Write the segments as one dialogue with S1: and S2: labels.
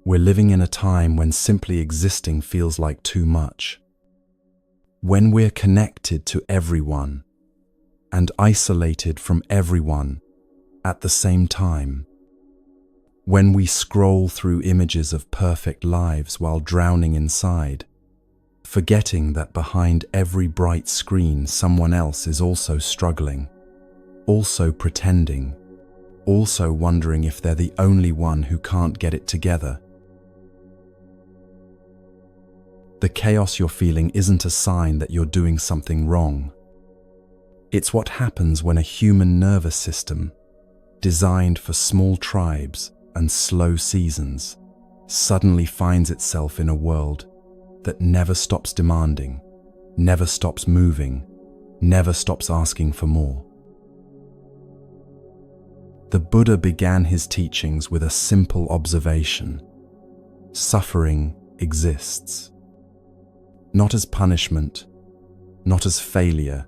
S1: We're living in a time when simply existing feels like too much. When we're connected to everyone and isolated from everyone at the same time. When we scroll through images of perfect lives while drowning inside, forgetting that behind every bright screen someone else is also struggling, also pretending, also wondering if they're the only one who can't get it together. The chaos you're feeling isn't a sign that you're doing something wrong. It's what happens when a human nervous system, designed for small tribes and slow seasons, suddenly finds itself in a world that never stops demanding, never stops moving, never stops asking for more. The Buddha began his teachings with a simple observation: suffering exists. Not as punishment, not as failure,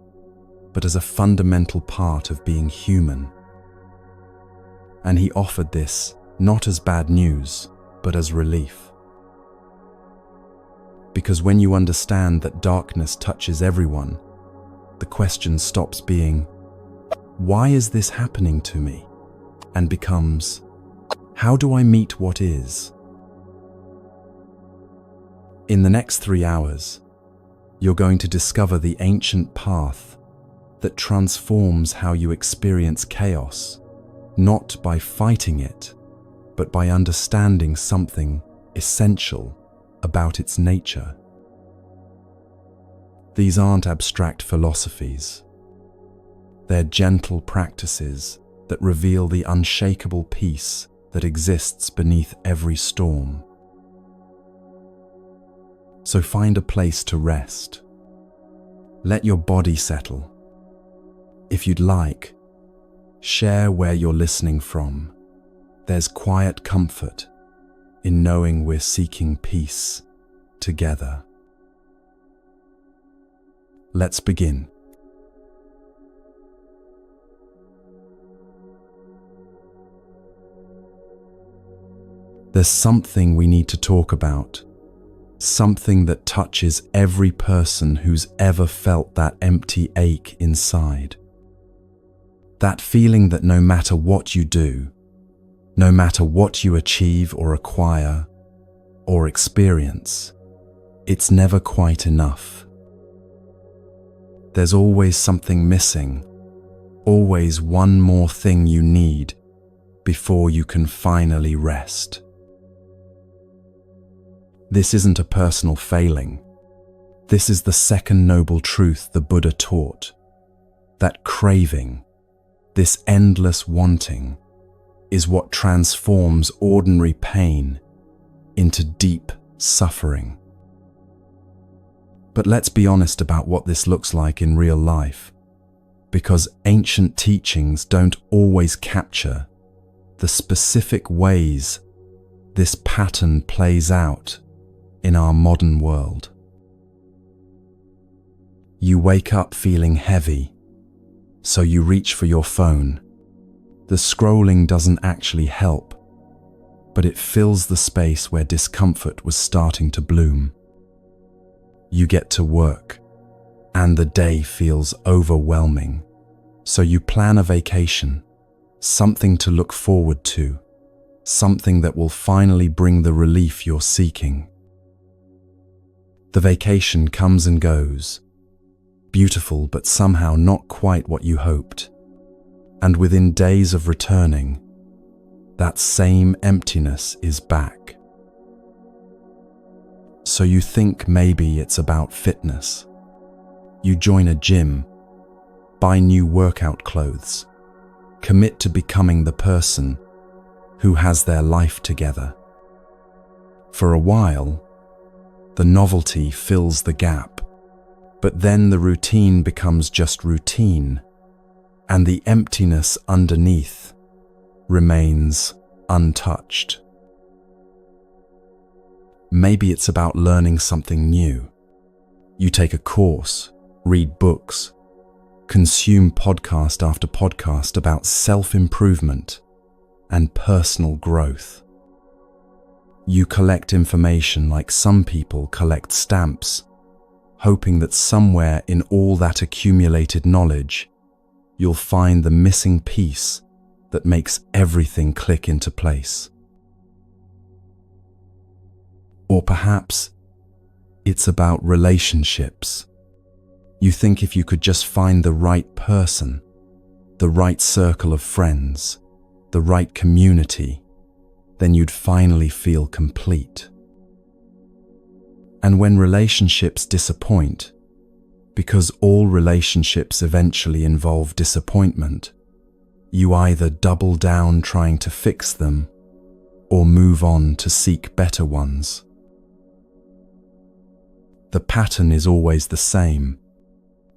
S1: but as a fundamental part of being human. And he offered this not as bad news, but as relief. Because when you understand that darkness touches everyone, the question stops being, "Why is this happening to me?" and becomes, "How do I meet what is?" In the next 3 hours, you're going to discover the ancient path that transforms how you experience chaos, not by fighting it, but by understanding something essential about its nature. These aren't abstract philosophies. They're gentle practices that reveal the unshakable peace that exists beneath every storm. So find a place to rest. Let your body settle. If you'd like, share where you're listening from. There's quiet comfort in knowing we're seeking peace together. Let's begin. There's something we need to talk about. Something that touches every person who's ever felt that empty ache inside. That feeling that no matter what you do, no matter what you achieve or acquire or experience, it's never quite enough. There's always something missing, always one more thing you need before you can finally rest. This isn't a personal failing. This is the second noble truth the Buddha taught. That craving, this endless wanting, is what transforms ordinary pain into deep suffering. But let's be honest about what this looks like in real life, because ancient teachings don't always capture the specific ways this pattern plays out in our modern world. You wake up feeling heavy, so you reach for your phone. The scrolling doesn't actually help, but it fills the space where discomfort was starting to bloom. You get to work, and the day feels overwhelming, so you plan a vacation, something to look forward to, something that will finally bring the relief you're seeking. The vacation comes and goes, beautiful but somehow not quite what you hoped. And within days of returning, that same emptiness is back. So you think maybe it's about fitness. You join a gym, buy new workout clothes, commit to becoming the person who has their life together. For a while, the novelty fills the gap, but then the routine becomes just routine, and the emptiness underneath remains untouched. Maybe it's about learning something new. You take a course, read books, consume podcast after podcast about self-improvement and personal growth. You collect information like some people collect stamps, hoping that somewhere in all that accumulated knowledge, you'll find the missing piece that makes everything click into place. Or perhaps it's about relationships. You think if you could just find the right person, the right circle of friends, the right community, then you'd finally feel complete. And when relationships disappoint, because all relationships eventually involve disappointment, you either double down trying to fix them or move on to seek better ones. The pattern is always the same.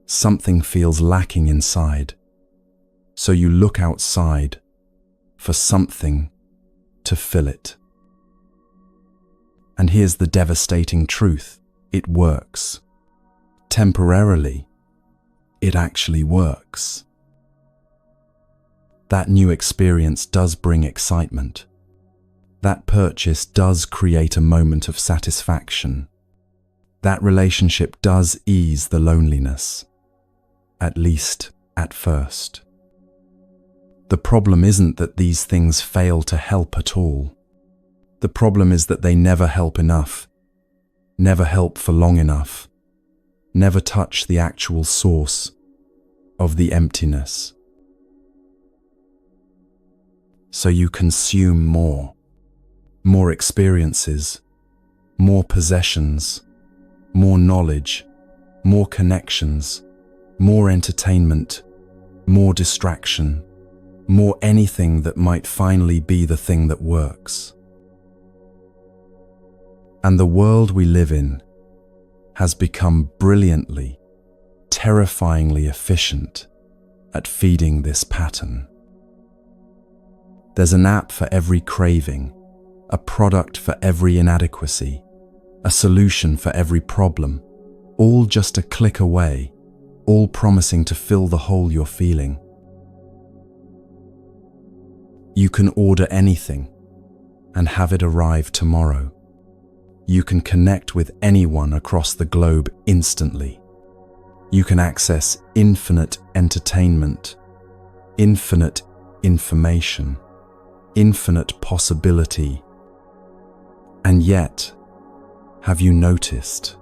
S1: Something feels lacking inside, so you look outside for something to fill it. And here's the devastating truth: it works. Temporarily, it actually works. That new experience does bring excitement. That purchase does create a moment of satisfaction. That relationship does ease the loneliness, at least at first. The problem isn't that these things fail to help at all. The problem is that they never help enough, never help for long enough, never touch the actual source of the emptiness. So you consume more experiences, more possessions, more knowledge, more connections, more entertainment, more distraction, more anything that might finally be the thing that works. And the world we live in has become brilliantly, terrifyingly efficient at feeding this pattern. There's an app for every craving, a product for every inadequacy, a solution for every problem, all just a click away, all promising to fill the hole you're feeling. You can order anything and have it arrive tomorrow. You can connect with anyone across the globe instantly. You can access infinite entertainment, infinite information, infinite possibility. And yet, have you noticed,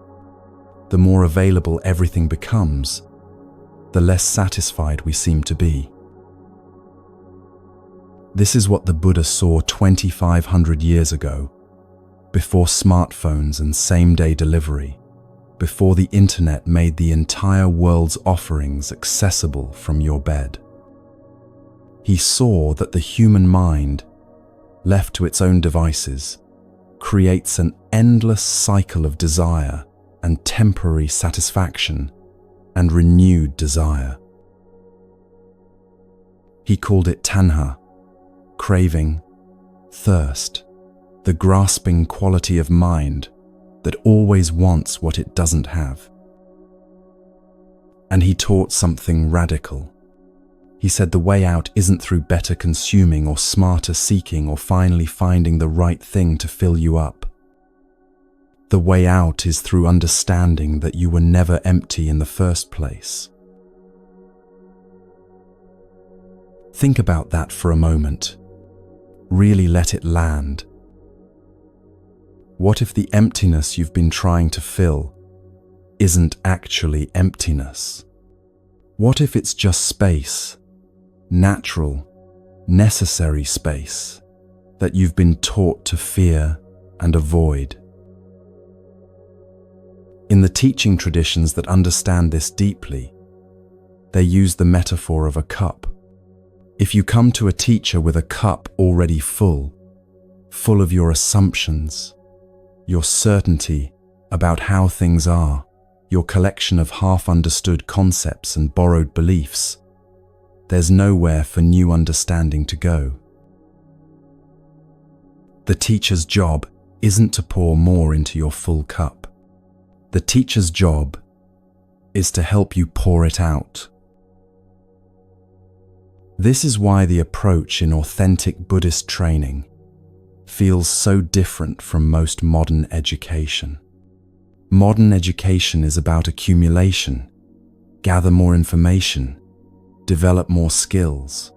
S1: the more available everything becomes, the less satisfied we seem to be. This is what the Buddha saw 2,500 years ago, before smartphones and same-day delivery, before the internet made the entire world's offerings accessible from your bed. He saw that the human mind, left to its own devices, creates an endless cycle of desire and temporary satisfaction and renewed desire. He called it tanha, craving, thirst, the grasping quality of mind that always wants what it doesn't have. And he taught something radical. He said the way out isn't through better consuming or smarter seeking or finally finding the right thing to fill you up. The way out is through understanding that you were never empty in the first place. Think about that for a moment. Really let it land. What if the emptiness you've been trying to fill isn't actually emptiness? What if it's just space, natural, necessary space, that you've been taught to fear and avoid? In the teaching traditions that understand this deeply, they use the metaphor of a cup. If you come to a teacher with a cup already full of your assumptions, your certainty about how things are, your collection of half-understood concepts and borrowed beliefs, there's nowhere for new understanding to go. The teacher's job isn't to pour more into your full cup. The teacher's job is to help you pour it out. This is why the approach in authentic Buddhist training, feels so different from most modern education. Modern education is about accumulation, gather more information, develop more skills,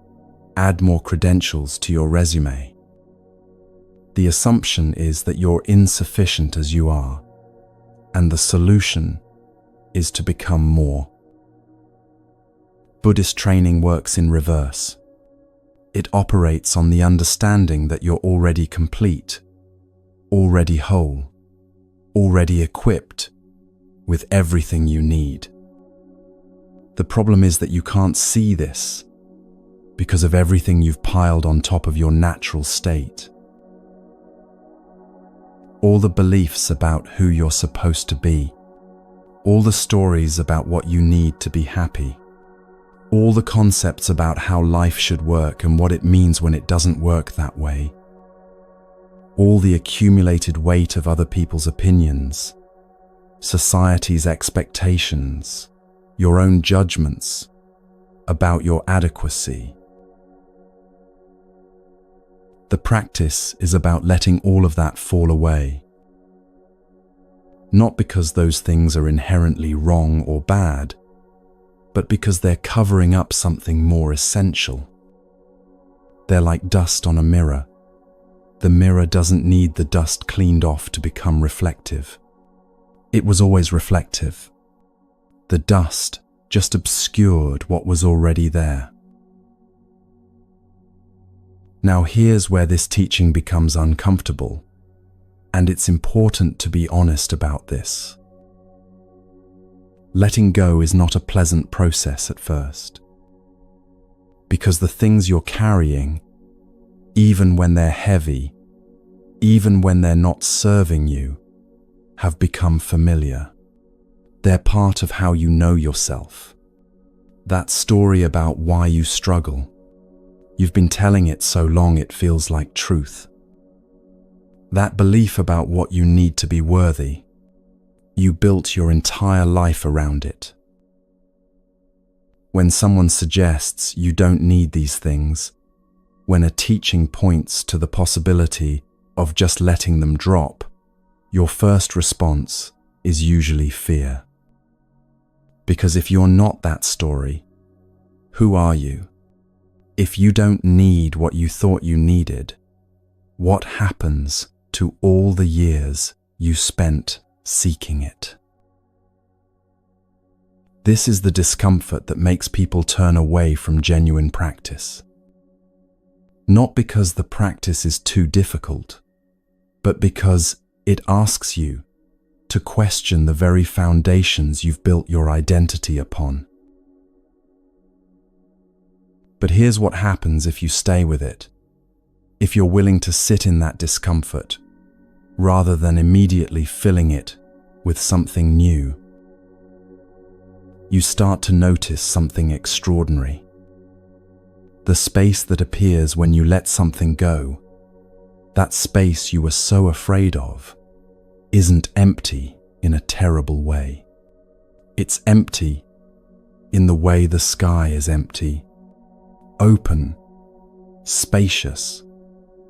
S1: add more credentials to your resume. The assumption is that you're insufficient as you are, and the solution is to become more. Buddhist training works in reverse. It operates on the understanding that you're already complete, already whole, already equipped with everything you need. The problem is that you can't see this because of everything you've piled on top of your natural state. All the beliefs about who you're supposed to be, all the stories about what you need to be happy, all the concepts about how life should work and what it means when it doesn't work that way, all the accumulated weight of other people's opinions, society's expectations, your own judgments about your adequacy. The practice is about letting all of that fall away. Not because those things are inherently wrong or bad, but because they're covering up something more essential. They're like dust on a mirror. The mirror doesn't need the dust cleaned off to become reflective. It was always reflective. The dust just obscured what was already there. Now here's where this teaching becomes uncomfortable, and it's important to be honest about this. Letting go is not a pleasant process at first, because the things you're carrying, even when they're heavy, even when they're not serving you, have become familiar. They're part of how you know yourself. That story about why you struggle, you've been telling it so long it feels like truth. That belief about what you need to be worthy, you built your entire life around it. When someone suggests you don't need these things, when a teaching points to the possibility of just letting them drop, your first response is usually fear. Because if you're not that story, who are you? If you don't need what you thought you needed, what happens to all the years you spent seeking it? This is the discomfort that makes people turn away from genuine practice. Not because the practice is too difficult, but because it asks you to question the very foundations you've built your identity upon. But here's what happens if you stay with it. If you're willing to sit in that discomfort, rather than immediately filling it with something new, you start to notice something extraordinary. The space that appears when you let something go, that space you were so afraid of, isn't empty in a terrible way. It's empty in the way the sky is empty, open, spacious,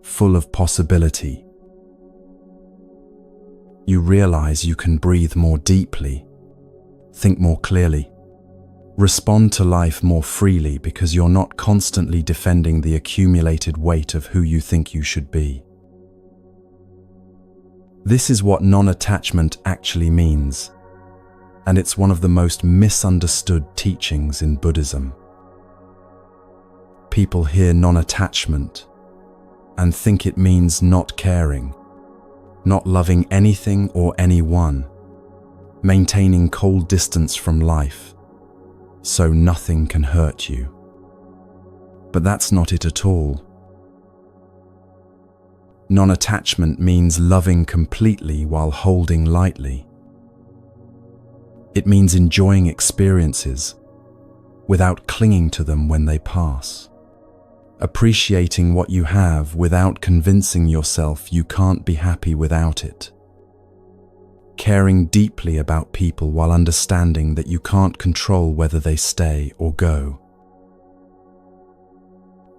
S1: full of possibility. You realize you can breathe more deeply, think more clearly, respond to life more freely because you're not constantly defending the accumulated weight of who you think you should be. This is what non-attachment actually means, and it's one of the most misunderstood teachings in Buddhism. People hear non-attachment and think it means not caring, not loving anything or anyone, maintaining cold distance from life, so nothing can hurt you. But that's not it at all. Non-attachment means loving completely while holding lightly. It means enjoying experiences without clinging to them when they pass. Appreciating what you have without convincing yourself you can't be happy without it. Caring deeply about people while understanding that you can't control whether they stay or go.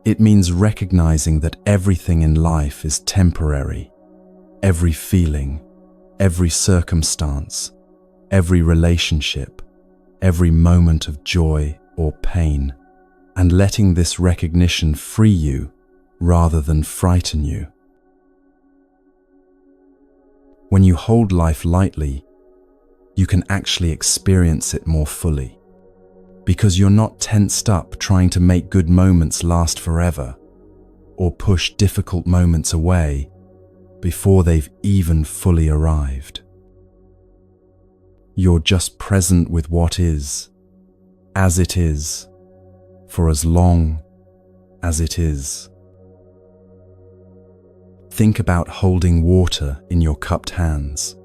S1: It means recognizing that everything in life is temporary. Every feeling, every circumstance, every relationship, every moment of joy or pain, and letting this recognition free you rather than frighten you. When you hold life lightly, you can actually experience it more fully, because you're not tensed up trying to make good moments last forever or push difficult moments away before they've even fully arrived. You're just present with what is, as it is, for as long as it is. Think about holding water in your cupped hands.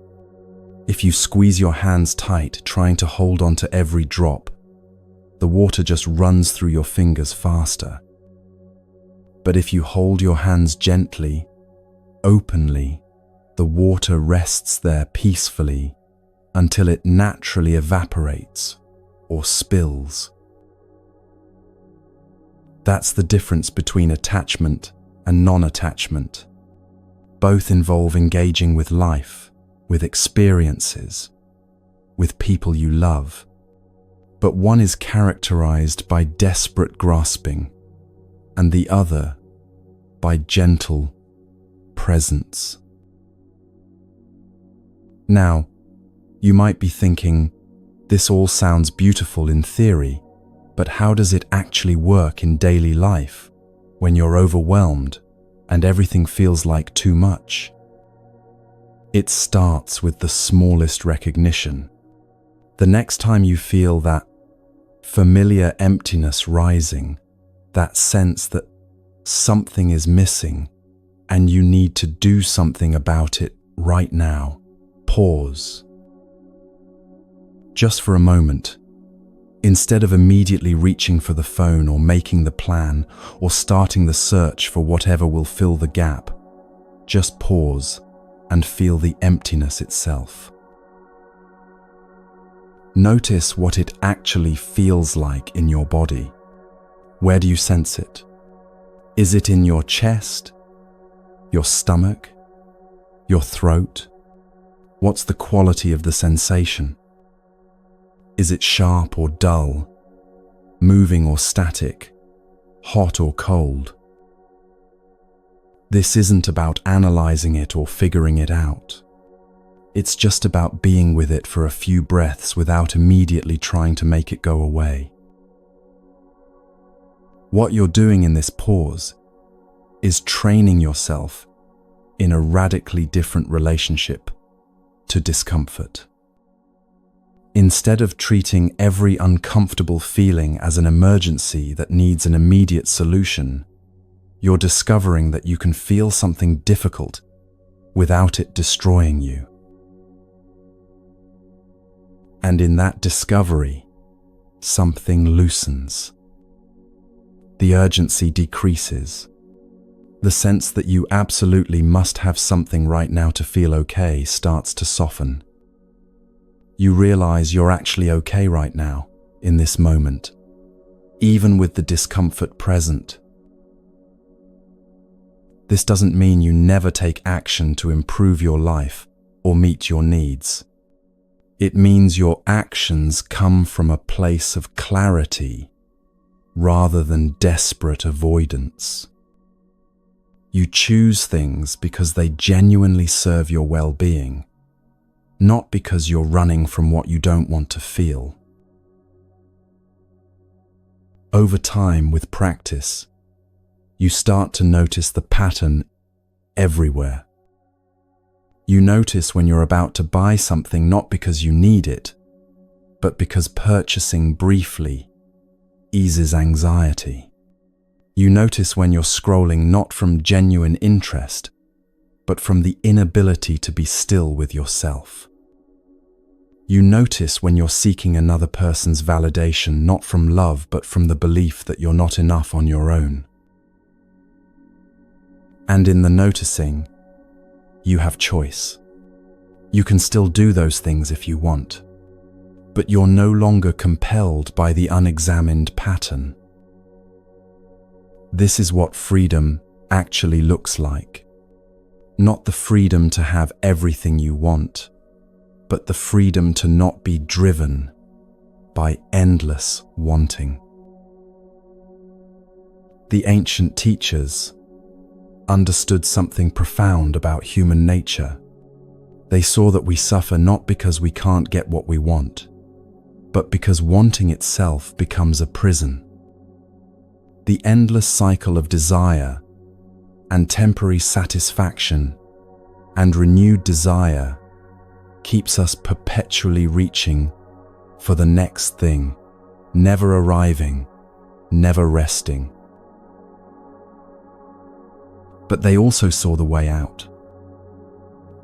S1: If you squeeze your hands tight, trying to hold on to every drop, the water just runs through your fingers faster. But if you hold your hands gently, openly, the water rests there peacefully until it naturally evaporates or spills. That's the difference between attachment and non-attachment. Both involve engaging with life, with experiences, with people you love. But one is characterized by desperate grasping, and the other by gentle presence. Now, you might be thinking, this all sounds beautiful in theory, but how does it actually work in daily life when you're overwhelmed and everything feels like too much? It starts with the smallest recognition. The next time you feel that familiar emptiness rising, that sense that something is missing and you need to do something about it right now, pause. Just for a moment. Instead of immediately reaching for the phone or making the plan or starting the search for whatever will fill the gap, just pause and feel the emptiness itself. Notice what it actually feels like in your body. Where do you sense it? Is it in your chest, your stomach, your throat? What's the quality of the sensation? Is it sharp or dull, moving or static, hot or cold? This isn't about analyzing it or figuring it out. It's just about being with it for a few breaths without immediately trying to make it go away. What you're doing in this pause is training yourself in a radically different relationship to discomfort. Instead of treating every uncomfortable feeling as an emergency that needs an immediate solution, you're discovering that you can feel something difficult without it destroying you. And in that discovery, something loosens. The urgency decreases. The sense that you absolutely must have something right now to feel okay starts to soften. You realize you're actually okay right now, in this moment, even with the discomfort present. This doesn't mean you never take action to improve your life or meet your needs. It means your actions come from a place of clarity rather than desperate avoidance. You choose things because they genuinely serve your well-being, not because you're running from what you don't want to feel. Over time, with practice, you start to notice the pattern everywhere. You notice when you're about to buy something not because you need it, but because purchasing briefly eases anxiety. You notice when you're scrolling not from genuine interest, but from the inability to be still with yourself. You notice when you're seeking another person's validation not from love but from the belief that you're not enough on your own. And in the noticing, you have choice. You can still do those things if you want, but you're no longer compelled by the unexamined pattern. This is what freedom actually looks like. Not the freedom to have everything you want, but the freedom to not be driven by endless wanting. The ancient teachers understood something profound about human nature. They saw that we suffer not because we can't get what we want, but because wanting itself becomes a prison. The endless cycle of desire and temporary satisfaction and renewed desire keeps us perpetually reaching for the next thing, never arriving, never resting. But they also saw the way out.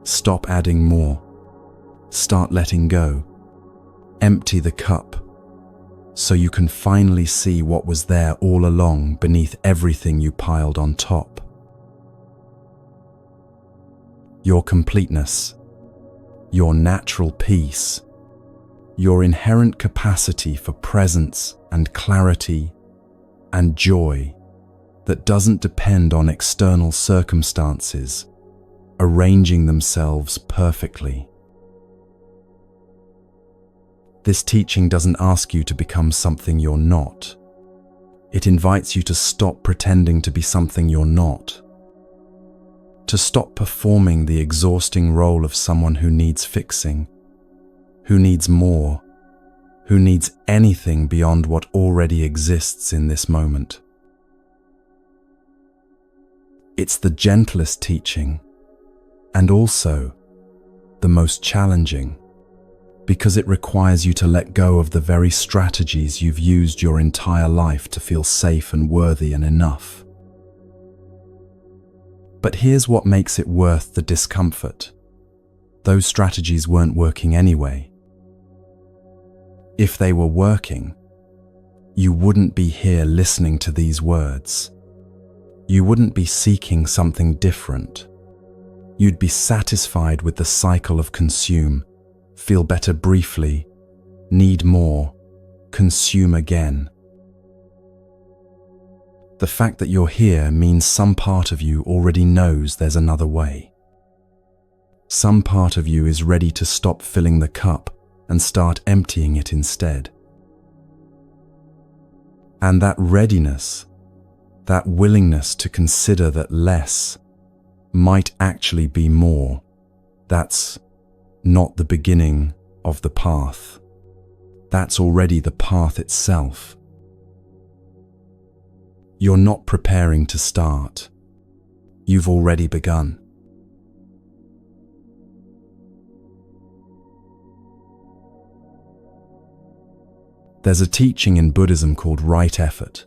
S1: Stop adding more. Start letting go. Empty the cup so you can finally see what was there all along beneath everything you piled on top. Your completeness, your natural peace, your inherent capacity for presence and clarity and joy that doesn't depend on external circumstances arranging themselves perfectly. This teaching doesn't ask you to become something you're not. It invites you to stop pretending to be something you're not. To stop performing the exhausting role of someone who needs fixing, who needs more, who needs anything beyond what already exists in this moment. It's the gentlest teaching, and also the most challenging, because it requires you to let go of the very strategies you've used your entire life to feel safe and worthy and enough. But here's what makes it worth the discomfort. Those strategies weren't working anyway. If they were working, you wouldn't be here listening to these words. You wouldn't be seeking something different. You'd be satisfied with the cycle of consume, feel better briefly, need more, consume again. The fact that you're here means some part of you already knows there's another way. Some part of you is ready to stop filling the cup and start emptying it instead. And that readiness, that willingness to consider that less might actually be more, that's not the beginning of the path. That's already the path itself. You're not preparing to start. You've already begun. There's a teaching in Buddhism called right effort,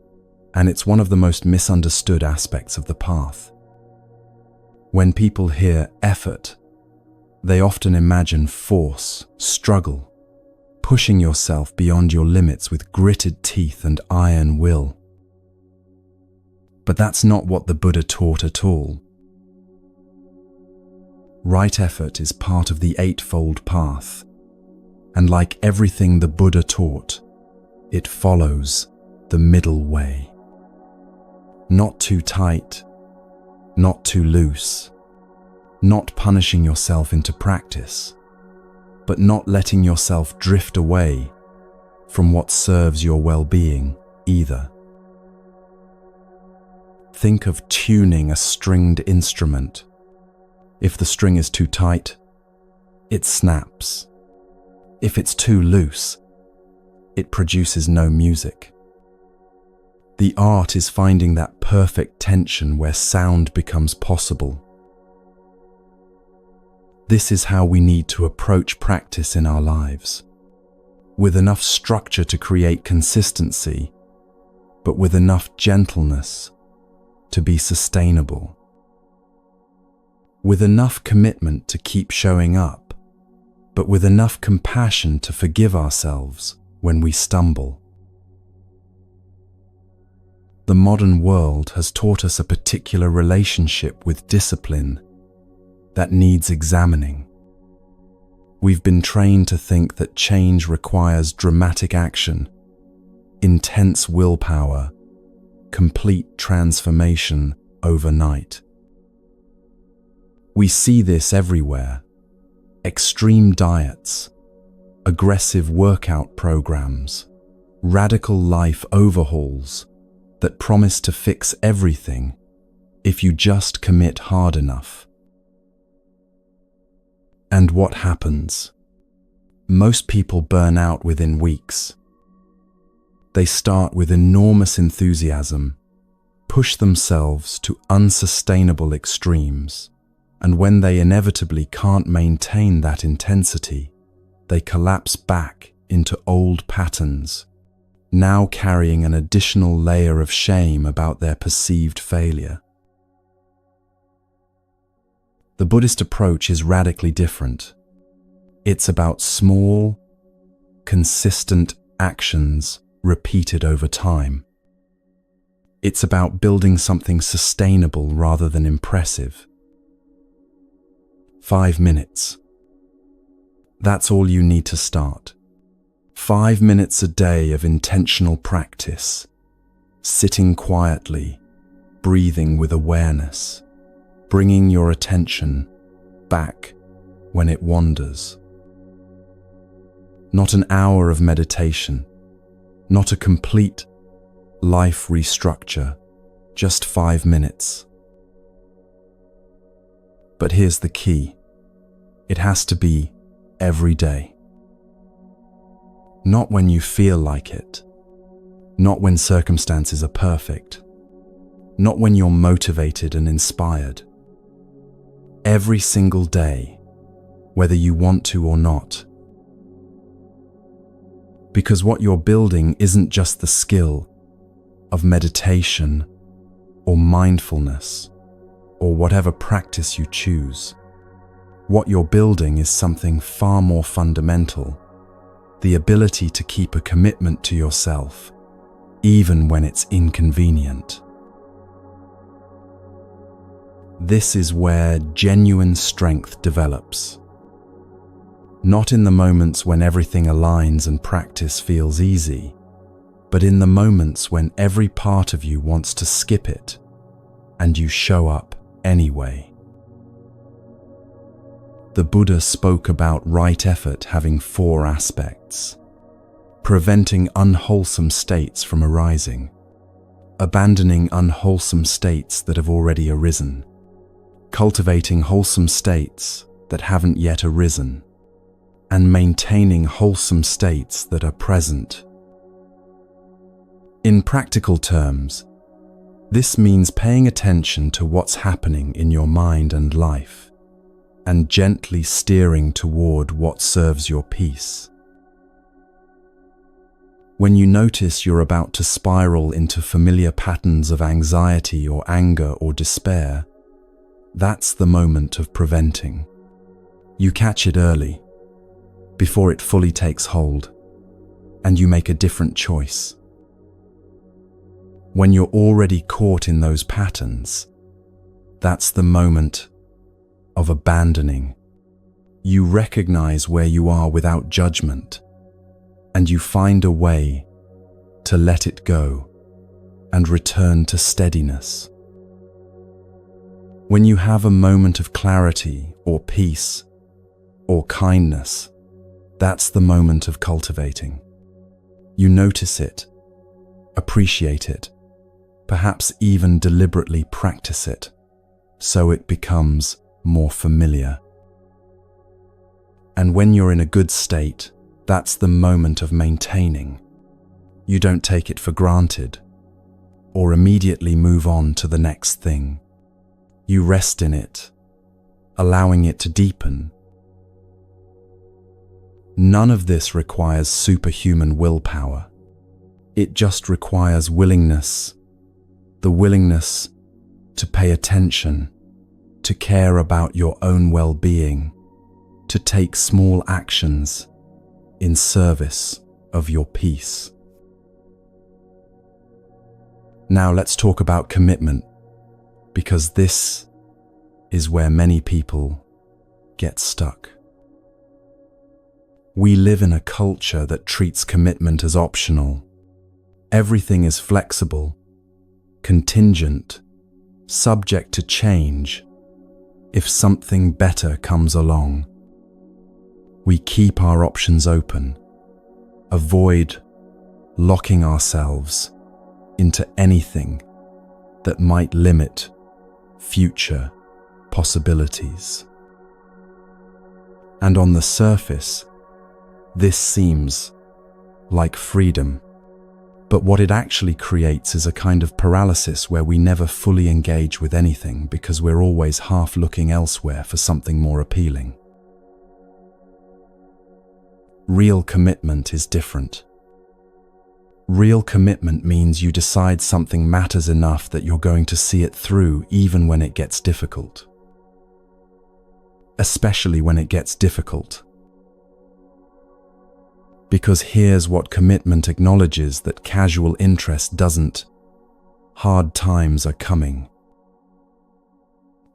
S1: and it's one of the most misunderstood aspects of the path. When people hear effort, they often imagine force, struggle, pushing yourself beyond your limits with gritted teeth and iron will. But that's not what the Buddha taught at all. Right effort is part of the Eightfold Path, and like everything the Buddha taught, it follows the middle way. Not too tight, not too loose, not punishing yourself into practice, but not letting yourself drift away from what serves your well-being either. Think of tuning a stringed instrument. If the string is too tight, it snaps. If it's too loose, it produces no music. The art is finding that perfect tension where sound becomes possible. This is how we need to approach practice in our lives, with enough structure to create consistency, but with enough gentleness to be sustainable, with enough commitment to keep showing up, but with enough compassion to forgive ourselves when we stumble. The modern world has taught us a particular relationship with discipline that needs examining. We've been trained to think that change requires dramatic action, intense willpower, complete transformation overnight. We see this everywhere: extreme diets, aggressive workout programs, radical life overhauls that promise to fix everything if you just commit hard enough. And what happens? Most people burn out within weeks. They start with enormous enthusiasm, push themselves to unsustainable extremes, and when they inevitably can't maintain that intensity, they collapse back into old patterns, now carrying an additional layer of shame about their perceived failure. The Buddhist approach is radically different. It's about small, consistent actions repeated over time. It's about building something sustainable rather than impressive. 5 minutes. That's all you need to start. 5 minutes a day of intentional practice, sitting quietly, breathing with awareness, bringing your attention back when it wanders. Not an hour of meditation, not a complete life restructure, just 5 minutes. But here's the key. It has to be every day. Not when you feel like it, not when circumstances are perfect, not when you're motivated and inspired. Every single day, whether you want to or not. Because what you're building isn't just the skill of meditation or mindfulness or whatever practice you choose. What you're building is something far more fundamental: the ability to keep a commitment to yourself, even when it's inconvenient. This is where genuine strength develops. Not in the moments when everything aligns and practice feels easy, but in the moments when every part of you wants to skip it and you show up anyway. The Buddha spoke about right effort having 4 aspects: preventing unwholesome states from arising, abandoning unwholesome states that have already arisen, cultivating wholesome states that haven't yet arisen, and maintaining wholesome states that are present. In practical terms, this means paying attention to what's happening in your mind and life, and gently steering toward what serves your peace. When you notice you're about to spiral into familiar patterns of anxiety or anger or despair, that's the moment of preventing. You catch it early, before it fully takes hold, and you make a different choice. When you're already caught in those patterns, that's the moment of abandoning. You recognize where you are without judgment, and you find a way to let it go and return to steadiness. When you have a moment of clarity or peace or kindness, that's the moment of cultivating. You notice it, appreciate it, perhaps even deliberately practice it, so it becomes more familiar. And when you're in a good state, that's the moment of maintaining. You don't take it for granted, or immediately move on to the next thing. You rest in it, allowing it to deepen. None of this requires superhuman willpower. It just requires willingness, the willingness to pay attention, to care about your own well-being, to take small actions in service of your peace. Now let's talk about commitment, because this is where many people get stuck. We live in a culture that treats commitment as optional. Everything is flexible. contingent, subject to change if something better comes along. We keep our options open, avoid locking ourselves into anything that might limit future possibilities. And on the surface, this seems like freedom. But what it actually creates is a kind of paralysis where we never fully engage with anything because we're always half looking elsewhere for something more appealing. Real commitment is different. Real commitment means you decide something matters enough that you're going to see it through even when it gets difficult. Especially when it gets difficult. Because here's what commitment acknowledges that casual interest doesn't. Hard times are coming.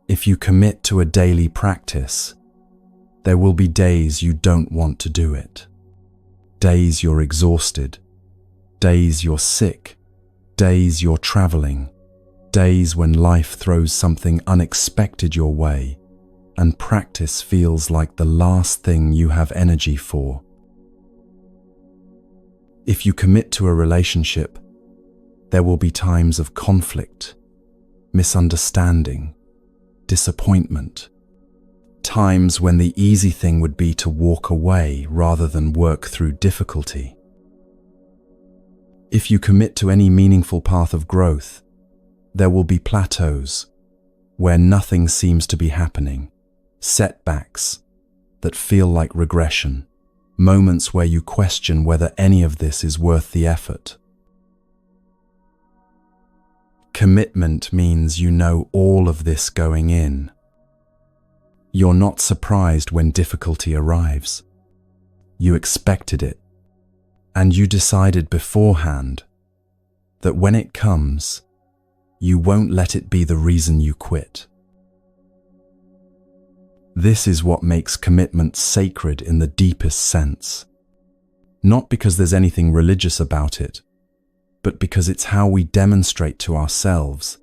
S1: If you commit to a daily practice, there will be days you don't want to do it. Days you're exhausted. Days you're sick. Days you're traveling. Days when life throws something unexpected your way, and practice feels like the last thing you have energy for. If you commit to a relationship, there will be times of conflict, misunderstanding, disappointment. Times when the easy thing would be to walk away rather than work through difficulty. If you commit to any meaningful path of growth, there will be plateaus where nothing seems to be happening, setbacks that feel like regression, moments where you question whether any of this is worth the effort. Commitment means you know all of this going in. You're not surprised when difficulty arrives. You expected it, and you decided beforehand that when it comes, you won't let it be the reason you quit. This is what makes commitment sacred in the deepest sense. Not because there's anything religious about it, but because it's how we demonstrate to ourselves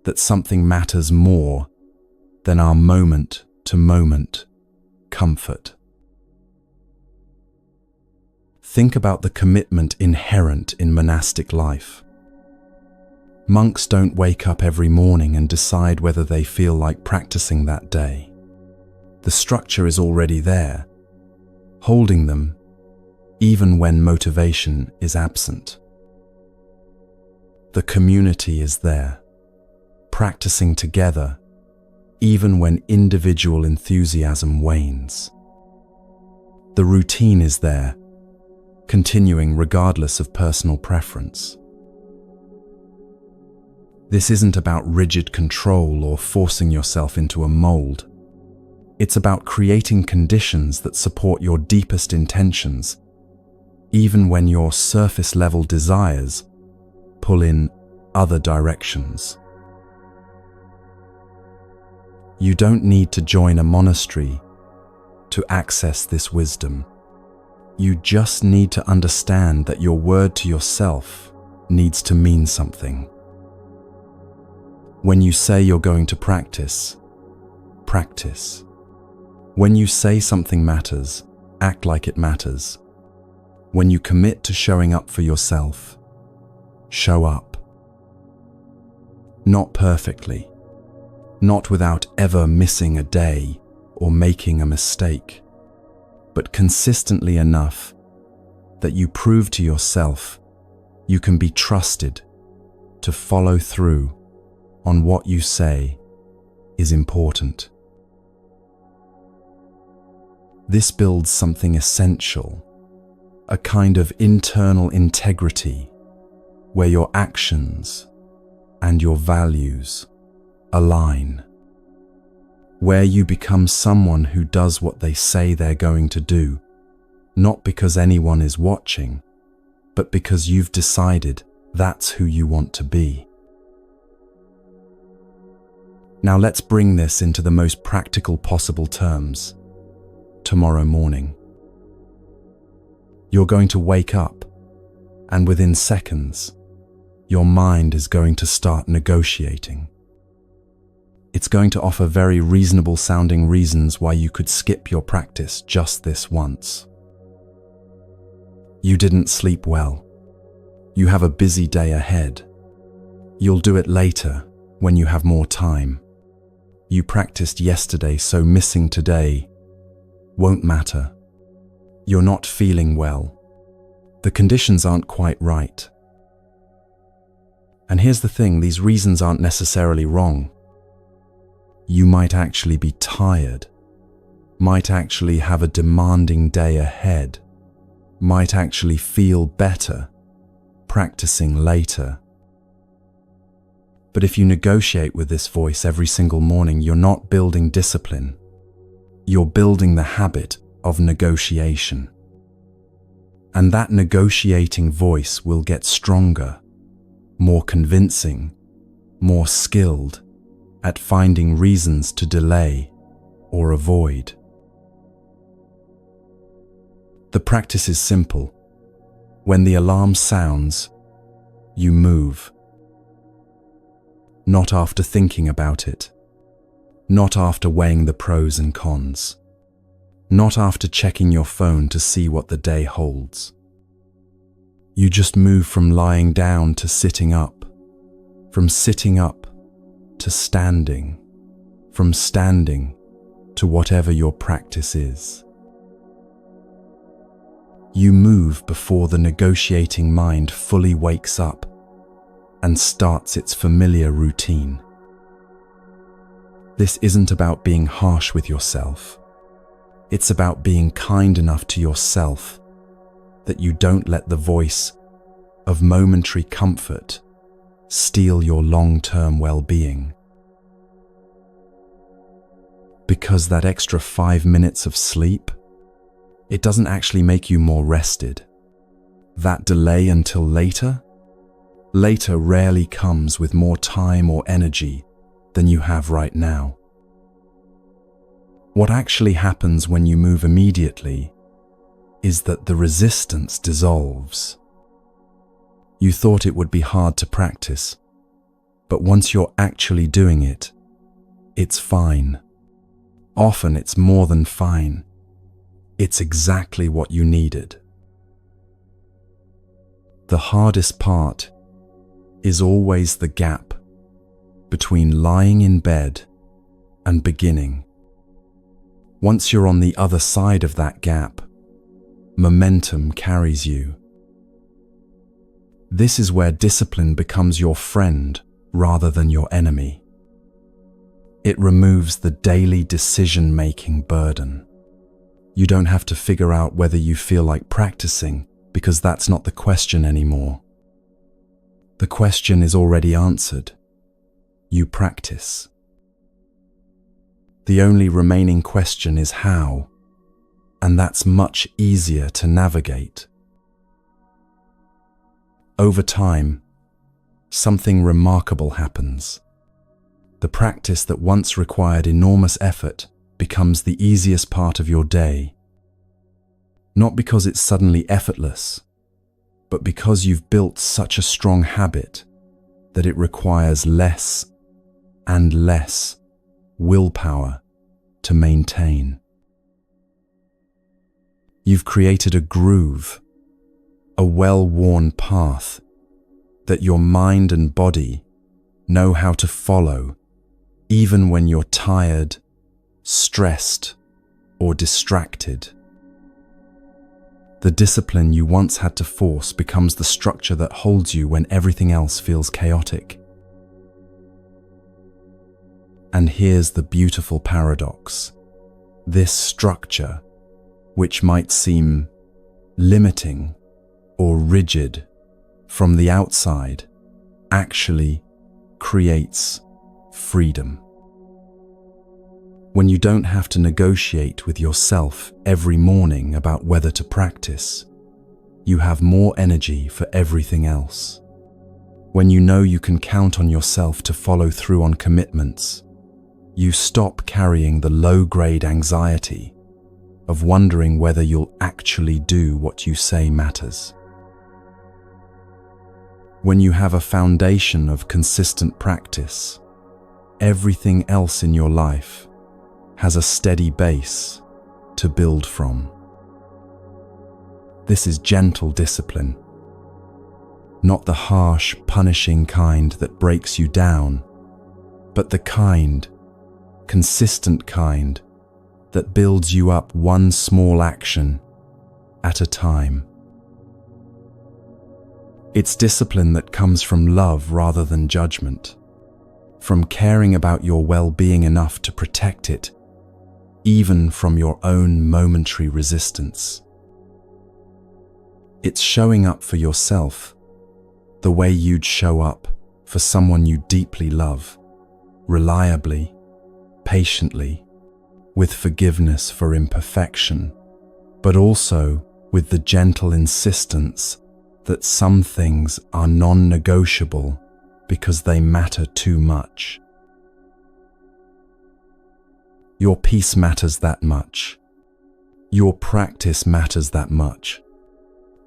S1: that something matters more than our moment-to-moment comfort. Think about the commitment inherent in monastic life. Monks don't wake up every morning and decide whether they feel like practicing that day. The structure is already there, holding them even when motivation is absent. The community is there, practicing together even when individual enthusiasm wanes. The routine is there, continuing regardless of personal preference. This isn't about rigid control or forcing yourself into a mold. It's about creating conditions that support your deepest intentions, even when your surface-level desires pull in other directions. You don't need to join a monastery to access this wisdom. You just need to understand that your word to yourself needs to mean something. When you say you're going to practice, practice. When you say something matters, act like it matters. When you commit to showing up for yourself, show up. Not perfectly, not without ever missing a day or making a mistake, but consistently enough that you prove to yourself you can be trusted to follow through on what you say is important. This builds something essential, a kind of internal integrity where your actions and your values align, where you become someone who does what they say they're going to do, not because anyone is watching, but because you've decided that's who you want to be. Now let's bring this into the most practical possible terms. Tomorrow morning. You're going to wake up, and within seconds, your mind is going to start negotiating. It's going to offer very reasonable sounding reasons why you could skip your practice just this once. You didn't sleep well. You have a busy day ahead. You'll do it later when you have more time. You practiced yesterday, so missing today won't matter. You're not feeling well. The conditions aren't quite right. And here's the thing, these reasons aren't necessarily wrong. You might actually be tired, might actually have a demanding day ahead, might actually feel better practicing later. But if you negotiate with this voice every single morning, you're not building discipline. You're building the habit of negotiation. And that negotiating voice will get stronger, more convincing, more skilled at finding reasons to delay or avoid. The practice is simple. When the alarm sounds, you move. Not after thinking about it. Not after weighing the pros and cons. Not after checking your phone to see what the day holds. You just move from lying down to sitting up, from sitting up to standing, from standing to whatever your practice is. You move before the negotiating mind fully wakes up and starts its familiar routine. This isn't about being harsh with yourself. It's about being kind enough to yourself that you don't let the voice of momentary comfort steal your long-term well-being. Because that extra 5 minutes of sleep, it doesn't actually make you more rested. That delay until later rarely comes with more time or energy than you have right now. What actually happens when you move immediately is that the resistance dissolves. You thought it would be hard to practice, but once you're actually doing it, it's fine. Often it's more than fine. It's exactly what you needed. The hardest part is always the gap between lying in bed and beginning. Once you're on the other side of that gap, momentum carries you. This is where discipline becomes your friend rather than your enemy. It removes the daily decision-making burden. You don't have to figure out whether you feel like practicing, because that's not the question anymore. The question is already answered. You practice. The only remaining question is how, and that's much easier to navigate. Over time, something remarkable happens. The practice that once required enormous effort becomes the easiest part of your day. Not because it's suddenly effortless, but because you've built such a strong habit that it requires less and less willpower to maintain. You've created a groove, a well-worn path that your mind and body know how to follow, even when you're tired, stressed, or distracted. The discipline you once had to force becomes the structure that holds you when everything else feels chaotic. And here's the beautiful paradox. This structure, which might seem limiting or rigid from the outside, actually creates freedom. When you don't have to negotiate with yourself every morning about whether to practice, you have more energy for everything else. When you know you can count on yourself to follow through on commitments, you stop carrying the low-grade anxiety of wondering whether you'll actually do what you say matters. When you have a foundation of consistent practice, everything else in your life has a steady base to build from. This is gentle discipline, not the harsh, punishing kind that breaks you down, but the kind, consistent kind that builds you up one small action at a time. It's discipline that comes from love rather than judgment, from caring about your well-being enough to protect it, even from your own momentary resistance. It's showing up for yourself the way you'd show up for someone you deeply love, reliably, patiently, with forgiveness for imperfection, but also with the gentle insistence that some things are non-negotiable because they matter too much. Your peace matters that much. Your practice matters that much.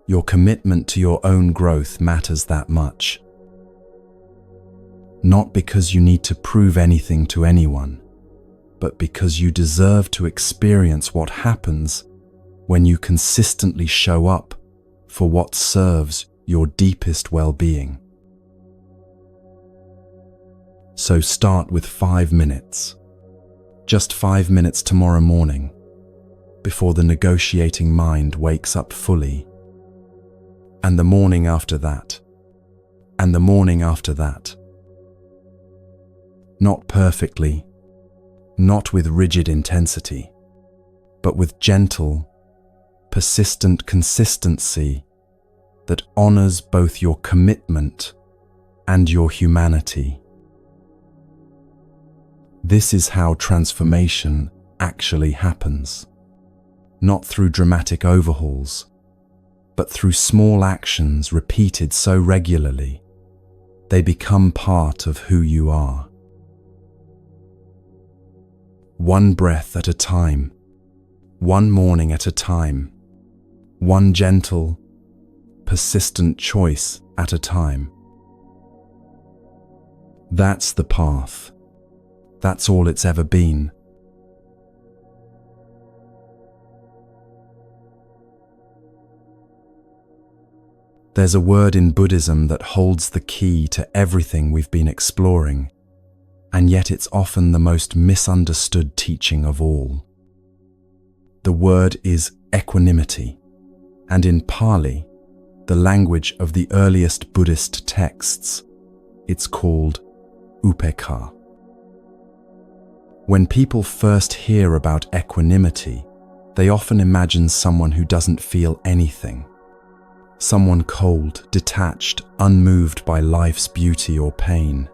S1: Your commitment to your own growth matters that much. Not because you need to prove anything to anyone, but because you deserve to experience what happens when you consistently show up for what serves your deepest well-being. So start with 5 minutes. Just 5 minutes tomorrow morning, before the negotiating mind wakes up fully. And the morning after that. And the morning after that. Not perfectly, not with rigid intensity, but with gentle, persistent consistency that honors both your commitment and your humanity. This is how transformation actually happens, not through dramatic overhauls, but through small actions repeated so regularly, they become part of who you are. One breath at a time, one morning at a time, one gentle, persistent choice at a time. That's the path. That's all it's ever been. There's a word in Buddhism that holds the key to everything we've been exploring, and yet it's often the most misunderstood teaching of all. The word is equanimity, and in Pali, the language of the earliest Buddhist texts, it's called upekkha. When people first hear about equanimity, they often imagine someone who doesn't feel anything. Someone cold, detached, unmoved by life's beauty or pain.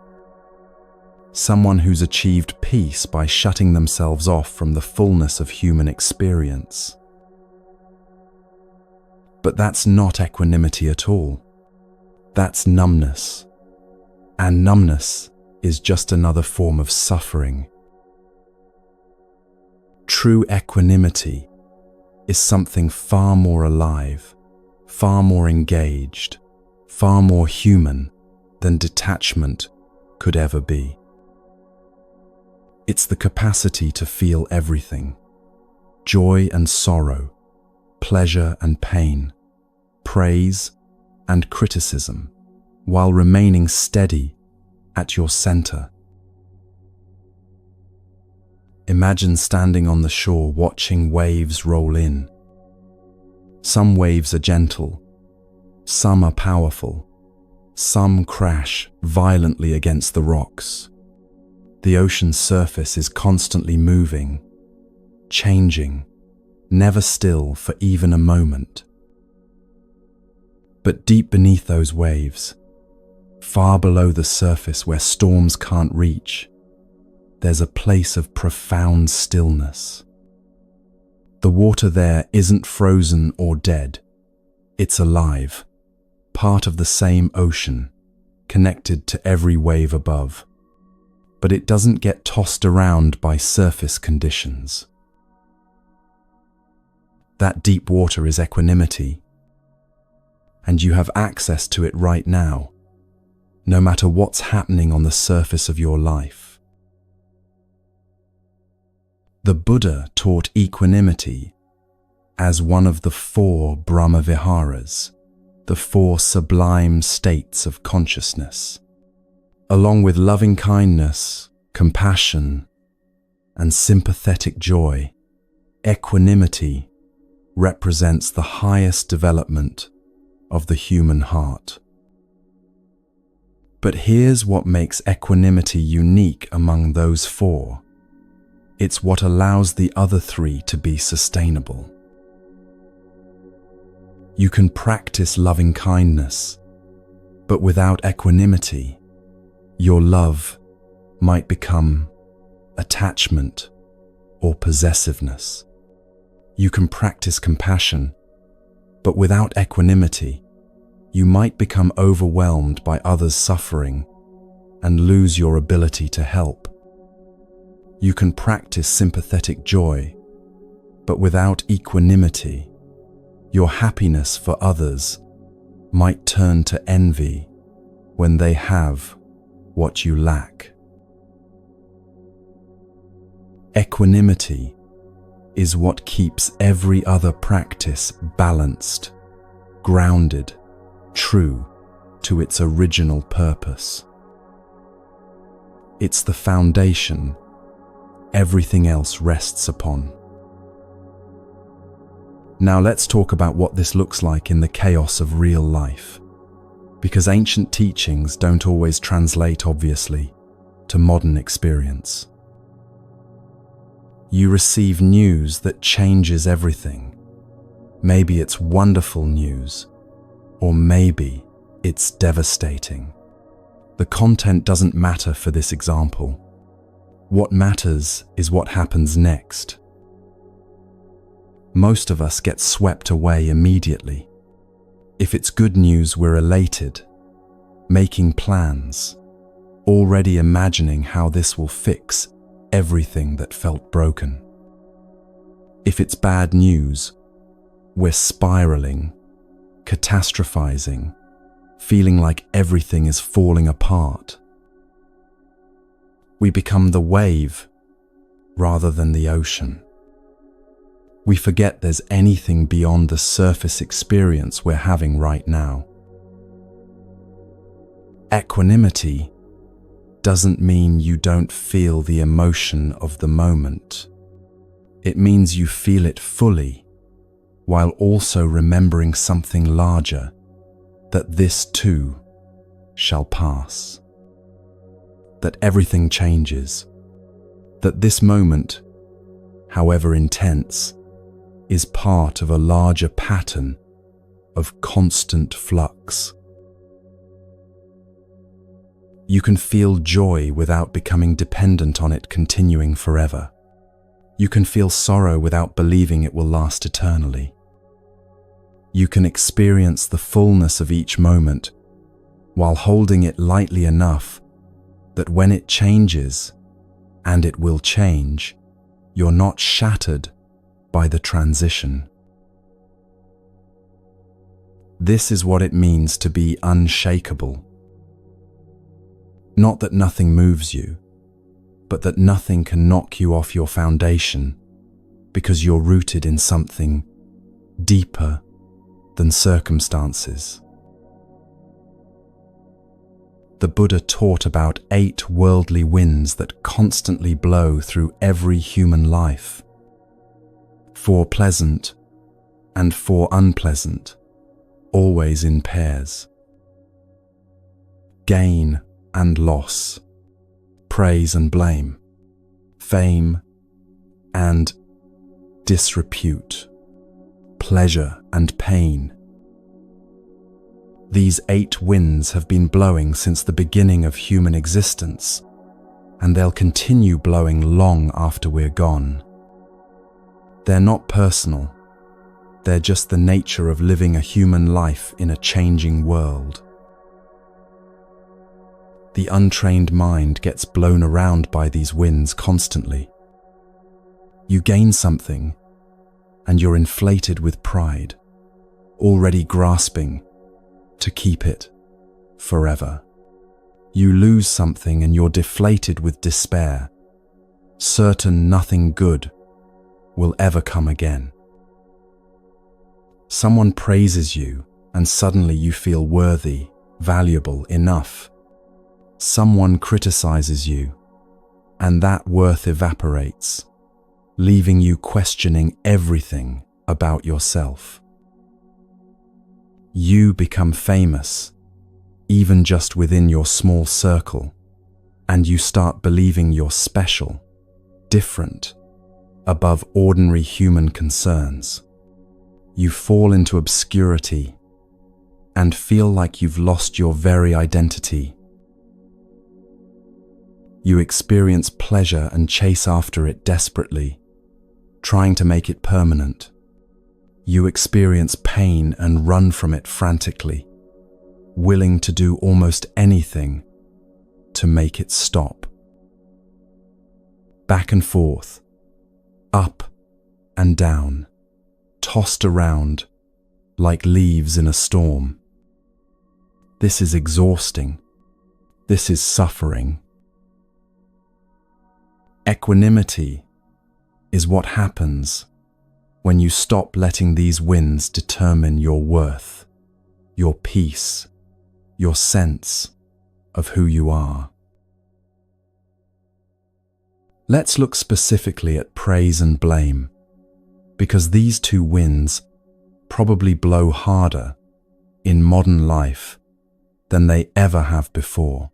S1: Someone who's achieved peace by shutting themselves off from the fullness of human experience. But that's not equanimity at all. That's numbness. And numbness is just another form of suffering. True equanimity is something far more alive, far more engaged, far more human than detachment could ever be. It's the capacity to feel everything, joy and sorrow, pleasure and pain, praise and criticism, while remaining steady at your center. Imagine standing on the shore watching waves roll in. Some waves are gentle, some are powerful, some crash violently against the rocks. The ocean's surface is constantly moving, changing, never still for even a moment. But deep beneath those waves, far below the surface where storms can't reach, there's a place of profound stillness. The water there isn't frozen or dead. It's alive, part of the same ocean, connected to every wave above. But it doesn't get tossed around by surface conditions. That deep water is equanimity, and you have access to it right now, no matter what's happening on the surface of your life. The Buddha taught equanimity as one of the 4 Brahma Viharas, the 4 sublime states of consciousness. Along with loving kindness, compassion, and sympathetic joy, equanimity represents the highest development of the human heart. But here's what makes equanimity unique among those 4. It's what allows the other 3 to be sustainable. You can practice loving kindness, but without equanimity, your love might become attachment or possessiveness. You can practice compassion, but without equanimity, you might become overwhelmed by others' suffering and lose your ability to help. You can practice sympathetic joy, but without equanimity, your happiness for others might turn to envy when they have what you lack. Equanimity is what keeps every other practice balanced, grounded, true to its original purpose. It's the foundation everything else rests upon. Now let's talk about what this looks like in the chaos of real life, because ancient teachings don't always translate obviously to modern experience. You receive news that changes everything. Maybe it's wonderful news, or maybe it's devastating. The content doesn't matter for this example. What matters is what happens next. Most of us get swept away immediately. If it's good news, we're elated, making plans, already imagining how this will fix everything that felt broken. If it's bad news, we're spiraling, catastrophizing, feeling like everything is falling apart. We become the wave rather than the ocean. We forget there's anything beyond the surface experience we're having right now. Equanimity doesn't mean you don't feel the emotion of the moment. It means you feel it fully, while also remembering something larger, that this too shall pass. That everything changes. That this moment, however intense, is part of a larger pattern of constant flux. You can feel joy without becoming dependent on it continuing forever. You can feel sorrow without believing it will last eternally. You can experience the fullness of each moment while holding it lightly enough that when it changes, and it will change, you're not shattered by the transition. This is what it means to be unshakable. Not that nothing moves you, but that nothing can knock you off your foundation because you're rooted in something deeper than circumstances. The Buddha taught about 8 worldly winds that constantly blow through every human life. 4 pleasant and 4 unpleasant, always in pairs. Gain and loss, praise and blame, fame and disrepute, pleasure and pain. These 8 winds have been blowing since the beginning of human existence, and they'll continue blowing long after we're gone. They're not personal, they're just the nature of living a human life in a changing world. The untrained mind gets blown around by these winds constantly. You gain something, and you're inflated with pride, already grasping to keep it forever. You lose something and you're deflated with despair, certain nothing good will ever come again. Someone praises you and suddenly you feel worthy, valuable, enough. Someone criticizes you and that worth evaporates, leaving you questioning everything about yourself. You become famous, even just within your small circle, and you start believing you're special, different, above ordinary human concerns. You fall into obscurity and feel like you've lost your very identity. You experience pleasure and chase after it desperately, trying to make it permanent. You experience pain and run from it frantically, willing to do almost anything to make it stop. Back and forth, up and down, tossed around like leaves in a storm. This is exhausting. This is suffering. Equanimity is what happens when you stop letting these winds determine your worth, your peace, your sense of who you are. Let's look specifically at praise and blame, because these two winds probably blow harder in modern life than they ever have before.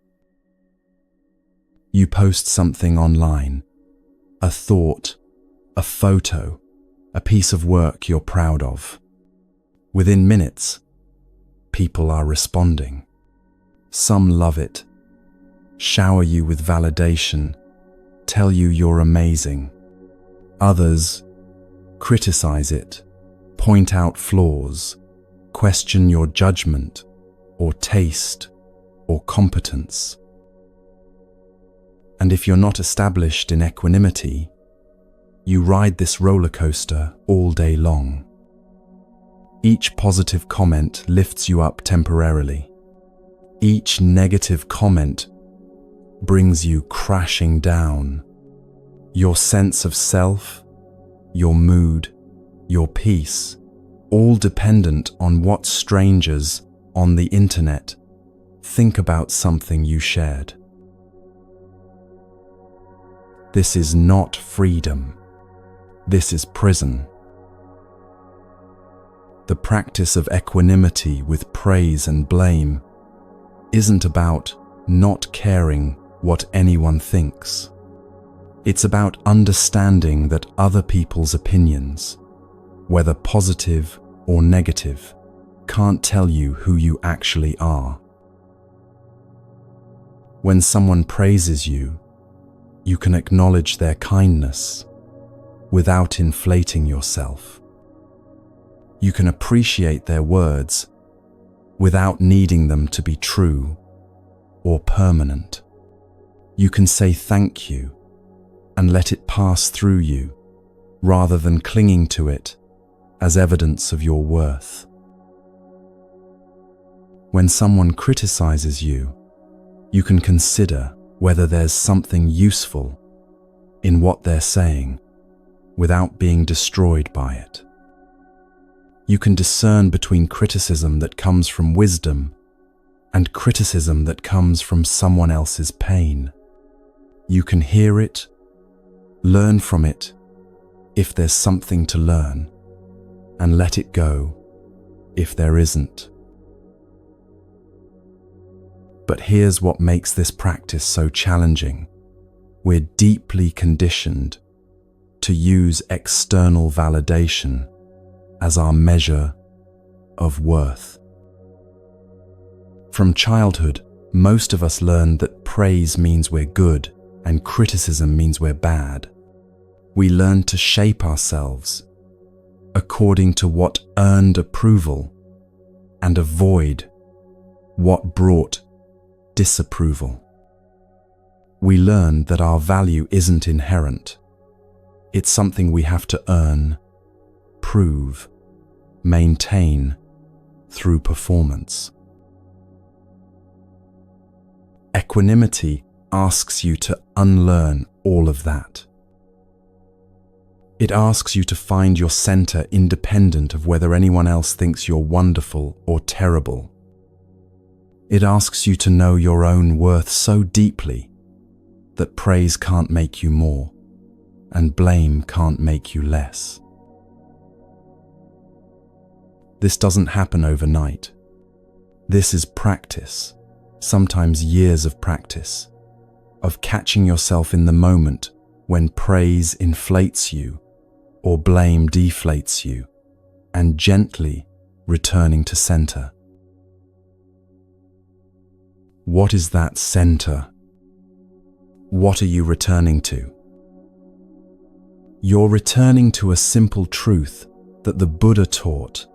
S1: You post something online, a thought, a photo, a piece of work you're proud of. Within minutes, people are responding. Some love it, shower you with validation, tell you you're amazing. Others criticize it, point out flaws, question your judgment or taste or competence. And if you're not established in equanimity, you ride this roller coaster all day long. Each positive comment lifts you up temporarily. Each negative comment brings you crashing down. Your sense of self, your mood, your peace, all dependent on what strangers on the internet think about something you shared. This is not freedom. This is prison. The practice of equanimity with praise and blame isn't about not caring what anyone thinks. It's about understanding that other people's opinions, whether positive or negative, can't tell you who you actually are. When someone praises you, you can acknowledge their kindness without inflating yourself. You can appreciate their words without needing them to be true or permanent. You can say thank you and let it pass through you rather than clinging to it as evidence of your worth. When someone criticizes you, you can consider whether there's something useful in what they're saying without being destroyed by it. You can discern between criticism that comes from wisdom and criticism that comes from someone else's pain. You can hear it, learn from it if there's something to learn, and let it go if there isn't. But here's what makes this practice so challenging. We're deeply conditioned to use external validation as our measure of worth. From childhood, most of us learn that praise means we're good and criticism means we're bad. We learn to shape ourselves according to what earned approval and avoid what brought disapproval. We learn that our value isn't inherent. It's something we have to earn, prove, maintain through performance. Equanimity asks you to unlearn all of that. It asks you to find your center independent of whether anyone else thinks you're wonderful or terrible. It asks you to know your own worth so deeply that praise can't make you more and blame can't make you less. This doesn't happen overnight. This is practice, sometimes years of practice, of catching yourself in the moment when praise inflates you or blame deflates you, and gently returning to center. What is that center? What are you returning to? You're returning to a simple truth that the Buddha taught,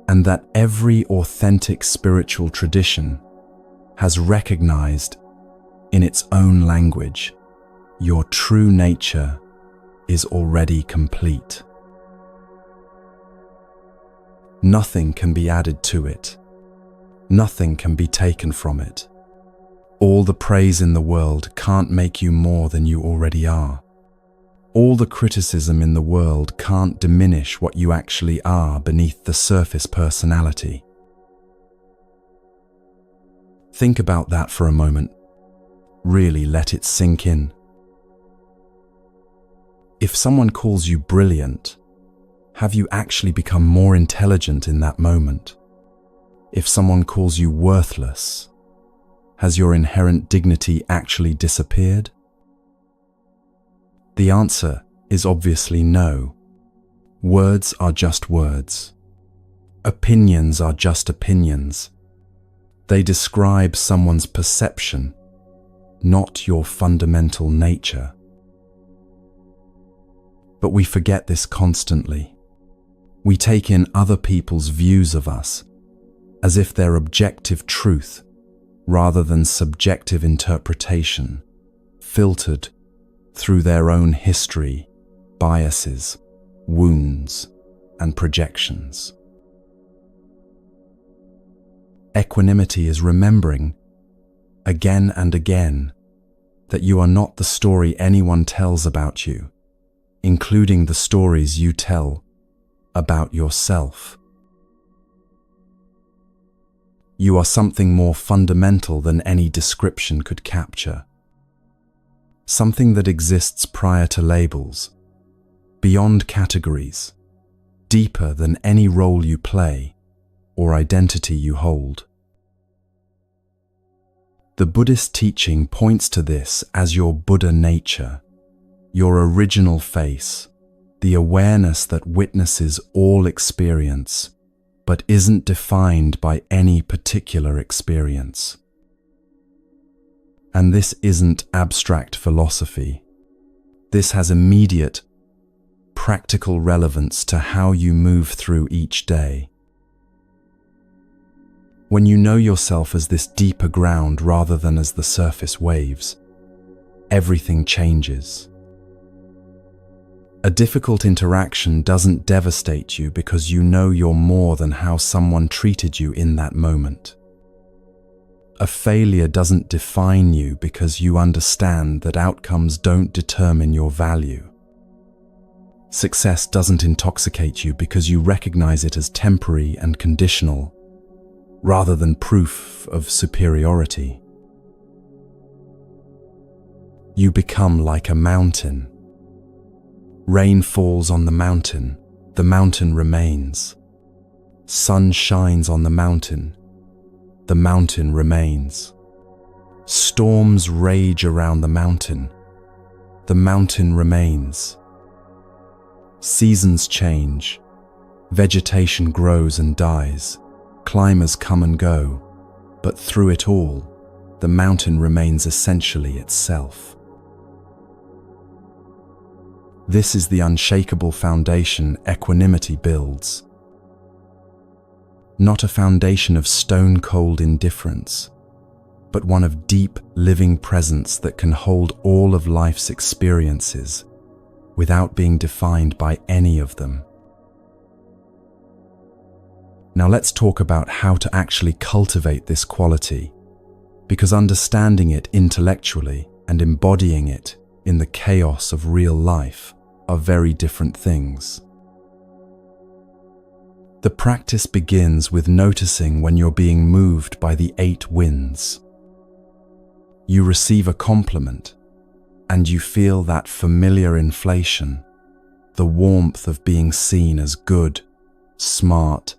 S1: and that every authentic spiritual tradition has recognized in its own language. Your true nature is already complete. Nothing can be added to it. Nothing can be taken from it. All the praise in the world can't make you more than you already are. All the criticism in the world can't diminish what you actually are beneath the surface personality. Think about that for a moment. Really let it sink in. If someone calls you brilliant, have you actually become more intelligent in that moment? If someone calls you worthless, has your inherent dignity actually disappeared? The answer is obviously no. Words are just words. Opinions are just opinions. They describe someone's perception, not your fundamental nature. But we forget this constantly. We take in other people's views of us as if they're objective truth rather than subjective interpretation, filtered through their own history, biases, wounds, and projections. Equanimity is remembering, again and again, that you are not the story anyone tells about you, including the stories you tell about yourself. You are something more fundamental than any description could capture. Something that exists prior to labels, beyond categories, deeper than any role you play or identity you hold. The Buddhist teaching points to this as your Buddha nature, your original face, the awareness that witnesses all experience, but isn't defined by any particular experience. And this isn't abstract philosophy. This has immediate, practical relevance to how you move through each day. When you know yourself as this deeper ground rather than as the surface waves, everything changes. A difficult interaction doesn't devastate you because you know you're more than how someone treated you in that moment. A failure doesn't define you because you understand that outcomes don't determine your value. Success doesn't intoxicate you because you recognize it as temporary and conditional, rather than proof of superiority. You become like a mountain. Rain falls on the mountain remains. Sun shines on the mountain remains. Storms rage around the mountain remains. Seasons change, vegetation grows and dies, climbers come and go, but through it all, the mountain remains essentially itself. This is the unshakable foundation equanimity builds. Not a foundation of stone-cold indifference, but one of deep, living presence that can hold all of life's experiences without being defined by any of them. Now let's talk about how to actually cultivate this quality, because understanding it intellectually and embodying it in the chaos of real life are very different things. The practice begins with noticing when you're being moved by the 8 winds. You receive a compliment, and you feel that familiar inflation, the warmth of being seen as good, smart,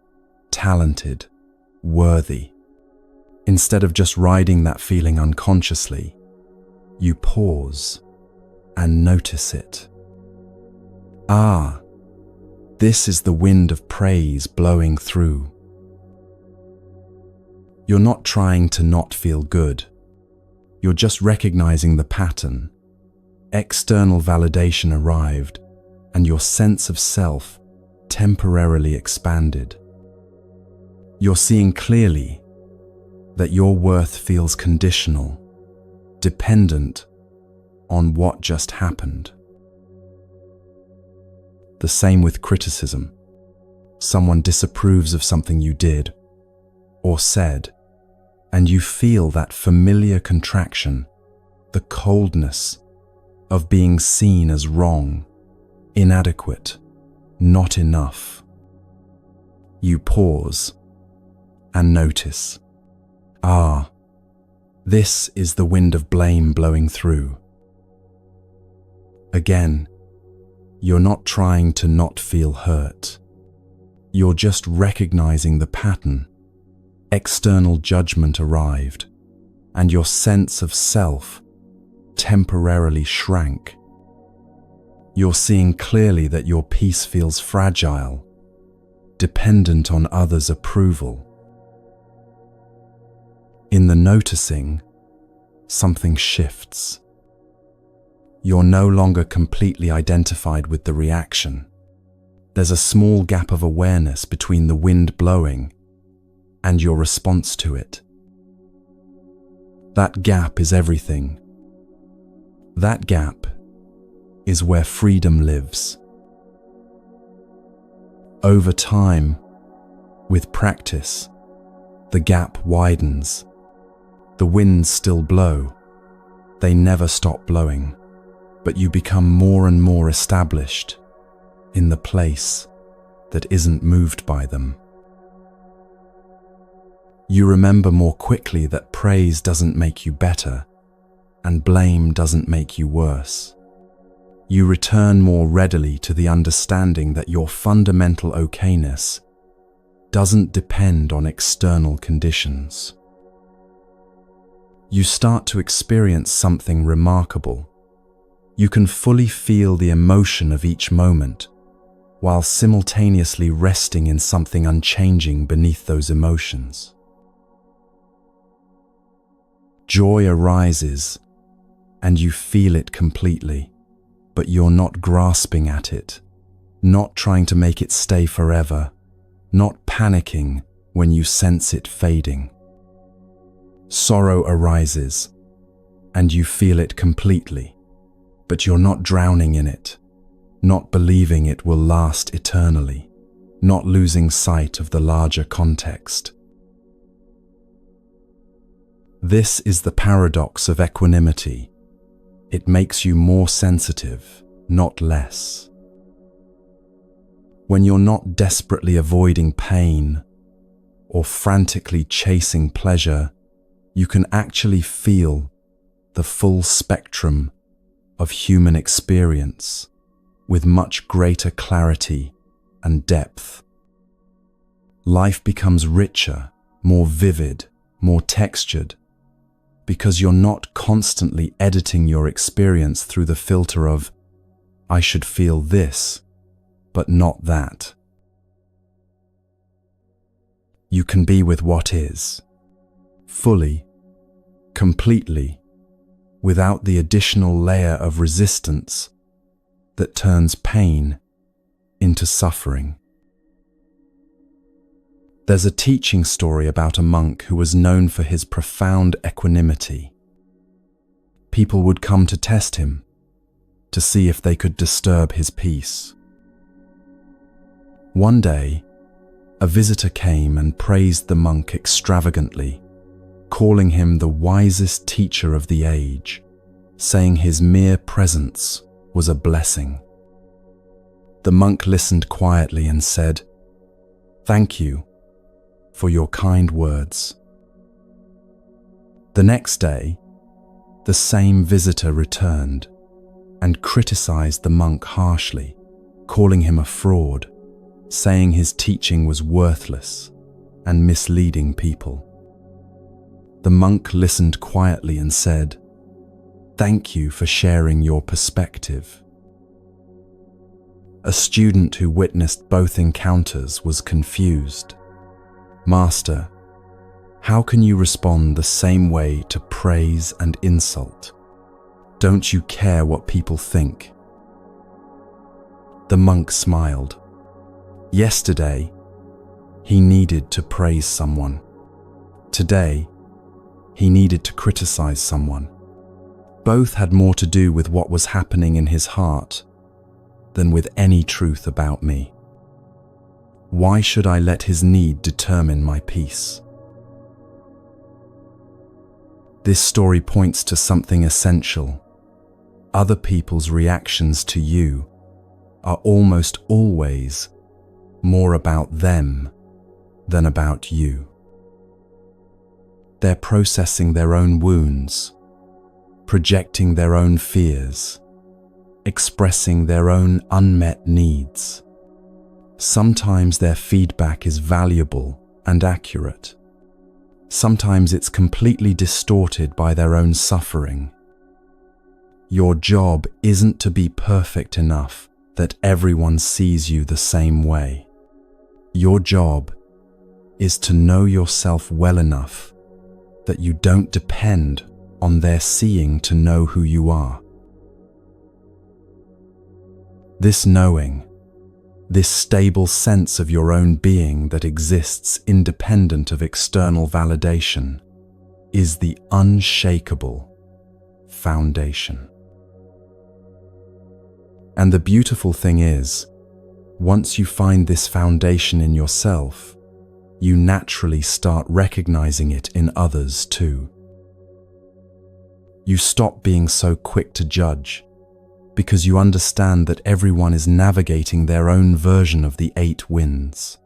S1: talented, worthy. Instead of just riding that feeling unconsciously, you pause and notice it. Ah, this is the wind of praise blowing through. You're not trying to not feel good. You're just recognizing the pattern. External validation arrived, and your sense of self temporarily expanded. You're seeing clearly that your worth feels conditional, dependent on what just happened. The same with criticism. Someone disapproves of something you did or said, and you feel that familiar contraction, the coldness of being seen as wrong, inadequate, not enough. You pause and notice, ah, this is the wind of blame blowing through. Again, you're not trying to not feel hurt. You're just recognizing the pattern. External judgment arrived, and your sense of self temporarily shrank. You're seeing clearly that your peace feels fragile, dependent on others' approval. In the noticing, something shifts. You're no longer completely identified with the reaction. There's a small gap of awareness between the wind blowing and your response to it. That gap is everything. That gap is where freedom lives. Over time, with practice, the gap widens. The winds still blow. They never stop blowing, but you become more and more established in the place that isn't moved by them. You remember more quickly that praise doesn't make you better, and blame doesn't make you worse. You return more readily to the understanding that your fundamental okayness doesn't depend on external conditions. You start to experience something remarkable. You can fully feel the emotion of each moment, while simultaneously resting in something unchanging beneath those emotions. Joy arises, and you feel it completely, but you're not grasping at it, not trying to make it stay forever, not panicking when you sense it fading. Sorrow arises, and you feel it completely, but you're not drowning in it, not believing it will last eternally, not losing sight of the larger context. This is the paradox of equanimity. It makes you more sensitive, not less. When you're not desperately avoiding pain or frantically chasing pleasure, you can actually feel the full spectrum of human experience with much greater clarity and depth. Life becomes richer, more vivid, more textured, because you're not constantly editing your experience through the filter of, I should feel this, but not that. You can be with what is, fully, completely, without the additional layer of resistance that turns pain into suffering. There's a teaching story about a monk who was known for his profound equanimity. People would come to test him, to see if they could disturb his peace. One day, a visitor came and praised the monk extravagantly, calling him the wisest teacher of the age, saying his mere presence was a blessing. The monk listened quietly and said, "Thank you for your kind words." The next day, the same visitor returned and criticized the monk harshly, calling him a fraud, saying his teaching was worthless and misleading people. The monk listened quietly and said, "Thank you for sharing your perspective." A student who witnessed both encounters was confused. "Master, how can you respond the same way to praise and insult? Don't you care what people think?" The monk smiled. Yesterday, he needed to praise someone. Today, he needed to criticize someone. Both had more to do with what was happening in his heart than with any truth about me. Why should I let his need determine my peace? This story points to something essential. Other people's reactions to you are almost always more about them than about you. They're processing their own wounds, projecting their own fears, expressing their own unmet needs. Sometimes their feedback is valuable and accurate. Sometimes it's completely distorted by their own suffering. Your job isn't to be perfect enough that everyone sees you the same way. Your job is to know yourself well enough that you don't depend on their seeing to know who you are. This knowing, this stable sense of your own being that exists independent of external validation, is the unshakable foundation. And the beautiful thing is, once you find this foundation in yourself, you naturally start recognizing it in others too. You stop being so quick to judge, because you understand that everyone is navigating their own version of the 8 winds.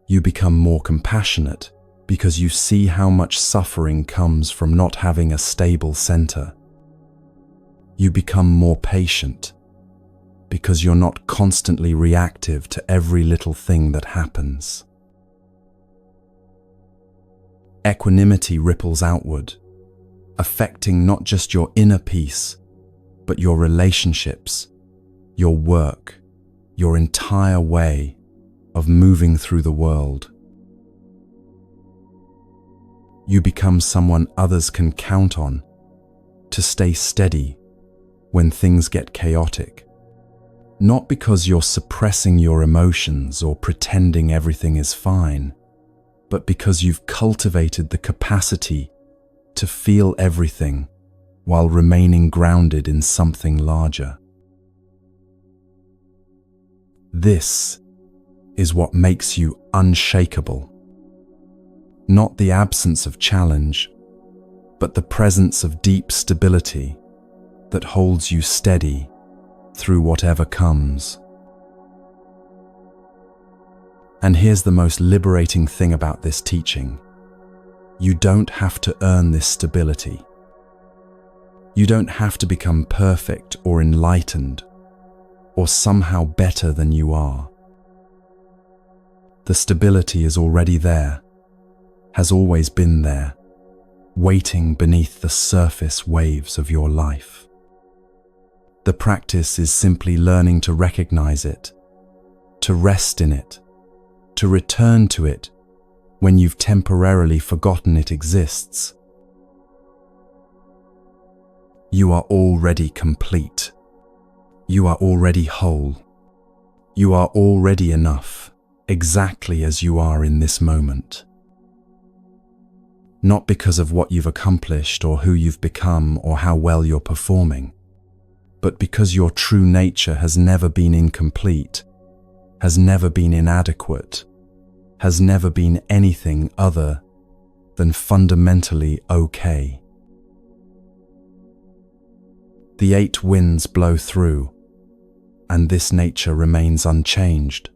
S1: You become more compassionate because you see how much suffering comes from not having a stable center. You become more patient because you're not constantly reactive to every little thing that happens. Equanimity ripples outward, affecting not just your inner peace, but your relationships, your work, your entire way of moving through the world. You become someone others can count on to stay steady when things get chaotic. Not because you're suppressing your emotions or pretending everything is fine, but because you've cultivated the capacity to feel everything while remaining grounded in something larger. This is what makes you unshakable. Not the absence of challenge, but the presence of deep stability that holds you steady through whatever comes. And here's the most liberating thing about this teaching. You don't have to earn this stability. You don't have to become perfect or enlightened or somehow better than you are. The stability is already there, has always been there, waiting beneath the surface waves of your life. The practice is simply learning to recognize it, to rest in it, to return to it when you've temporarily forgotten it exists. You are already complete. You are already whole. You are already enough, exactly as you are in this moment. Not because of what you've accomplished or who you've become or how well you're performing, but because your true nature has never been incomplete, has never been inadequate, has never been anything other than fundamentally okay. The 8 winds blow through, and this nature remains unchanged.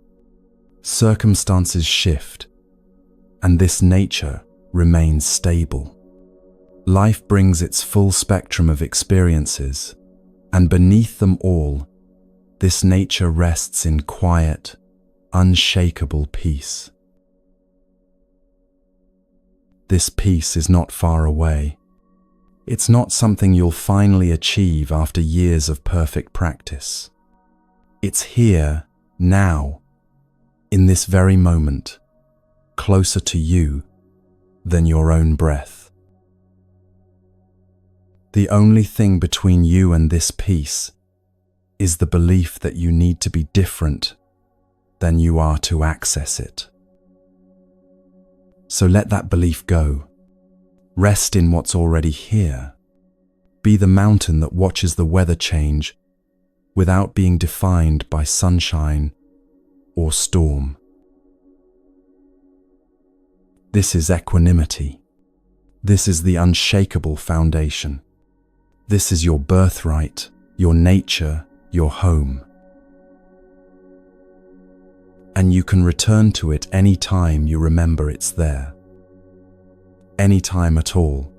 S1: Circumstances shift, and this nature remains stable. Life brings its full spectrum of experiences, and beneath them all, this nature rests in quiet, unshakable peace. This peace is not far away. It's not something you'll finally achieve after years of perfect practice. It's here, now, in this very moment, closer to you than your own breath. The only thing between you and this peace is the belief that you need to be different than you are to access it. So let that belief go. Rest in what's already here. Be the mountain that watches the weather change without being defined by sunshine or storm. This is equanimity. This is the unshakable foundation. This is your birthright, your nature, your home. And you can return to it any time you remember it's there. Any time at all.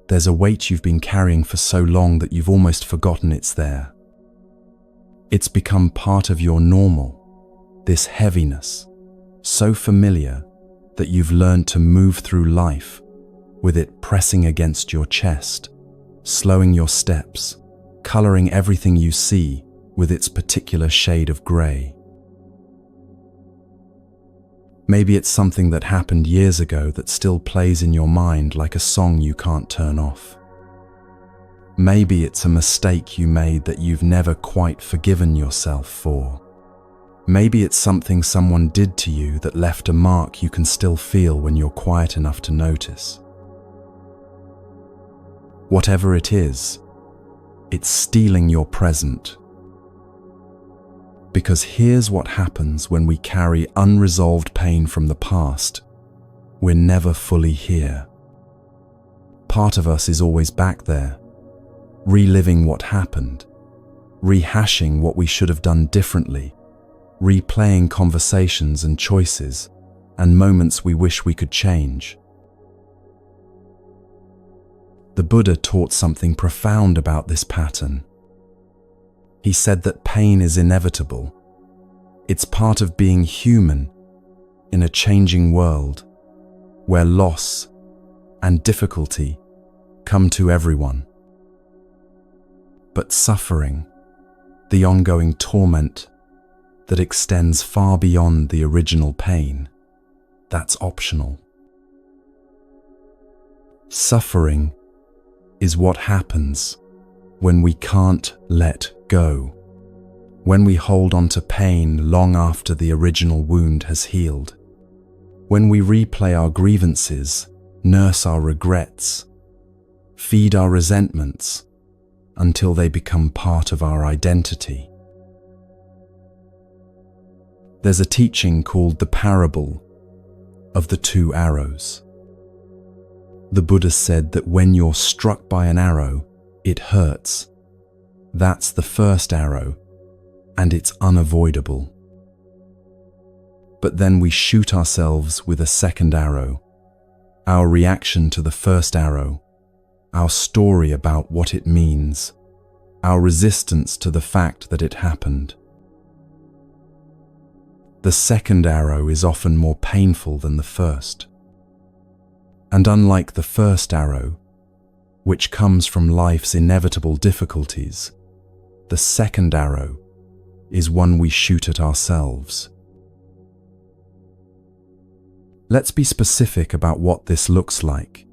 S1: There's a weight you've been carrying for so long that you've almost forgotten it's there. It's become part of your normal, this heaviness, so familiar that you've learned to move through life with it pressing against your chest, slowing your steps, coloring everything you see with its particular shade of grey. Maybe it's something that happened years ago that still plays in your mind like a song you can't turn off. Maybe it's a mistake you made that you've never quite forgiven yourself for. Maybe it's something someone did to you that left a mark you can still feel when you're quiet enough to notice. Whatever it is, it's stealing your present. Because here's what happens when we carry unresolved pain from the past. We're never fully here. Part of us is always back there, reliving what happened, rehashing what we should have done differently, replaying conversations and choices and moments we wish we could change. The Buddha taught something profound about this pattern. He said that pain is inevitable. It's part of being human in a changing world where loss and difficulty come to everyone. But suffering, the ongoing torment that extends far beyond the original pain, that's optional. Suffering is what happens when we can't let go, when we hold on to pain long after the original wound has healed, when we replay our grievances, nurse our regrets, feed our resentments until they become part of our identity. There's a teaching called the parable of the 2 arrows. The Buddha said that when you're struck by an arrow, it hurts. That's the first arrow, and it's unavoidable. But then we shoot ourselves with a second arrow, our reaction to the first arrow, our story about what it means, our resistance to the fact that it happened. The second arrow is often more painful than the first. And unlike the first arrow, which comes from life's inevitable difficulties, the second arrow is one we shoot at ourselves. Let's be specific about what this looks like,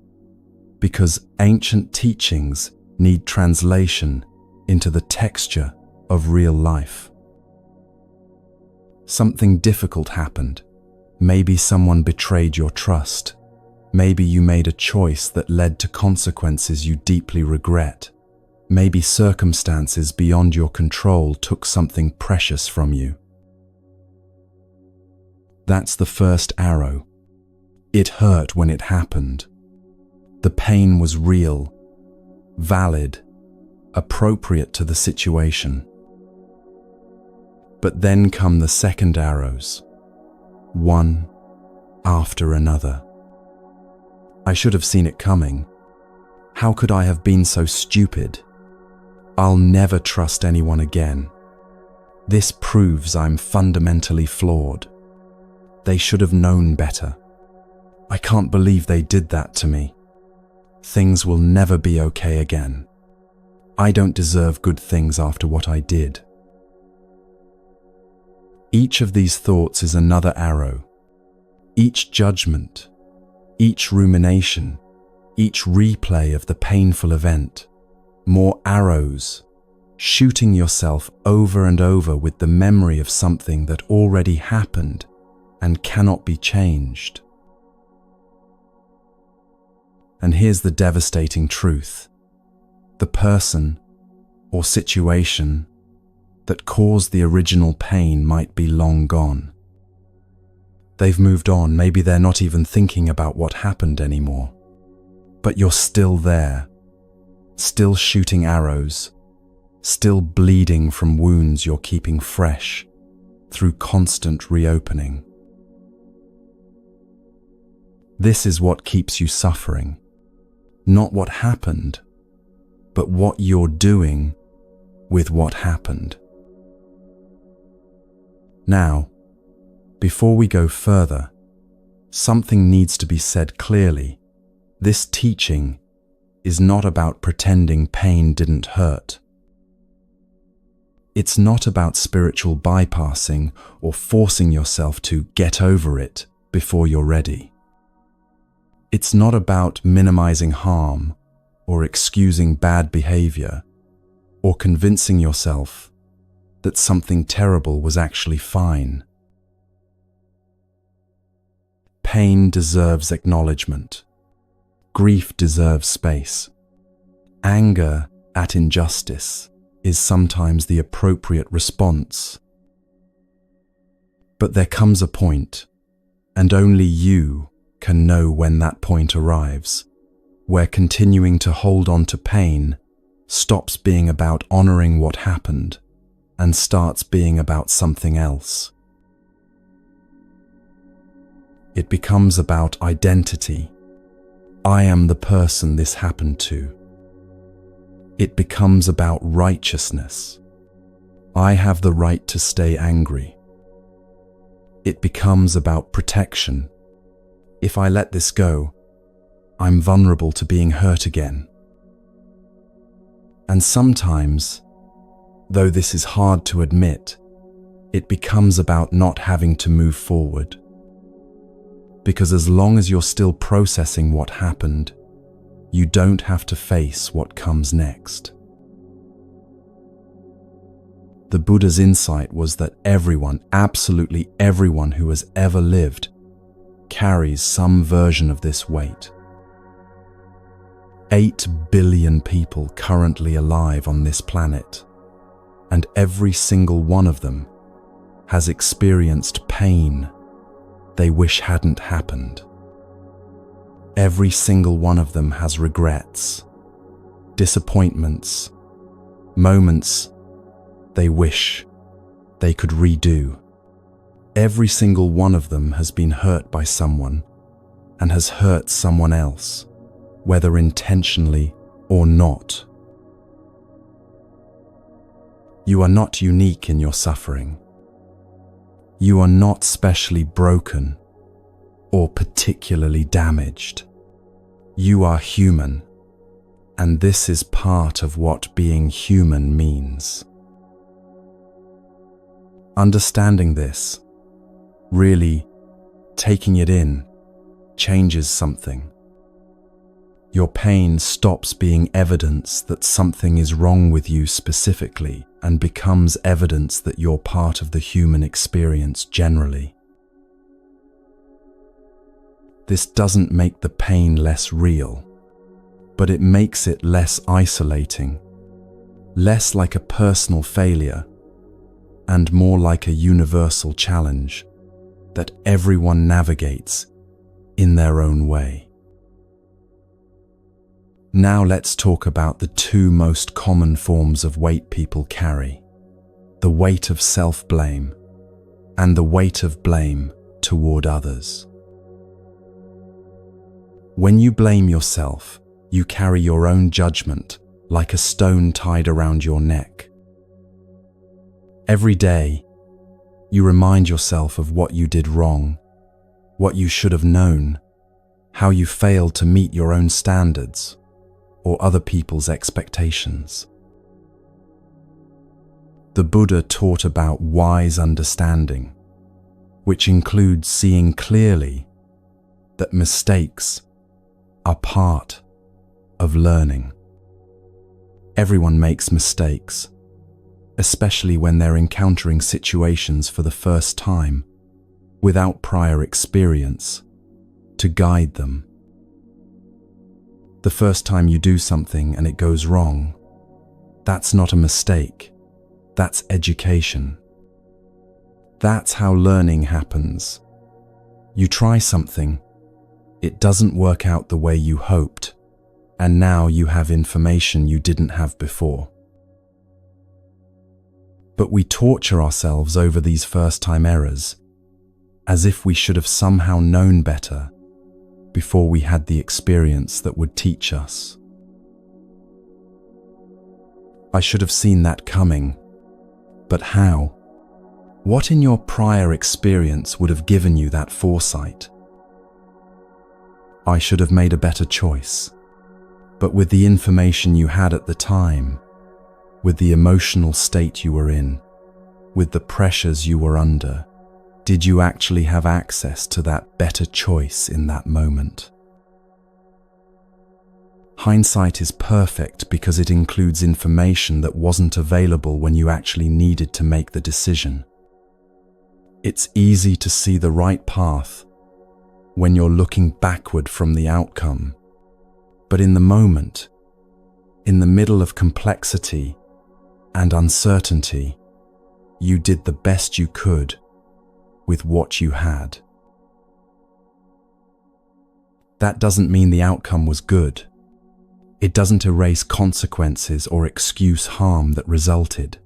S1: because ancient teachings need translation into the texture of real life. Something difficult happened. Maybe someone betrayed your trust. Maybe you made a choice that led to consequences you deeply regret. Maybe circumstances beyond your control took something precious from you. That's the first arrow. It hurt when it happened. The pain was real, valid, appropriate to the situation. But then come the second arrows, one after another. I should have seen it coming. How could I have been so stupid? I'll never trust anyone again. This proves I'm fundamentally flawed. They should have known better. I can't believe they did that to me. Things will never be okay again. I don't deserve good things after what I did. Each of these thoughts is another arrow. Each judgment, each rumination, each replay of the painful event, more arrows, shooting yourself over and over with the memory of something that already happened and cannot be changed. And here's the devastating truth. The person or situation that caused the original pain might be long gone. They've moved on, maybe they're not even thinking about what happened anymore. But you're still there, still shooting arrows, still bleeding from wounds you're keeping fresh through constant reopening. This is what keeps you suffering. Not what happened, but what you're doing with what happened. Now, before we go further, something needs to be said clearly. This teaching is not about pretending pain didn't hurt. It's not about spiritual bypassing or forcing yourself to get over it before you're ready. It's not about minimizing harm or excusing bad behavior or convincing yourself that something terrible was actually fine. Pain deserves acknowledgement. Grief deserves space. Anger at injustice is sometimes the appropriate response. But there comes a point, and only you can know when that point arrives, where continuing to hold on to pain stops being about honoring what happened and starts being about something else. It becomes about identity. I am the person this happened to. It becomes about righteousness. I have the right to stay angry. It becomes about protection. If I let this go, I'm vulnerable to being hurt again. And sometimes, though this is hard to admit, it becomes about not having to move forward. Because as long as you're still processing what happened, you don't have to face what comes next. The Buddha's insight was that everyone, absolutely everyone who has ever lived, carries some version of this weight. 8 billion people currently alive on this planet, and every single one of them has experienced pain they wish hadn't happened. Every single one of them has regrets, disappointments, moments they wish they could redo. Every single one of them has been hurt by someone and has hurt someone else, whether intentionally or not. You are not unique in your suffering. You are not specially broken or particularly damaged. You are human, and this is part of what being human means. Understanding this, really taking it in, changes something. Your pain stops being evidence that something is wrong with you specifically and becomes evidence that you're part of the human experience generally. This doesn't make the pain less real, but it makes it less isolating less like a personal failure and more like a universal challenge that everyone navigates in their own way. Now let's talk about the two most common forms of weight people carry: the weight of self-blame and the weight of blame toward others. When you blame yourself, you carry your own judgment like a stone tied around your neck. Every day, you remind yourself of what you did wrong, what you should have known, how you failed to meet your own standards or other people's expectations. The Buddha taught about wise understanding, which includes seeing clearly that mistakes are part of learning. Everyone makes mistakes, especially when they're encountering situations for the first time, without prior experience to guide them. The first time you do something and it goes wrong, that's not a mistake, that's education. That's how learning happens. You try something, it doesn't work out the way you hoped, and now you have information you didn't have before. But we torture ourselves over these first-time errors, as if we should have somehow known better before we had the experience that would teach us. I should have seen that coming, but how? What in your prior experience would have given you that foresight? I should have made a better choice, but with the information you had at the time, with the emotional state you were in, with the pressures you were under, did you actually have access to that better choice in that moment? Hindsight is perfect because it includes information that wasn't available when you actually needed to make the decision. It's easy to see the right path when you're looking backward from the outcome, but in the moment, in the middle of complexity and uncertainty, you did the best you could with what you had. That doesn't mean the outcome was good. It doesn't erase consequences or excuse harm that resulted.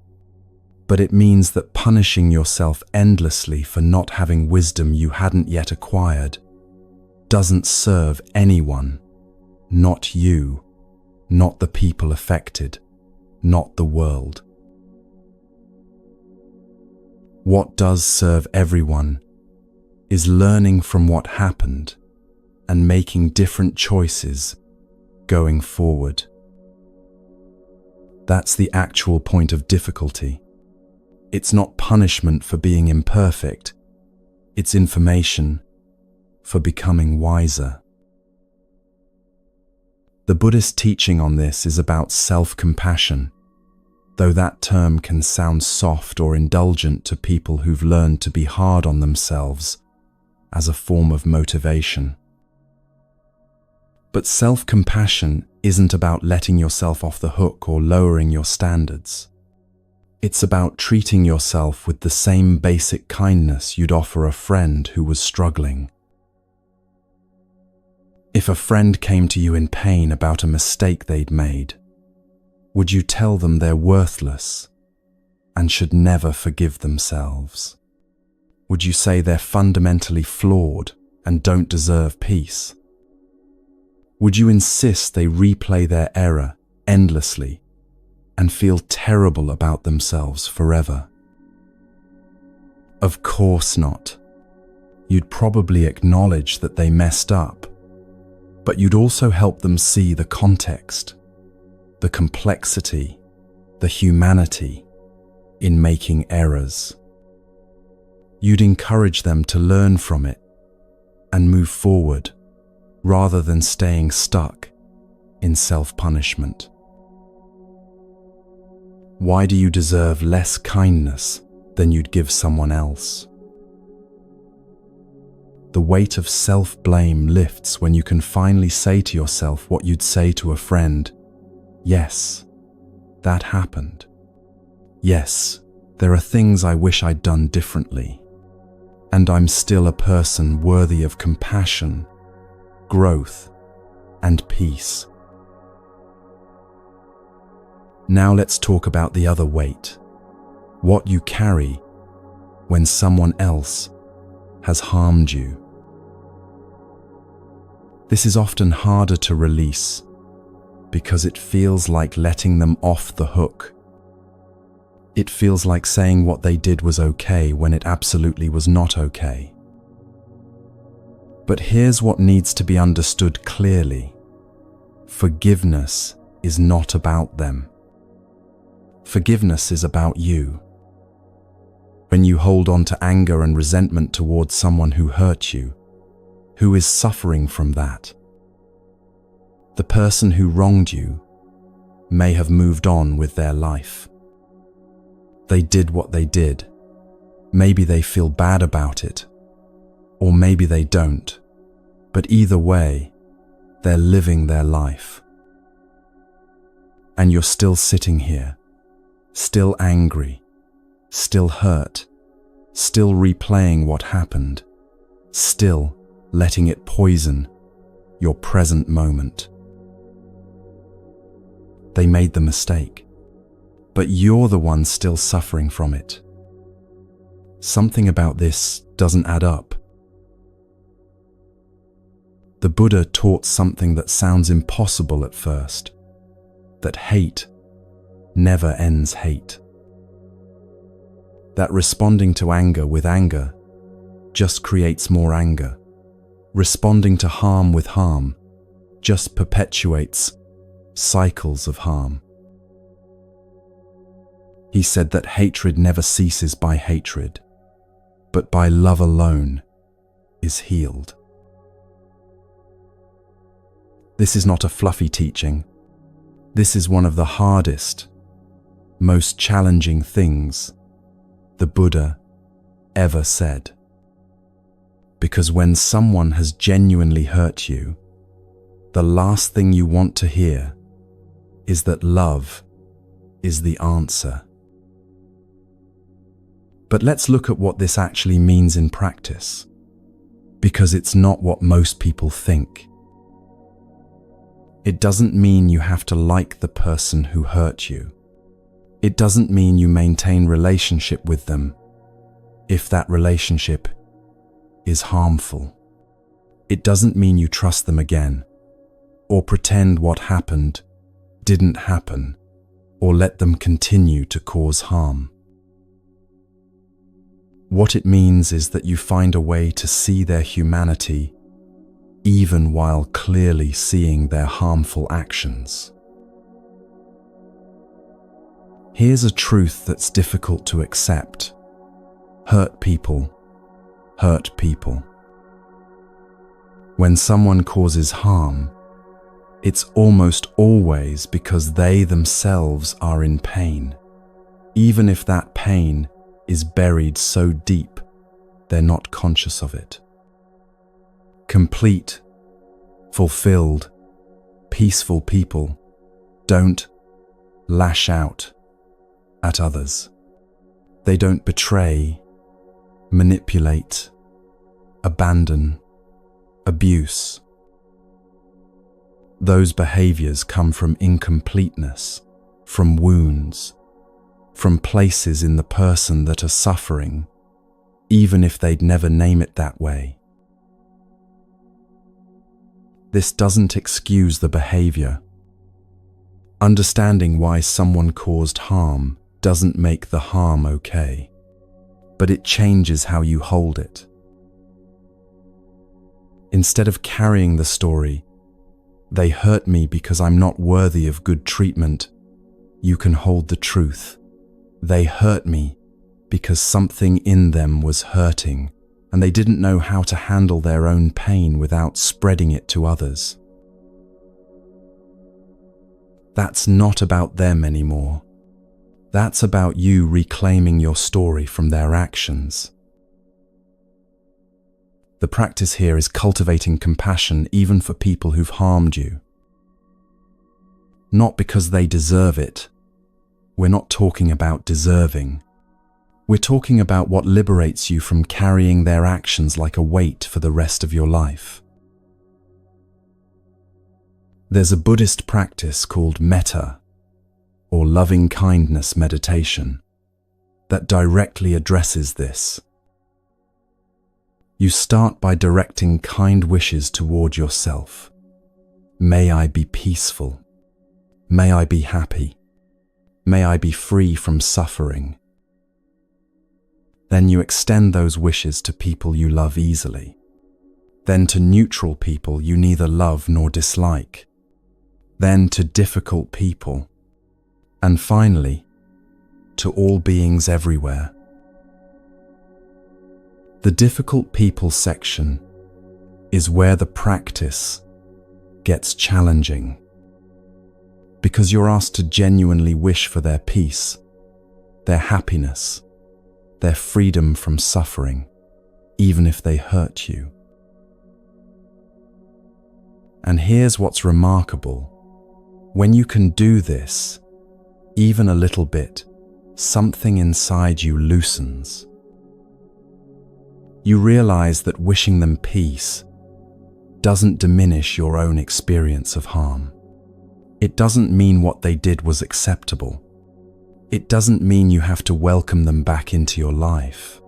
S1: But it means that punishing yourself endlessly for not having wisdom you hadn't yet acquired doesn't serve anyone, not you, not the people affected, not the world. What does serve everyone is learning from what happened and making different choices going forward. That's the actual point of difficulty. It's not punishment for being imperfect, it's information for becoming wiser. The Buddhist teaching on this is about self-compassion, though that term can sound soft or indulgent to people who've learned to be hard on themselves as a form of motivation. But self-compassion isn't about letting yourself off the hook or lowering your standards. It's about treating yourself with the same basic kindness you'd offer a friend who was struggling. If a friend came to you in pain about a mistake they'd made, would you tell them they're worthless and should never forgive themselves? Would you say they're fundamentally flawed and don't deserve peace? Would you insist they replay their error endlessly and feel terrible about themselves forever? Of course not. You'd probably acknowledge that they messed up, but you'd also help them see the context, the complexity, the humanity in making errors. You'd encourage them to learn from it and move forward rather than staying stuck in self-punishment. Why do you deserve less kindness than you'd give someone else? The weight of self-blame lifts when you can finally say to yourself what you'd say to a friend: yes, that happened. Yes, there are things I wish I'd done differently, and I'm still a person worthy of compassion, growth, and peace. Now let's talk about the other weight, what you carry when someone else has harmed you. This is often harder to release because it feels like letting them off the hook. It feels like saying what they did was okay when it absolutely was not okay. But here's what needs to be understood clearly. Forgiveness is not about them. Forgiveness is about you. When you hold on to anger and resentment towards someone who hurt you, who is suffering from that? The person who wronged you may have moved on with their life. They did what they did. Maybe they feel bad about it, or maybe they don't. But either way, they're living their life. And you're still sitting here, still angry, still hurt, still replaying what happened, still letting it poison your present moment. They made the mistake, but you're the one still suffering from it. Something about this doesn't add up. The Buddha taught something that sounds impossible at first, that hate never ends hate. That responding to anger with anger just creates more anger. Responding to harm with harm just perpetuates cycles of harm. He said that hatred never ceases by hatred, but by love alone is healed. This is not a fluffy teaching. This is one of the hardest, most challenging things the Buddha ever said. Because when someone has genuinely hurt you, the last thing you want to hear is that love is the answer. But let's look at what this actually means in practice, because it's not what most people think. It doesn't mean you have to like the person who hurt you. It doesn't mean you maintain relationship with them if that relationship is harmful. It doesn't mean you trust them again, or pretend what happened didn't happen, or let them continue to cause harm. What it means is that you find a way to see their humanity even while clearly seeing their harmful actions. Here's a truth that's difficult to accept. Hurt people hurt people. When someone causes harm, it's almost always because they themselves are in pain, even if that pain is buried so deep they're not conscious of it. Complete, fulfilled, peaceful people don't lash out at others. They don't betray, manipulate, abandon, abuse. Those behaviors come from incompleteness, from wounds, from places in the person that are suffering, even if they'd never name it that way. This doesn't excuse the behavior. Understanding why someone caused harm doesn't make the harm okay, but it changes how you hold it. Instead of carrying the story, "They hurt me because I'm not worthy of good treatment," you can hold the truth. They hurt me because something in them was hurting, and they didn't know how to handle their own pain without spreading it to others. That's not about them anymore. That's about you reclaiming your story from their actions. The practice here is cultivating compassion even for people who've harmed you. Not because they deserve it, we're not talking about deserving. We're talking about what liberates you from carrying their actions like a weight for the rest of your life. There's a Buddhist practice called metta, or loving kindness meditation, that directly addresses this. You start by directing kind wishes toward yourself. May I be peaceful. May I be happy. May I be free from suffering. Then you extend those wishes to people you love easily. Then to neutral people you neither love nor dislike. Then to difficult people. And finally, to all beings everywhere. The difficult people section is where the practice gets challenging, because you're asked to genuinely wish for their peace, their happiness, their freedom from suffering, even if they hurt you. And here's what's remarkable. When you can do this, even a little bit, something inside you loosens. You realize that wishing them peace doesn't diminish your own experience of harm. It doesn't mean what they did was acceptable. It doesn't mean you have to welcome them back into your life.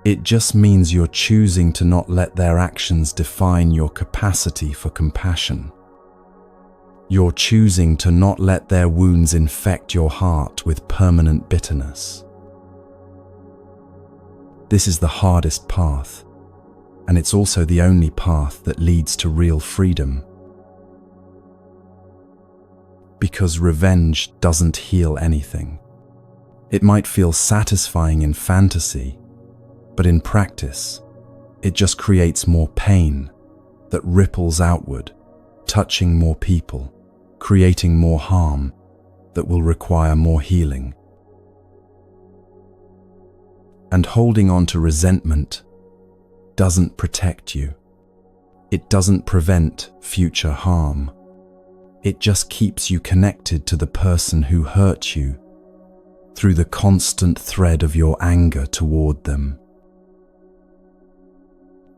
S1: It just means you're choosing to not let their actions define your capacity for compassion. You're choosing to not let their wounds infect your heart with permanent bitterness. This is the hardest path, and it's also the only path that leads to real freedom. Because revenge doesn't heal anything. It might feel satisfying in fantasy, but in practice, it just creates more pain that ripples outward, touching more people, creating more harm that will require more healing. And holding on to resentment doesn't protect you. It doesn't prevent future harm. It just keeps you connected to the person who hurt you through the constant thread of your anger toward them.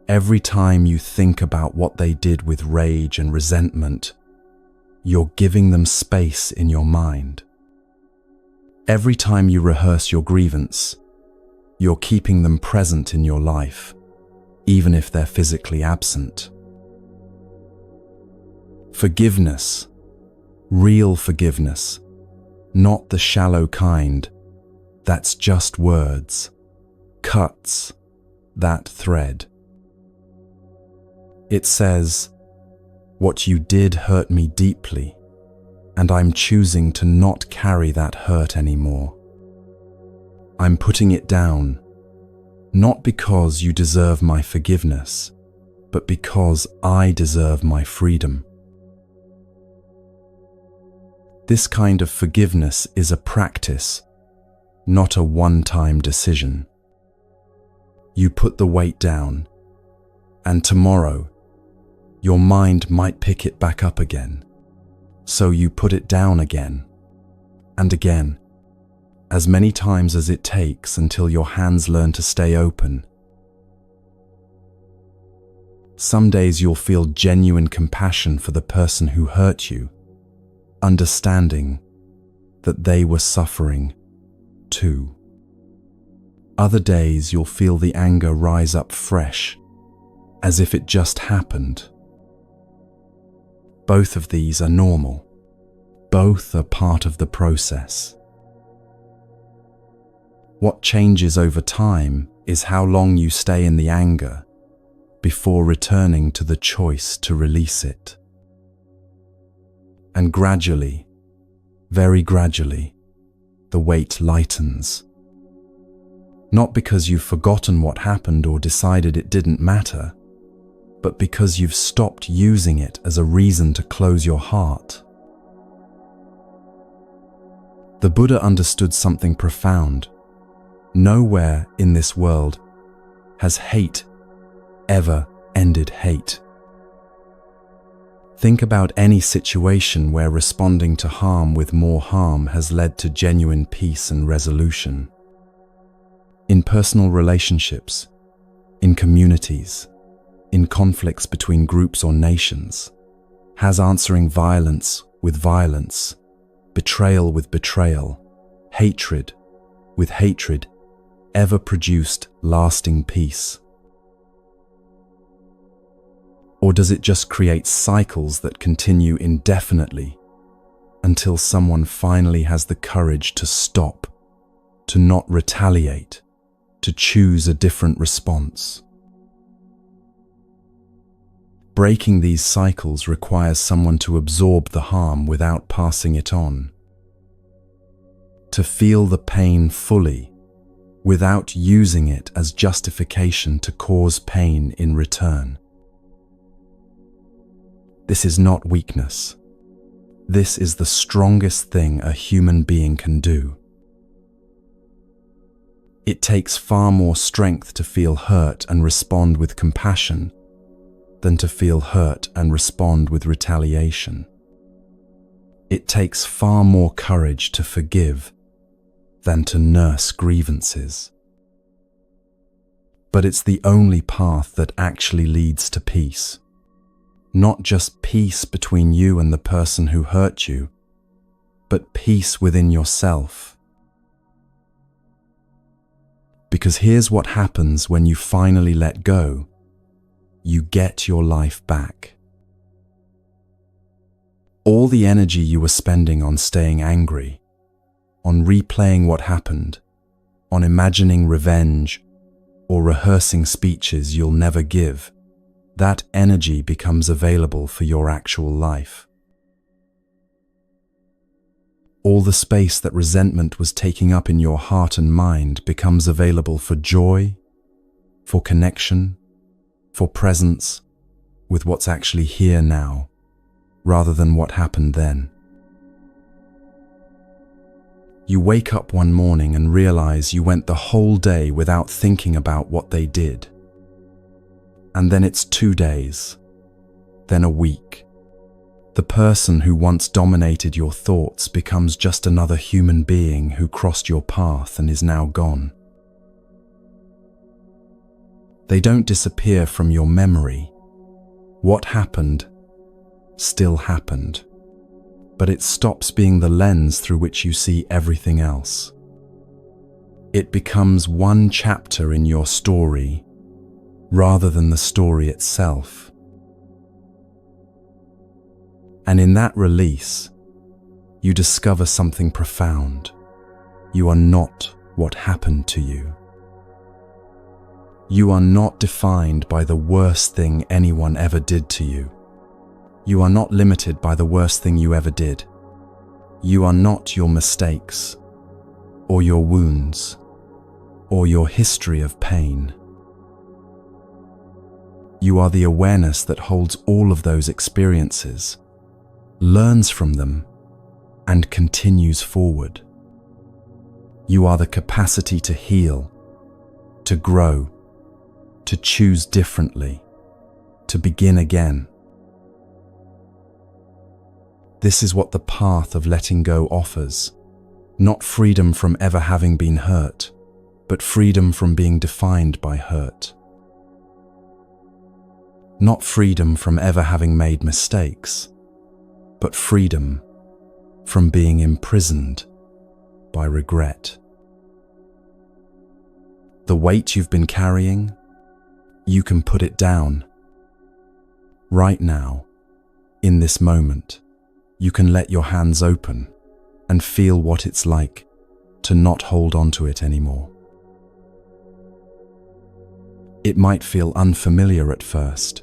S1: Every time you think about what they did with rage and resentment, you're giving them space in your mind. Every time you rehearse your grievance, you're keeping them present in your life, even if they're physically absent. Forgiveness, real forgiveness, not the shallow kind that's just words, cuts that thread. It says, "What you did hurt me deeply, and I'm choosing to not carry that hurt anymore. I'm putting it down, not because you deserve my forgiveness, but because I deserve my freedom." This kind of forgiveness is a practice, not a one-time decision. You put the weight down, and tomorrow, your mind might pick it back up again. So you put it down again, and again, as many times as it takes until your hands learn to stay open. Some days you'll feel genuine compassion for the person who hurt you, understanding that they were suffering too. Other days you'll feel the anger rise up fresh, as if it just happened. Both of these are normal. Both are part of the process. What changes over time is how long you stay in the anger before returning to the choice to release it. And gradually, very gradually, the weight lightens. Not because you've forgotten what happened or decided it didn't matter, but because you've stopped using it as a reason to close your heart. The Buddha understood something profound. Nowhere in this world has hate ever ended hate. Think about any situation where responding to harm with more harm has led to genuine peace and resolution. In personal relationships, in communities, in conflicts between groups or nations, has answering violence with violence, betrayal with betrayal, hatred with hatred, ever produced lasting peace? Or does it just create cycles that continue indefinitely until someone finally has the courage to stop, to not retaliate, to choose a different response? Breaking these cycles requires someone to absorb the harm without passing it on, to feel the pain fully without using it as justification to cause pain in return. This is not weakness. This is the strongest thing a human being can do. It takes far more strength to feel hurt and respond with compassion than to feel hurt and respond with retaliation. It takes far more courage to forgive than to nurse grievances. But it's the only path that actually leads to peace. Not just peace between you and the person who hurt you, but peace within yourself. Because here's what happens when you finally let go. You get your life back. All the energy you were spending on staying angry, on replaying what happened, on imagining revenge, or rehearsing speeches you'll never give, that energy becomes available for your actual life. All the space that resentment was taking up in your heart and mind becomes available for joy, for connection, for presence with what's actually here now, rather than what happened then. You wake up one morning and realize you went the whole day without thinking about what they did. And then it's 2 days, then a week. The person who once dominated your thoughts becomes just another human being who crossed your path and is now gone. They don't disappear from your memory. What happened still happened, but it stops being the lens through which you see everything else. It becomes one chapter in your story rather than the story itself. And in that release, you discover something profound. You are not what happened to you. You are not defined by the worst thing anyone ever did to you. You are not limited by the worst thing you ever did. You are not your mistakes, or your wounds, or your history of pain. You are the awareness that holds all of those experiences, learns from them, and continues forward. You are the capacity to heal, to grow, to choose differently, to begin again. This is what the path of letting go offers. Not freedom from ever having been hurt, but freedom from being defined by hurt. Not freedom from ever having made mistakes, but freedom from being imprisoned by regret. The weight you've been carrying, you can put it down. Right now, in this moment, you can let your hands open and feel what it's like to not hold on to it anymore. It might feel unfamiliar at first.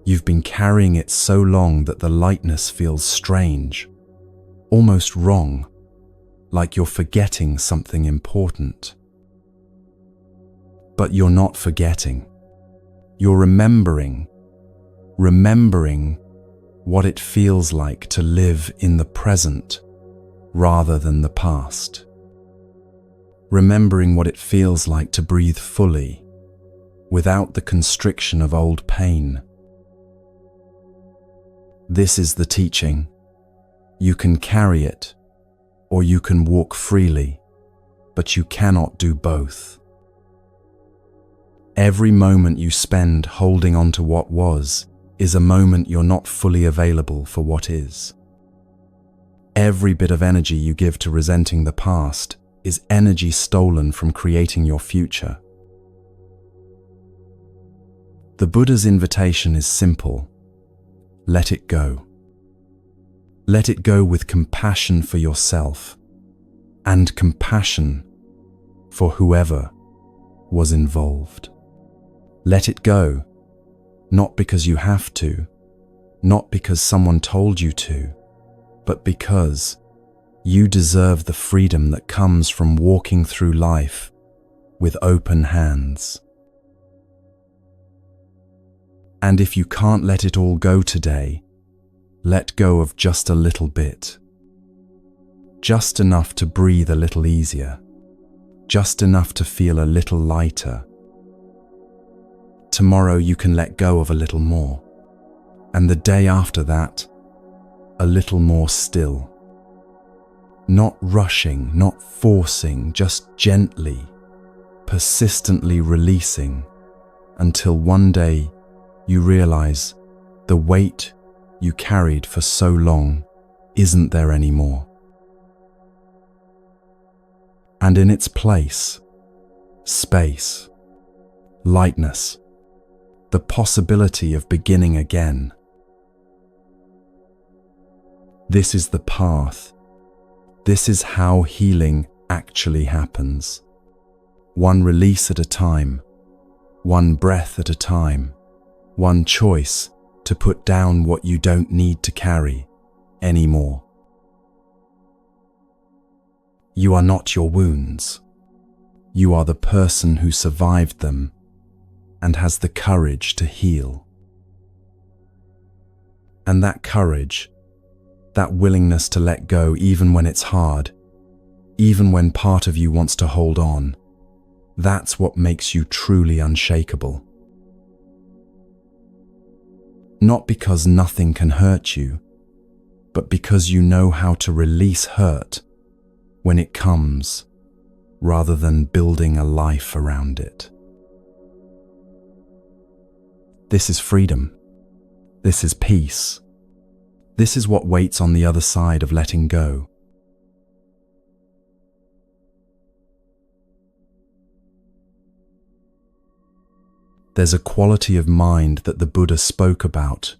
S1: You've been carrying it so long that the lightness feels strange, almost wrong, like you're forgetting something important. But you're not forgetting. You're remembering what it feels like to live in the present rather than the past. Remembering what it feels like to breathe fully, without the constriction of old pain. This is the teaching. You can carry it, or you can walk freely, but you cannot do both. Every moment you spend holding on to what was is a moment you're not fully available for what is. Every bit of energy you give to resenting the past is energy stolen from creating your future. The Buddha's invitation is simple. Let it go. Let it go with compassion for yourself and compassion for whoever was involved. Let it go, not because you have to, not because someone told you to, but because you deserve the freedom that comes from walking through life with open hands. And if you can't let it all go today, let go of just a little bit. Just enough to breathe a little easier. Just enough to feel a little lighter. Tomorrow you can let go of a little more. And the day after that, a little more still. Not rushing, not forcing, just gently, persistently releasing until one day you realize the weight you carried for so long isn't there anymore. And in its place, space, lightness, the possibility of beginning again. This is the path. This is how healing actually happens. One release at a time, one breath at a time, one choice to put down what you don't need to carry anymore. You are not your wounds. You are the person who survived them and has the courage to heal. And that courage, that willingness to let go even when it's hard, even when part of you wants to hold on, that's what makes you truly unshakable. Not because nothing can hurt you, but because you know how to release hurt when it comes, rather than building a life around it. This is freedom. This is peace. This is what waits on the other side of letting go. There's a quality of mind that the Buddha spoke about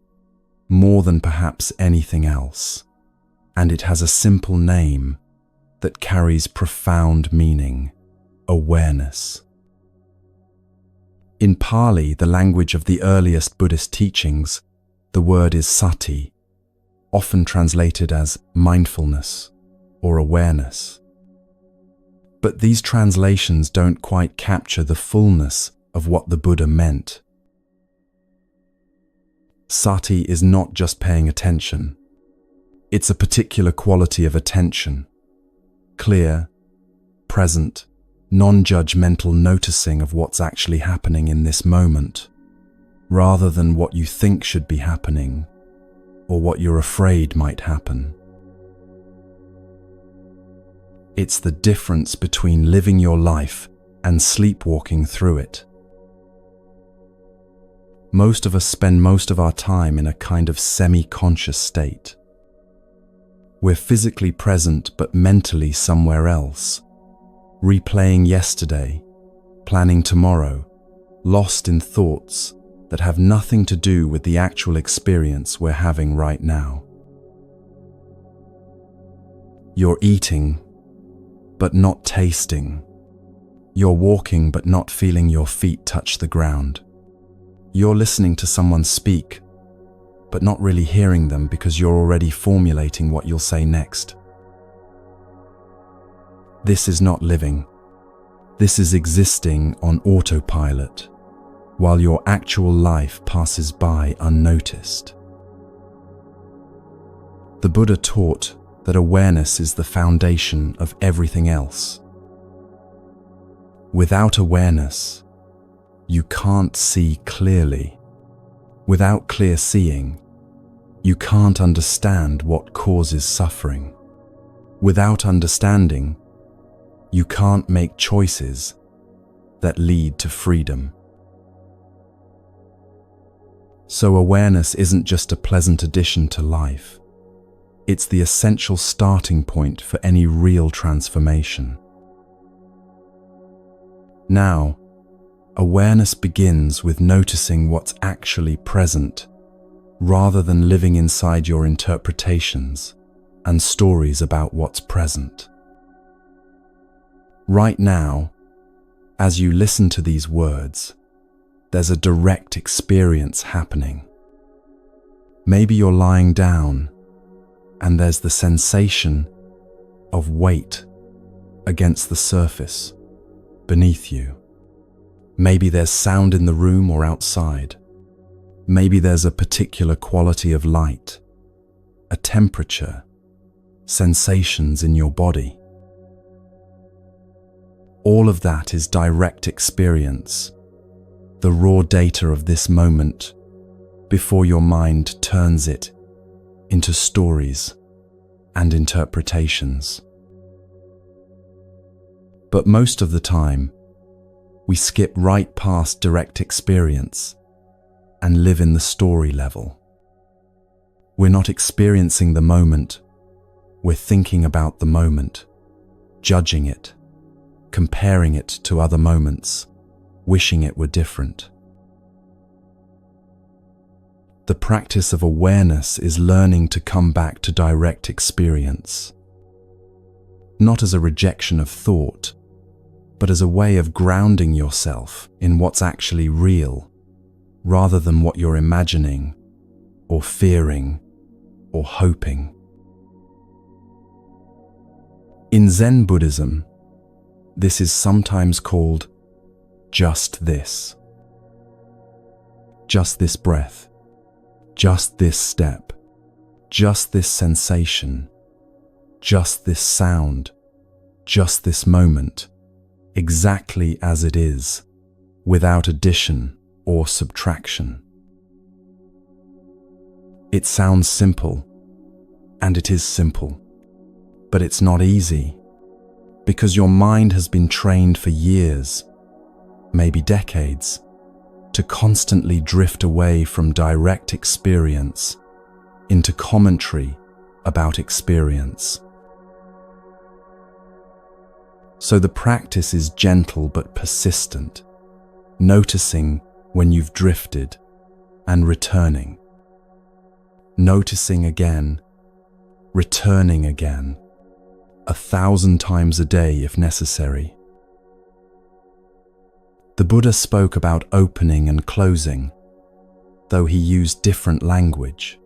S1: more than perhaps anything else, and it has a simple name that carries profound meaning: awareness. In Pali, the language of the earliest Buddhist teachings, the word is sati, often translated as mindfulness or awareness. But these translations don't quite capture the fullness of what the Buddha meant. Sati is not just paying attention. It's a particular quality of attention. Clear, present, non-judgmental noticing of what's actually happening in this moment, rather than what you think should be happening or what you're afraid might happen. It's the difference between living your life and sleepwalking through it. Most of us spend most of our time in a kind of semi-conscious state. We're physically present but mentally somewhere else, replaying yesterday, planning tomorrow, lost in thoughts that have nothing to do with the actual experience we're having right now. You're eating, but not tasting. You're walking, but not feeling your feet touch the ground. You're listening to someone speak, but not really hearing them because you're already formulating what you'll say next. This is not living. This is existing on autopilot, while your actual life passes by unnoticed. The Buddha taught that awareness is the foundation of everything else. Without awareness, you can't see clearly. Without clear seeing, You can't understand what causes suffering. Without understanding, you can't make choices that lead to freedom. So awareness isn't just a pleasant addition to life. It's the essential starting point for any real transformation. Now, awareness begins with noticing what's actually present, rather than living inside your interpretations and stories about what's present. Right now, as you listen to these words, there's a direct experience happening. Maybe you're lying down, and there's the sensation of weight against the surface beneath you. Maybe there's sound in the room or outside. Maybe there's a particular quality of light, a temperature, sensations in your body. All of that is direct experience, the raw data of this moment, before your mind turns it into stories and interpretations. But most of the time, we skip right past direct experience and live in the story level. We're not experiencing the moment, we're thinking about the moment, judging it, comparing it to other moments, wishing it were different. The practice of awareness is learning to come back to direct experience, not as a rejection of thought, but as a way of grounding yourself in what's actually real, rather than what you're imagining, or fearing, or hoping. In Zen Buddhism, this is sometimes called just this. Just this breath, just this step, just this sensation, just this sound, just this moment, exactly as it is, without addition or subtraction. It sounds simple, and it is simple, but it's not easy, because your mind has been trained for years, maybe decades, to constantly drift away from direct experience into commentary about experience. So the practice is gentle but persistent, noticing when you've drifted and returning. Noticing again, returning again, 1,000 times a day if necessary. The Buddha spoke about opening and closing, though he used different language.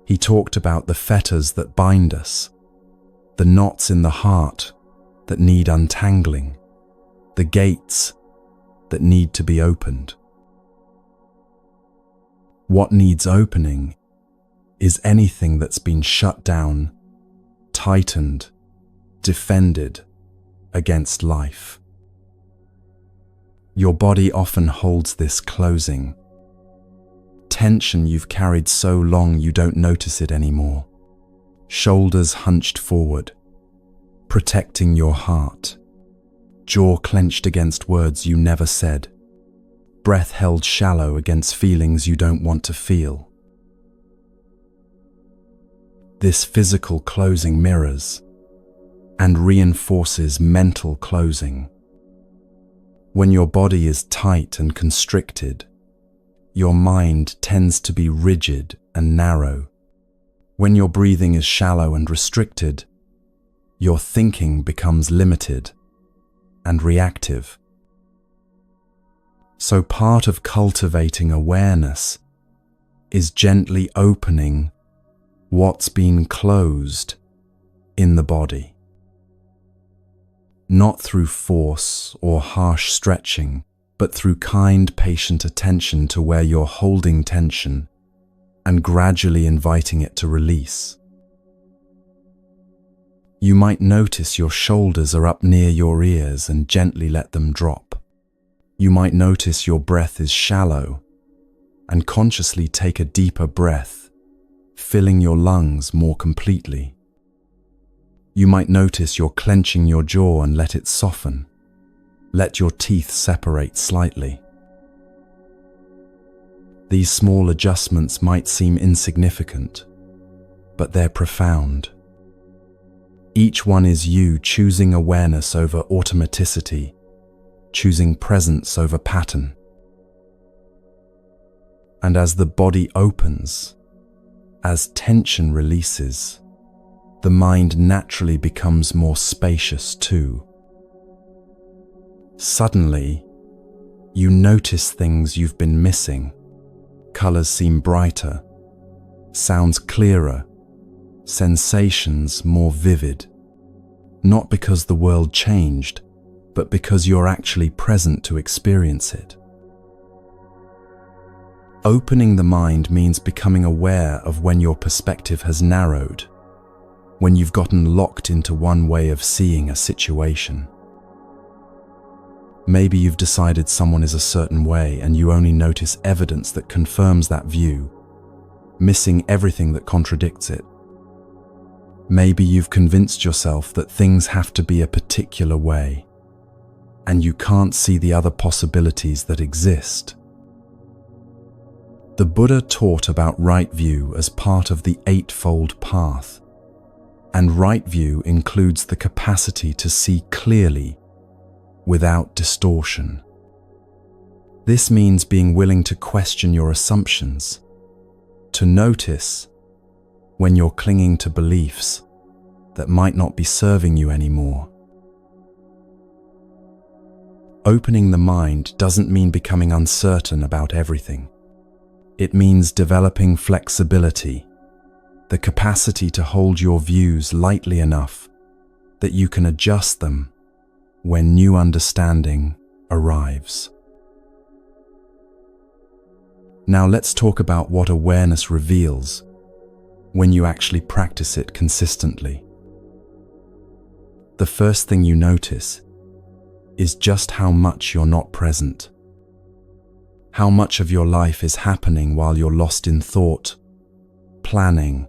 S1: He talked about the fetters that bind us, the knots in the heart that need untangling, the gates that need to be opened. What needs opening is anything that's been shut down, tightened, defended against life. Your body often holds this closing. Tension you've carried so long you don't notice it anymore. Shoulders hunched forward, protecting your heart. Jaw clenched against words you never said. Breath held shallow against feelings you don't want to feel. This physical closing mirrors and reinforces mental closing. When your body is tight and constricted, your mind tends to be rigid and narrow. When your breathing is shallow and restricted, your thinking becomes limited and reactive. So part of cultivating awareness is gently opening what's been closed in the body. Not through force or harsh stretching, but through kind, patient attention to where you're holding tension and gradually inviting it to release. You might notice your shoulders are up near your ears and gently let them drop. You might notice your breath is shallow and consciously take a deeper breath filling your lungs more completely. You might notice you're clenching your jaw and let it soften. Let your teeth separate slightly. These small adjustments might seem insignificant, but they're profound. Each one is you choosing awareness over automaticity, choosing presence over pattern. And as the body opens, as tension releases, the mind naturally becomes more spacious too. Suddenly, you notice things you've been missing. Colors seem brighter, sounds clearer, sensations more vivid. Not because the world changed, but because you're actually present to experience it. Opening the mind means becoming aware of when your perspective has narrowed, when you've gotten locked into one way of seeing a situation. Maybe you've decided someone is a certain way and you only notice evidence that confirms that view, missing everything that contradicts it. Maybe you've convinced yourself that things have to be a particular way, and you can't see the other possibilities that exist. The Buddha taught about right view as part of the Eightfold Path, and right view includes the capacity to see clearly without distortion. This means being willing to question your assumptions, to notice when you're clinging to beliefs that might not be serving you anymore. Opening the mind doesn't mean becoming uncertain about everything. It means developing flexibility, the capacity to hold your views lightly enough that you can adjust them when new understanding arrives. Now let's talk about what awareness reveals when you actually practice it consistently. The first thing you notice is just how much you're not present. How much of your life is happening while you're lost in thought, planning,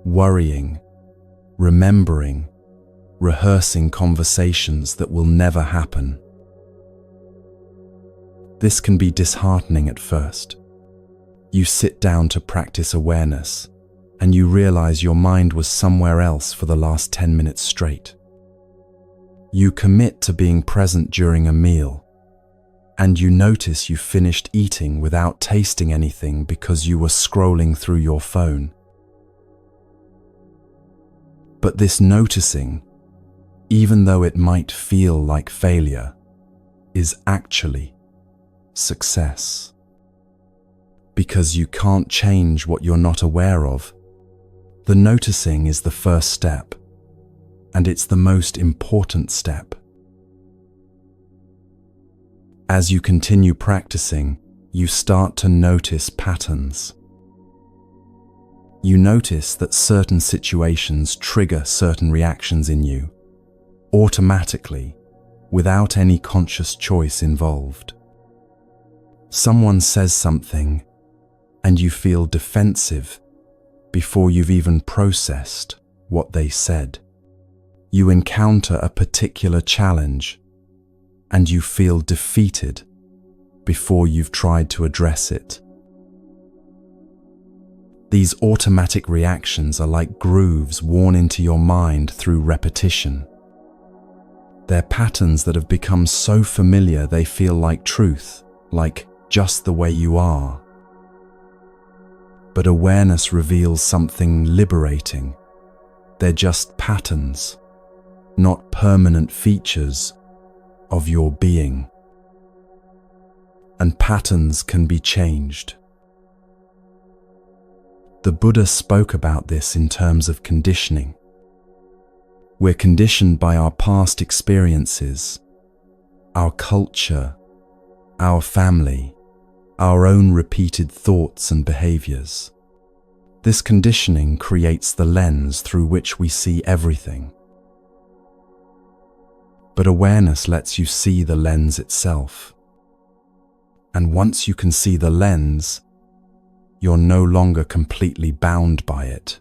S1: worrying, remembering, rehearsing conversations that will never happen. This can be disheartening at first. You sit down to practice awareness, and you realize your mind was somewhere else for the last 10 minutes straight. You commit to being present during a meal, and you notice you finished eating without tasting anything because you were scrolling through your phone. But this noticing, even though it might feel like failure, is actually success. Because you can't change what you're not aware of. The noticing is the first step, and it's the most important step. As you continue practicing, you start to notice patterns. You notice that certain situations trigger certain reactions in you, automatically, without any conscious choice involved. Someone says something, and you feel defensive before you've even processed what they said. You encounter a particular challenge, and you feel defeated before you've tried to address it. These automatic reactions are like grooves worn into your mind through repetition. They're patterns that have become so familiar they feel like truth, like just the way you are. But awareness reveals something liberating. They're just patterns, not permanent features of your being. And patterns can be changed. The Buddha spoke about this in terms of conditioning. We're conditioned by our past experiences, our culture, our family, our own repeated thoughts and behaviors. This conditioning creates the lens through which we see everything. But awareness lets you see the lens itself. And once you can see the lens, you're no longer completely bound by it.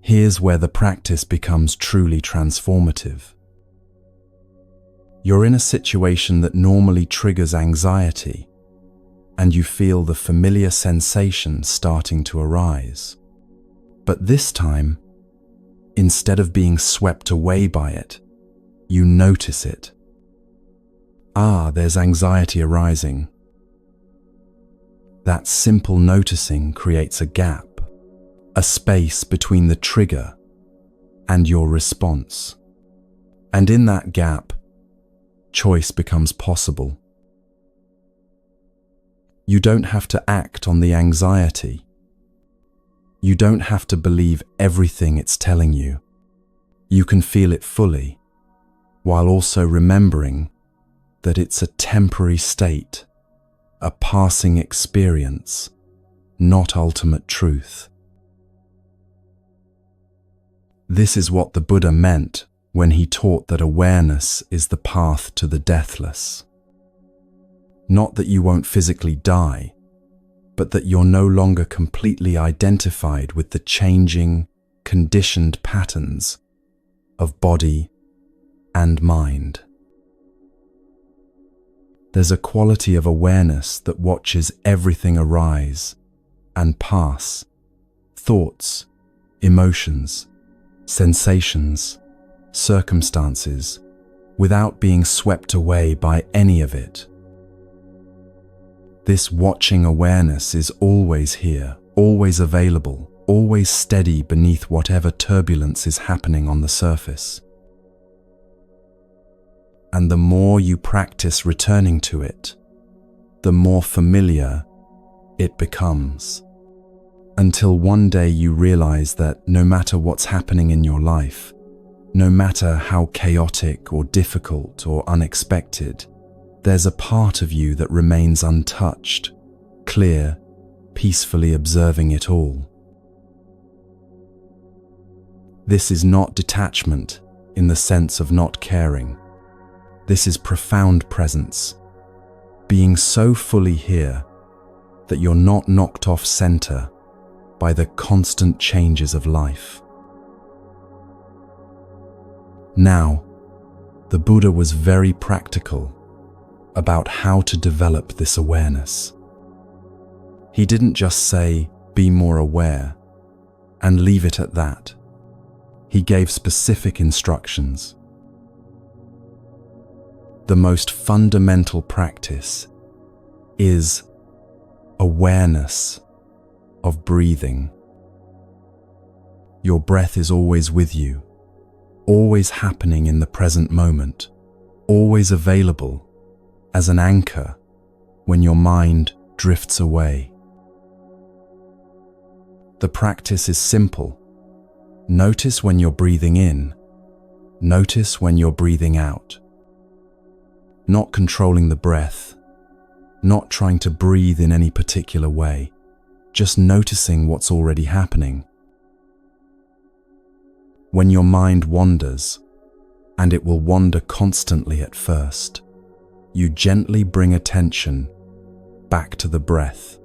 S1: Here's where the practice becomes truly transformative. You're in a situation that normally triggers anxiety, and you feel the familiar sensation starting to arise. But this time, instead of being swept away by it, you notice it. There's anxiety arising. That simple noticing creates a gap, a space between the trigger and your response. And in that gap, choice becomes possible. You don't have to act on the anxiety. You don't have to believe everything it's telling you. You can feel it fully, while also remembering that it's a temporary state, a passing experience, not ultimate truth. This is what the Buddha meant when he taught that awareness is the path to the deathless. Not that you won't physically die, but that you're no longer completely identified with the changing, conditioned patterns of body and mind. There's a quality of awareness that watches everything arise and pass, thoughts, emotions, sensations, circumstances, without being swept away by any of it. This watching awareness is always here, always available, always steady beneath whatever turbulence is happening on the surface. And the more you practice returning to it, the more familiar it becomes, until one day you realize that no matter what's happening in your life, no matter how chaotic or difficult or unexpected, there's a part of you that remains untouched, clear, peacefully observing it all. This is not detachment in the sense of not caring. This is profound presence, being so fully here that you're not knocked off center by the constant changes of life. Now, the Buddha was very practical about how to develop this awareness. He didn't just say, "Be more aware," and leave it at that. He gave specific instructions. The most fundamental practice is awareness of breathing. Your breath is always with you, always happening in the present moment, always available as an anchor when your mind drifts away. The practice is simple. Notice when you're breathing in. Notice when you're breathing out. Not controlling the breath, not trying to breathe in any particular way, just noticing what's already happening. When your mind wanders, and it will wander constantly at first, you gently bring attention back to the breath.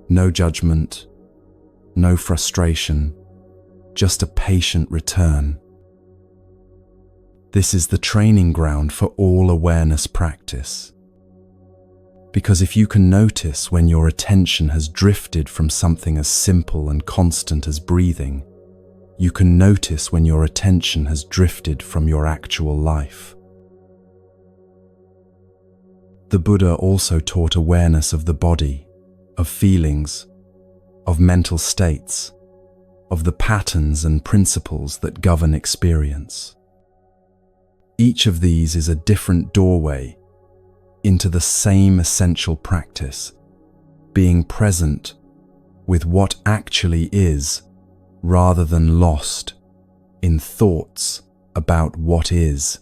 S1: No judgment, no frustration, just a patient return. This is the training ground for all awareness practice. Because if you can notice when your attention has drifted from something as simple and constant as breathing, you can notice when your attention has drifted from your actual life. The Buddha also taught awareness of the body, of feelings, of mental states, of the patterns and principles that govern experience. Each of these is a different doorway into the same essential practice, being present with what actually is, rather than lost in thoughts about what is.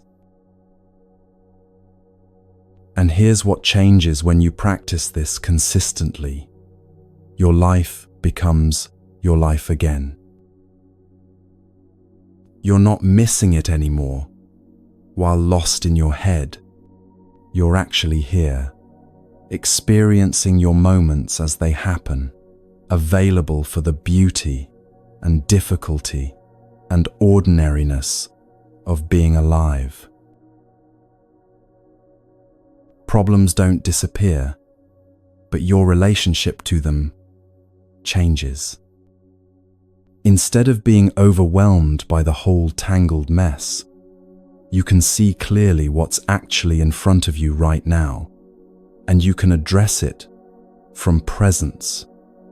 S1: And here's what changes when you practice this consistently. Your life becomes your life again. You're not missing it anymore while lost in your head. You're actually here, experiencing your moments as they happen, available for the beauty and difficulty and ordinariness of being alive. Problems don't disappear, but your relationship to them changes. Instead of being overwhelmed by the whole tangled mess, you can see clearly what's actually in front of you right now, and you can address it from presence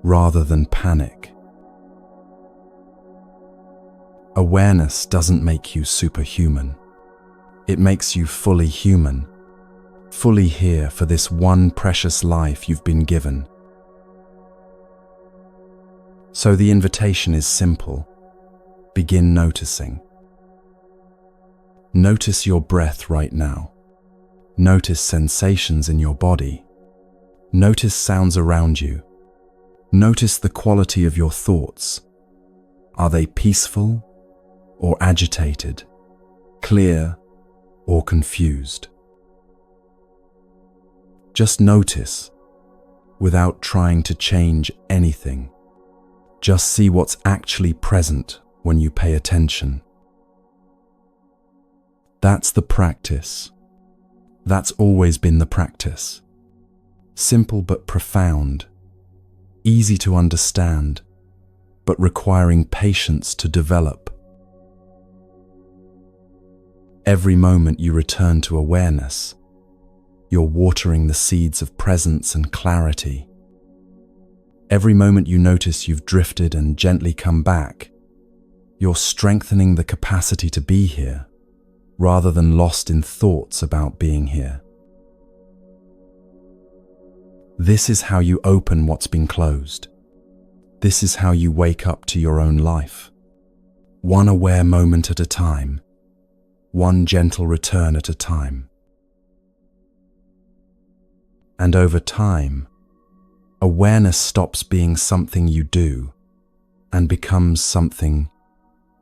S1: rather than panic. Awareness doesn't make you superhuman. It makes you fully human, fully here for this one precious life you've been given. So the invitation is simple. Begin noticing. Notice your breath right now. Notice sensations in your body. Notice sounds around you. Notice the quality of your thoughts. Are they peaceful or agitated, clear or confused? Just notice without trying to change anything. Just see what's actually present when you pay attention. That's the practice. That's always been the practice. Simple but profound, easy to understand, but requiring patience to develop. Every moment you return to awareness, you're watering the seeds of presence and clarity. Every moment you notice you've drifted and gently come back, you're strengthening the capacity to be here, rather than lost in thoughts about being here. This is how you open what's been closed. This is how you wake up to your own life. One aware moment at a time, one gentle return at a time. And over time, awareness stops being something you do and becomes something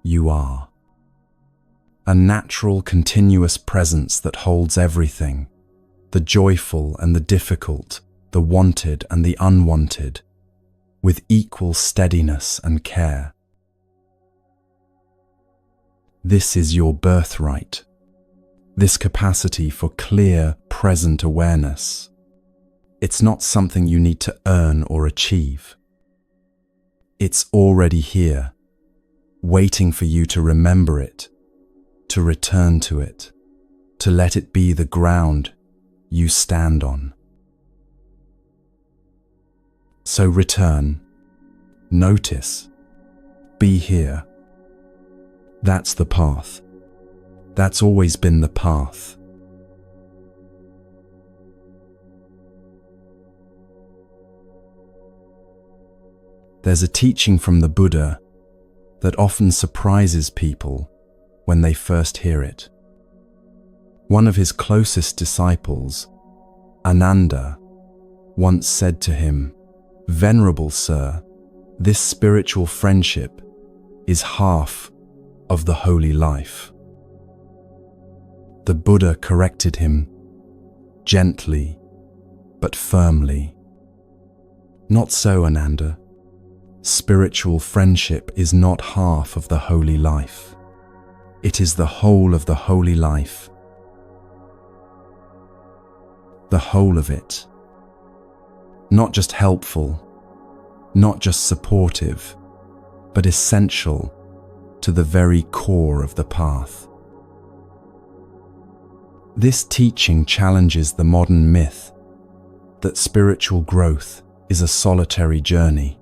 S1: you are. A natural, continuous presence that holds everything, the joyful and the difficult, the wanted and the unwanted, with equal steadiness and care. This is your birthright, this capacity for clear, present awareness. It's not something you need to earn or achieve. It's already here, waiting for you to remember it, to return to it, to let it be the ground you stand on. So return, notice, be here. That's the path. That's always been the path. There's a teaching from the Buddha that often surprises people when they first hear it. One of his closest disciples, Ananda, once said to him, "Venerable Sir, this spiritual friendship is half of the holy life." The Buddha corrected him gently but firmly. "Not so, Ananda. Spiritual friendship is not half of the holy life. It is the whole of the holy life. The whole of it. Not just helpful, not just supportive, but essential to the very core of the path." This teaching challenges the modern myth that spiritual growth is a solitary journey,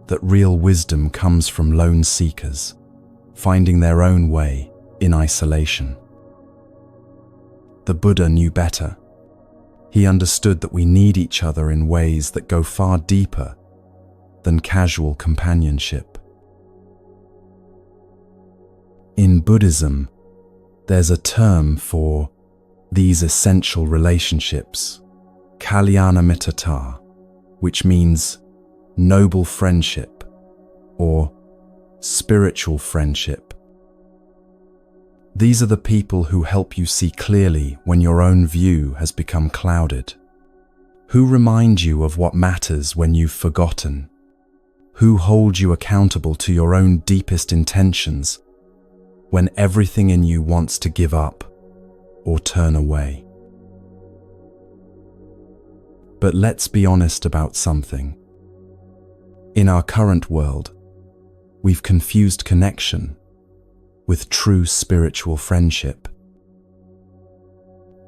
S1: that real wisdom comes from lone seekers, finding their own way in isolation. The Buddha knew better. He understood that we need each other in ways that go far deeper than casual companionship. In Buddhism, there's a term for these essential relationships, Kalyanamittata, which means noble friendship or spiritual friendship. These are the people who help you see clearly when your own view has become clouded, Who remind you of what matters when you've forgotten? Who hold you accountable to your own deepest intentions when everything in you wants to give up or turn away? But let's be honest about something. In our current world, we've confused connection with true spiritual friendship.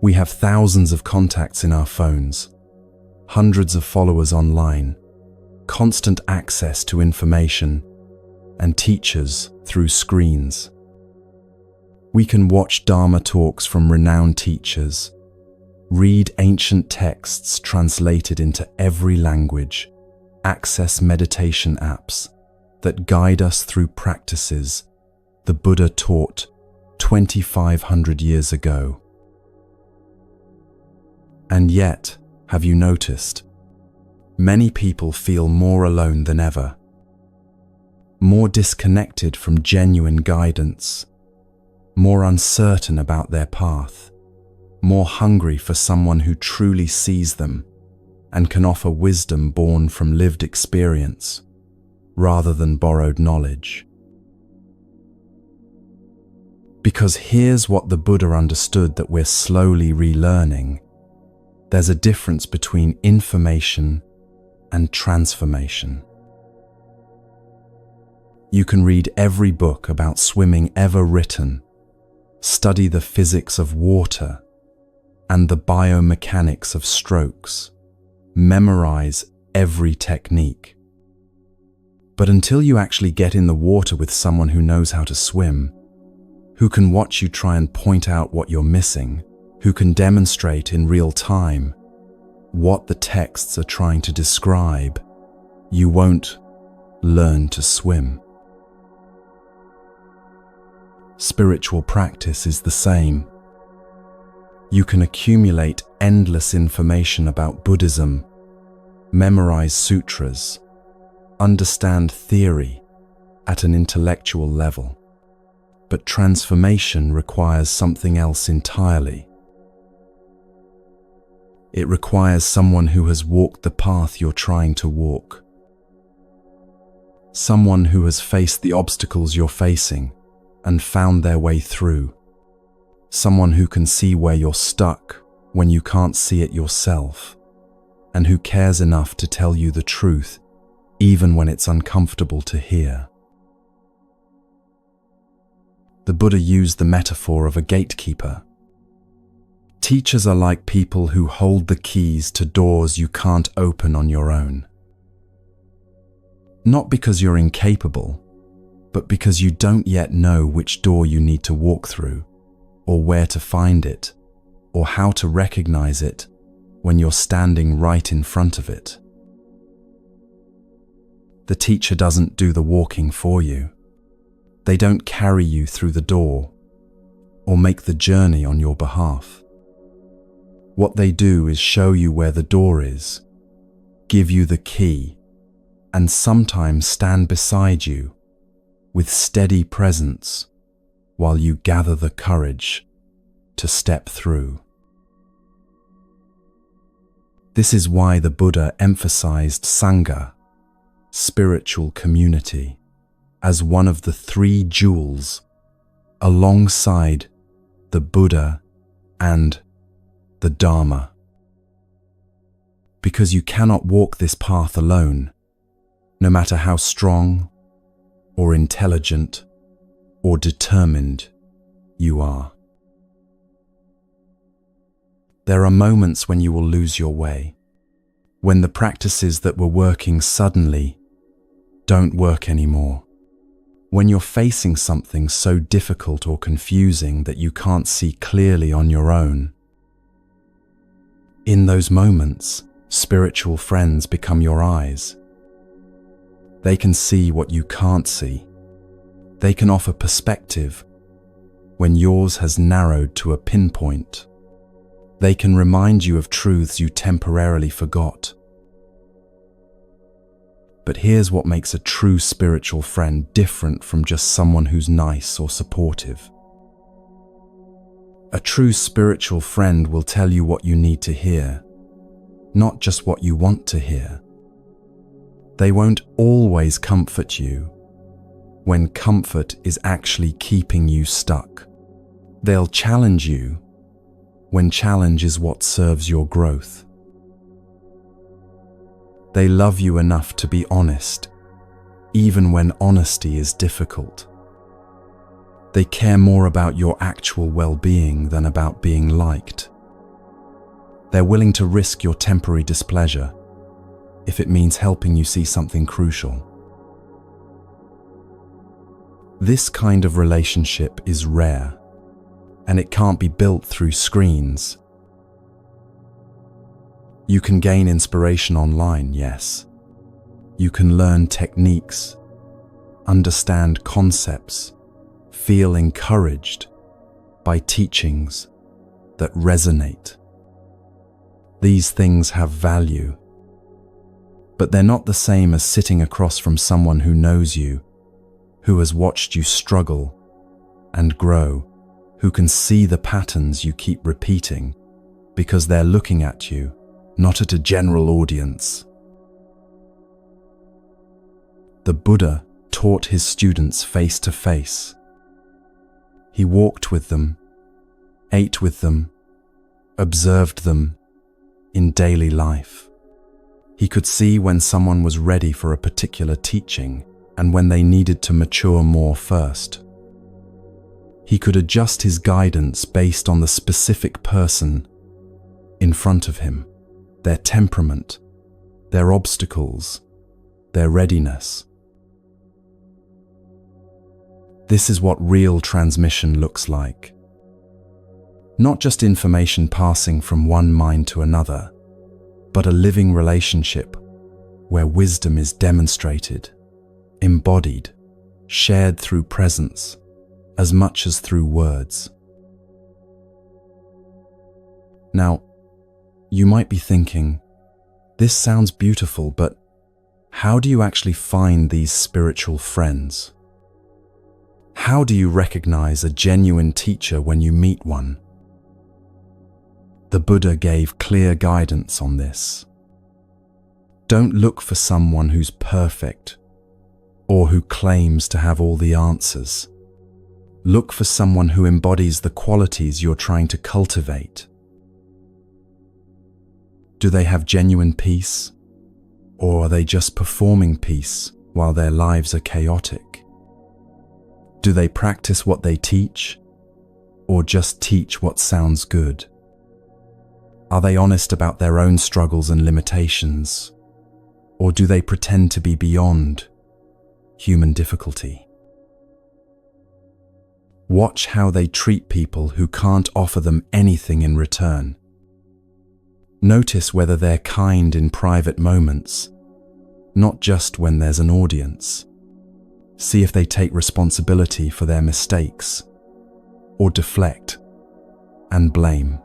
S1: We have thousands of contacts in our phones, hundreds of followers online, constant access to information, and teachers through screens. We can watch Dharma talks from renowned teachers, read ancient texts translated into every language, access meditation apps that guide us through practices the Buddha taught 2,500 years ago. And yet, have you noticed? Many people feel more alone than ever, more disconnected from genuine guidance, more uncertain about their path, more hungry for someone who truly sees them and can offer wisdom born from lived experience rather than borrowed knowledge. Because here's what the Buddha understood that we're slowly relearning. There's a difference between information and transformation. You can read every book about swimming ever written, study the physics of water and the biomechanics of strokes, memorize every technique. But until you actually get in the water with someone who knows how to swim, who can watch you try and point out what you're missing, who can demonstrate in real time what the texts are trying to describe, you won't learn to swim. Spiritual practice is the same. You can accumulate endless information about Buddhism, memorize sutras, understand theory at an intellectual level. But transformation requires something else entirely. It requires someone who has walked the path you're trying to walk. Someone who has faced the obstacles you're facing and found their way through. Someone who can see where you're stuck when you can't see it yourself, and who cares enough to tell you the truth even when it's uncomfortable to hear. The Buddha used the metaphor of a gatekeeper. Teachers are like people who hold the keys to doors you can't open on your own. Not because you're incapable, but because you don't yet know which door you need to walk through, or where to find it, or how to recognize it when you're standing right in front of it. The teacher doesn't do the walking for you. They don't carry you through the door or make the journey on your behalf. What they do is show you where the door is, give you the key, and sometimes stand beside you with steady presence while you gather the courage to step through. This is why the Buddha emphasized Sangha, spiritual community, as one of the three jewels alongside the Buddha and the Dharma. Because you cannot walk this path alone, no matter how strong or intelligent or determined you are. There are moments when you will lose your way, when the practices that were working suddenly don't work anymore, when you're facing something so difficult or confusing that you can't see clearly on your own. In those moments, spiritual friends become your eyes. They can see what you can't see. They can offer perspective when yours has narrowed to a pinpoint. They can remind you of truths you temporarily forgot. But here's what makes a true spiritual friend different from just someone who's nice or supportive. A true spiritual friend will tell you what you need to hear. not just what you want to hear. They won't always comfort you when comfort is actually keeping you stuck. They'll challenge you when challenge is what serves your growth. They love you enough to be honest, even when honesty is difficult. They care more about your actual well-being than about being liked. They're willing to risk your temporary displeasure if it means helping you see something crucial. This kind of relationship is rare, and it can't be built through screens. You can gain inspiration online, yes. You can learn techniques, understand concepts, feel encouraged by teachings that resonate. These things have value, but they're not the same as sitting across from someone who knows you, who has watched you struggle and grow, who can see the patterns you keep repeating because they're looking at you, not at a general audience. The Buddha taught his students face to face. He walked with them, ate with them, observed them in daily life. He could see when someone was ready for a particular teaching and when they needed to mature more first. He could adjust his guidance based on the specific person in front of him, their temperament, their obstacles, their readiness. This is what real transmission looks like. Not just information passing from one mind to another, but a living relationship where wisdom is demonstrated, embodied, shared through presence, as much as through words. Now, you might be thinking, this sounds beautiful, but how do you actually find these spiritual friends? How do you recognize a genuine teacher when you meet one? The Buddha gave clear guidance on this. Don't look for someone who's perfect or who claims to have all the answers. Look for someone who embodies the qualities you're trying to cultivate. Do they have genuine peace, or are they just performing peace while their lives are chaotic? Do they practice what they teach, or just teach what sounds good? Are they honest about their own struggles and limitations, or do they pretend to be beyond human difficulty? Watch how they treat people who can't offer them anything in return. Notice whether they're kind in private moments, not just when there's an audience. See if they take responsibility for their mistakes, or deflect and blame.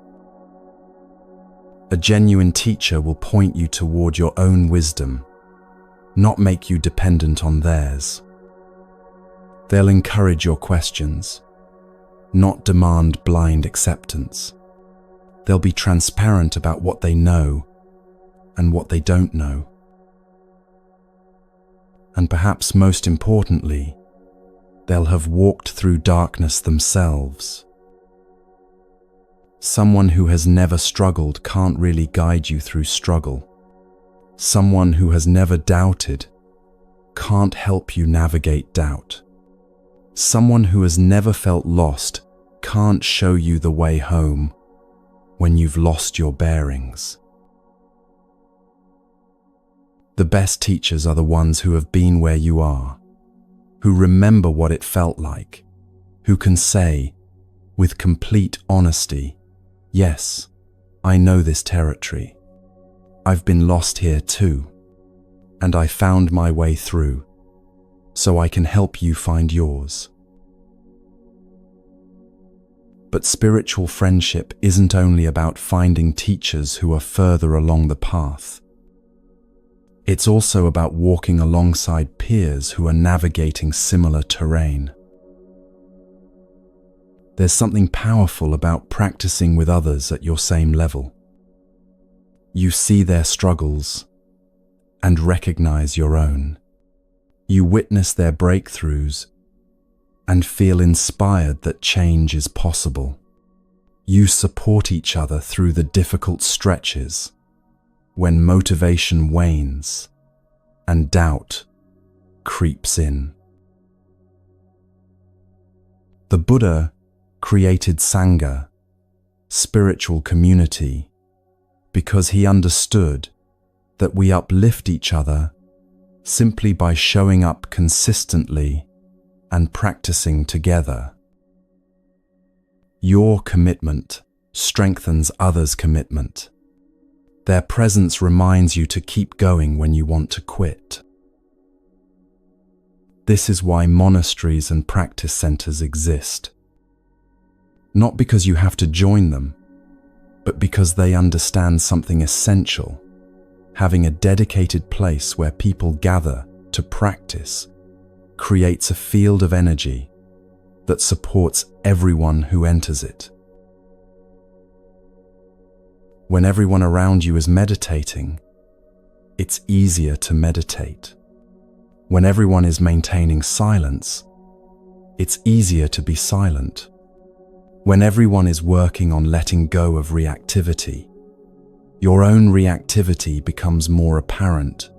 S1: A genuine teacher will point you toward your own wisdom, not make you dependent on theirs. They'll encourage your questions, not demand blind acceptance. They'll be transparent about what they know and what they don't know. And perhaps most importantly, they'll have walked through darkness themselves. Someone who has never struggled can't really guide you through struggle. Someone who has never doubted can't help you navigate doubt. Someone who has never felt lost can't show you the way home when you've lost your bearings. The best teachers are the ones who have been where you are, who remember what it felt like, who can say, with complete honesty, yes, I know this territory. I've been lost here too, and I found my way through, so I can help you find yours. But spiritual friendship isn't only about finding teachers who are further along the path. It's also about walking alongside peers who are navigating similar terrain. There's something powerful about practicing with others at your same level. You see their struggles and recognize your own. You witness their breakthroughs and feel inspired that change is possible. You support each other through the difficult stretches when motivation wanes and doubt creeps in. The Buddha created Sangha, spiritual community, because he understood that we uplift each other simply by showing up consistently and practicing together. Your commitment strengthens others' commitment. Their presence reminds you to keep going when you want to quit. This is why monasteries and practice centers exist. Not because you have to join them, but because they understand something essential. Having a dedicated place where people gather to practice creates a field of energy that supports everyone who enters it. When everyone around you is meditating, it's easier to meditate. When everyone is maintaining silence, it's easier to be silent. When everyone is working on letting go of reactivity, your own reactivity becomes more apparent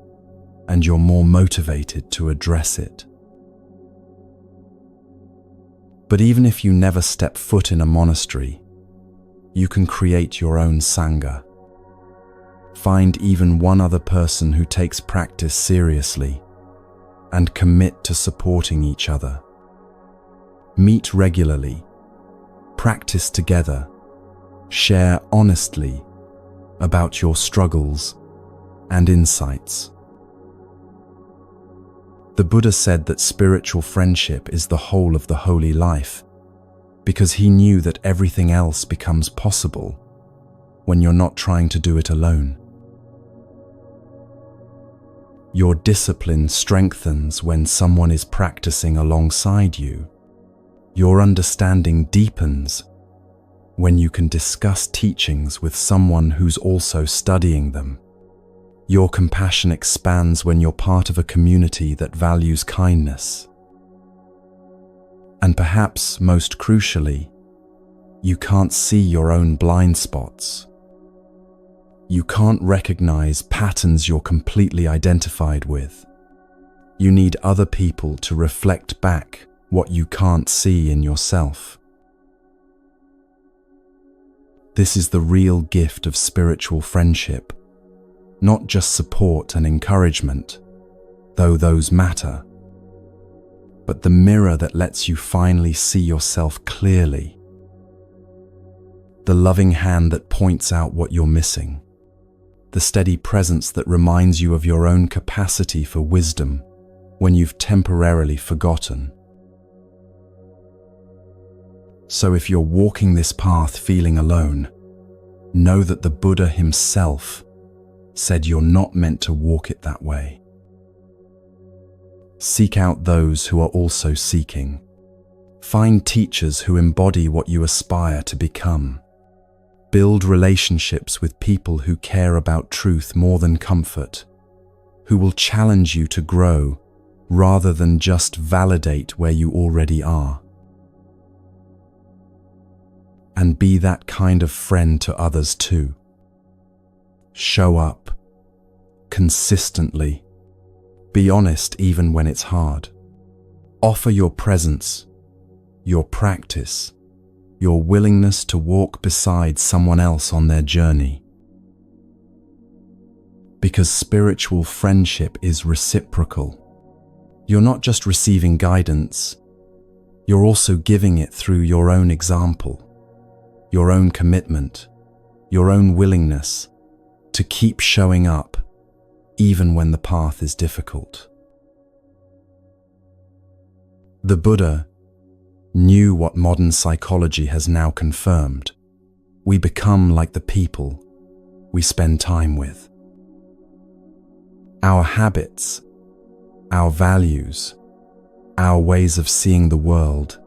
S1: and you're more motivated to address it. But even if you never step foot in a monastery, you can create your own Sangha. Find even one other person who takes practice seriously and commit to supporting each other. Meet regularly, practice together, share honestly about your struggles and insights. The Buddha said that spiritual friendship is the whole of the holy life, because he knew that everything else becomes possible when you're not trying to do it alone. Your discipline strengthens when someone is practicing alongside you. Your understanding deepens when you can discuss teachings with someone who's also studying them. Your compassion expands when you're part of a community that values kindness. And perhaps most crucially, you can't see your own blind spots. You can't recognize patterns you're completely identified with. You need other people to reflect back what you can't see in yourself. This is the real gift of spiritual friendship, not just support and encouragement, though those matter, but the mirror that lets you finally see yourself clearly. The loving hand that points out what you're missing. The steady presence that reminds you of your own capacity for wisdom when you've temporarily forgotten. So if you're walking this path feeling alone, know that the Buddha himself said you're not meant to walk it that way. Seek out those who are also seeking. Find teachers who embody what you aspire to become. Build relationships with people who care about truth more than comfort, who will challenge you to grow rather than just validate where you already are. And be that kind of friend to others too. Show up consistently. Be honest even when it's hard. Offer your presence, your practice, your willingness to walk beside someone else on their journey. Because spiritual friendship is reciprocal. You're not just receiving guidance, you're also giving it through your own example, your own commitment, your own willingness to keep showing up even when the path is difficult. The Buddha knew what modern psychology has now confirmed. We become like the people we spend time with. Our habits, our values, our ways of seeing the world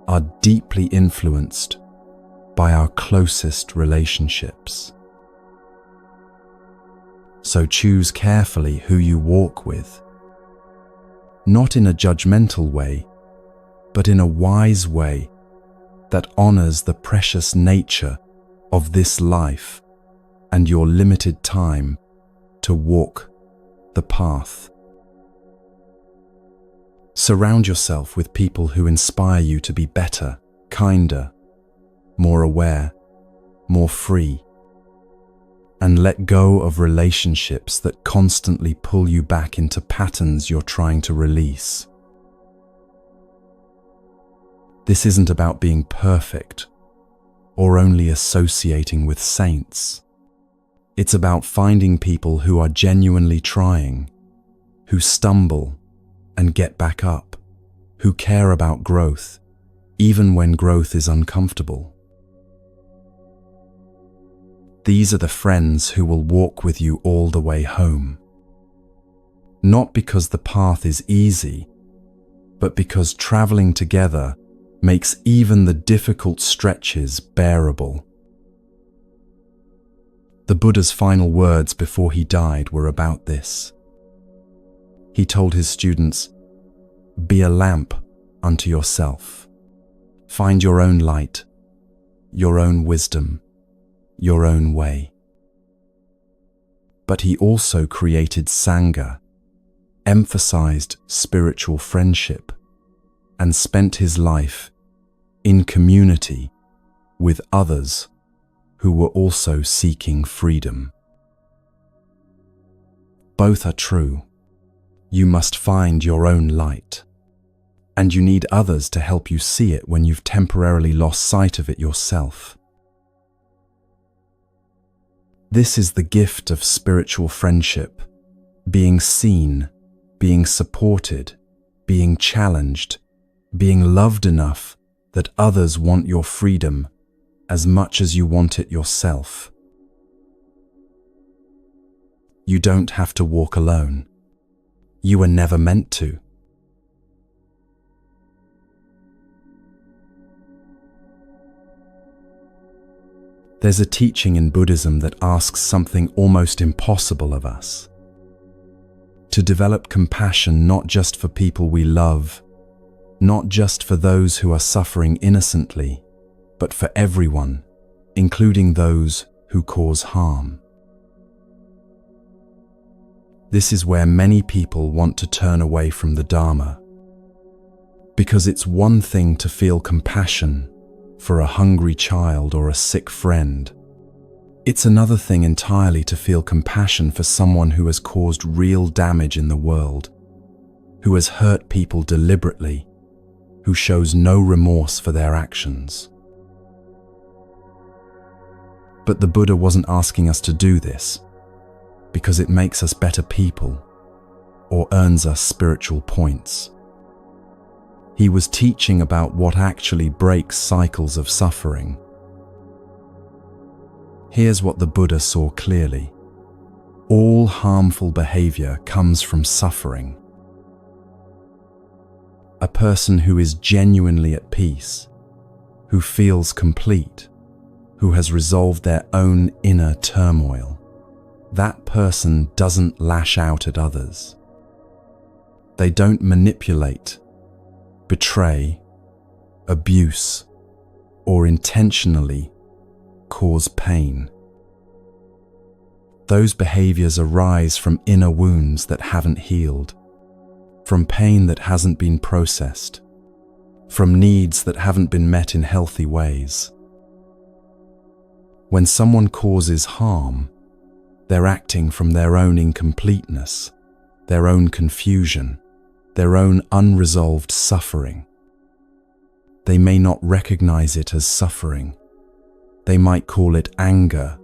S1: are deeply influenced by our closest relationships. So choose carefully who you walk with. Not in a judgmental way, but in a wise way that honors the precious nature of this life and your limited time to walk the path. Surround yourself with people who inspire you to be better, kinder, more aware, more free, and let go of relationships that constantly pull you back into patterns you're trying to release. This isn't about being perfect or only associating with saints. It's about finding people who are genuinely trying, who stumble and get back up, who care about growth, even when growth is uncomfortable. These are the friends who will walk with you all the way home. Not because the path is easy, but because traveling together makes even the difficult stretches bearable. The Buddha's final words before he died were about this. He told his students, "Be a lamp unto yourself. Find your own light, your own wisdom, your own way." But he also created Sangha, emphasized spiritual friendship, and spent his life in community with others who were also seeking freedom. Both are true. You must find your own light, and you need others to help you see it when you've temporarily lost sight of it yourself. This is the gift of spiritual friendship, being seen, being supported, being challenged, being loved enough that others want your freedom as much as you want it yourself. You don't have to walk alone. You were never meant to. There's a teaching in Buddhism that asks something almost impossible of us. To develop compassion not just for people we love, not just for those who are suffering innocently, but for everyone, including those who cause harm. This is where many people want to turn away from the Dharma, because it's one thing to feel compassion for a hungry child or a sick friend. It's another thing entirely to feel compassion for someone who has caused real damage in the world, who has hurt people deliberately, who shows no remorse for their actions. But the Buddha wasn't asking us to do this because it makes us better people or earns us spiritual points. He was teaching about what actually breaks cycles of suffering. Here's what the Buddha saw clearly. All harmful behavior comes from suffering. A person who is genuinely at peace, who feels complete, who has resolved their own inner turmoil, that person doesn't lash out at others. They don't manipulate, betray, abuse, or intentionally cause pain. Those behaviors arise from inner wounds that haven't healed, from pain that hasn't been processed, from needs that haven't been met in healthy ways. When someone causes harm, they're acting from their own incompleteness, their own confusion, their own unresolved suffering. They may not recognize it as suffering. They might call it anger,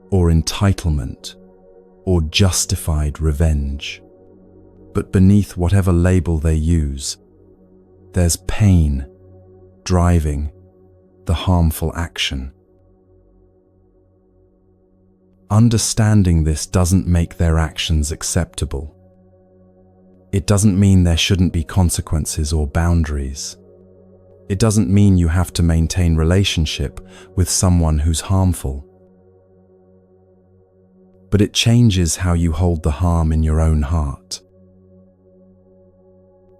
S1: or entitlement, or justified revenge. But beneath whatever label they use, there's pain driving the harmful action. Understanding this doesn't make their actions acceptable. It doesn't mean there shouldn't be consequences or boundaries. It doesn't mean you have to maintain relationship with someone who's harmful. but it changes how you hold the harm in your own heart.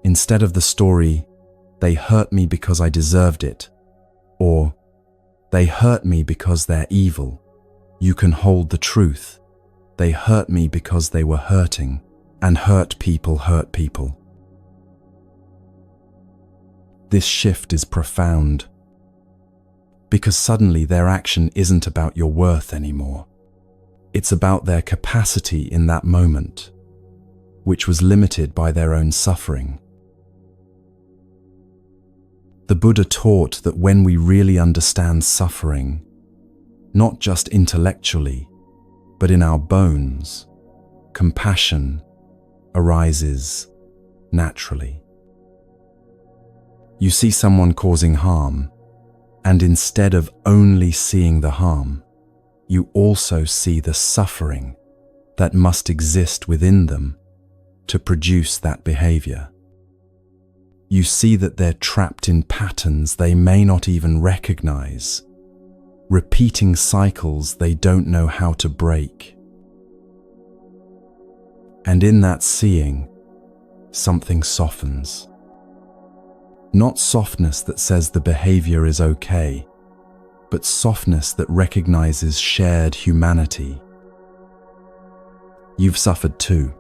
S1: Instead of the story, "They hurt me because I deserved it," or "They hurt me because they're evil," you can hold the truth. They hurt me because they were hurting, and hurt people hurt people. This shift is profound, because suddenly their action isn't about your worth anymore. It's about their capacity in that moment, which was limited by their own suffering. The Buddha taught that when we really understand suffering, not just intellectually, but in our bones, compassion arises naturally. You see someone causing harm, and instead of only seeing the harm, you also see the suffering that must exist within them to produce that behavior. You see that they're trapped in patterns they may not even recognize, repeating cycles they don't know how to break. And in that seeing, something softens. Not softness that says the behavior is okay, but softness that recognizes shared humanity. You've suffered too.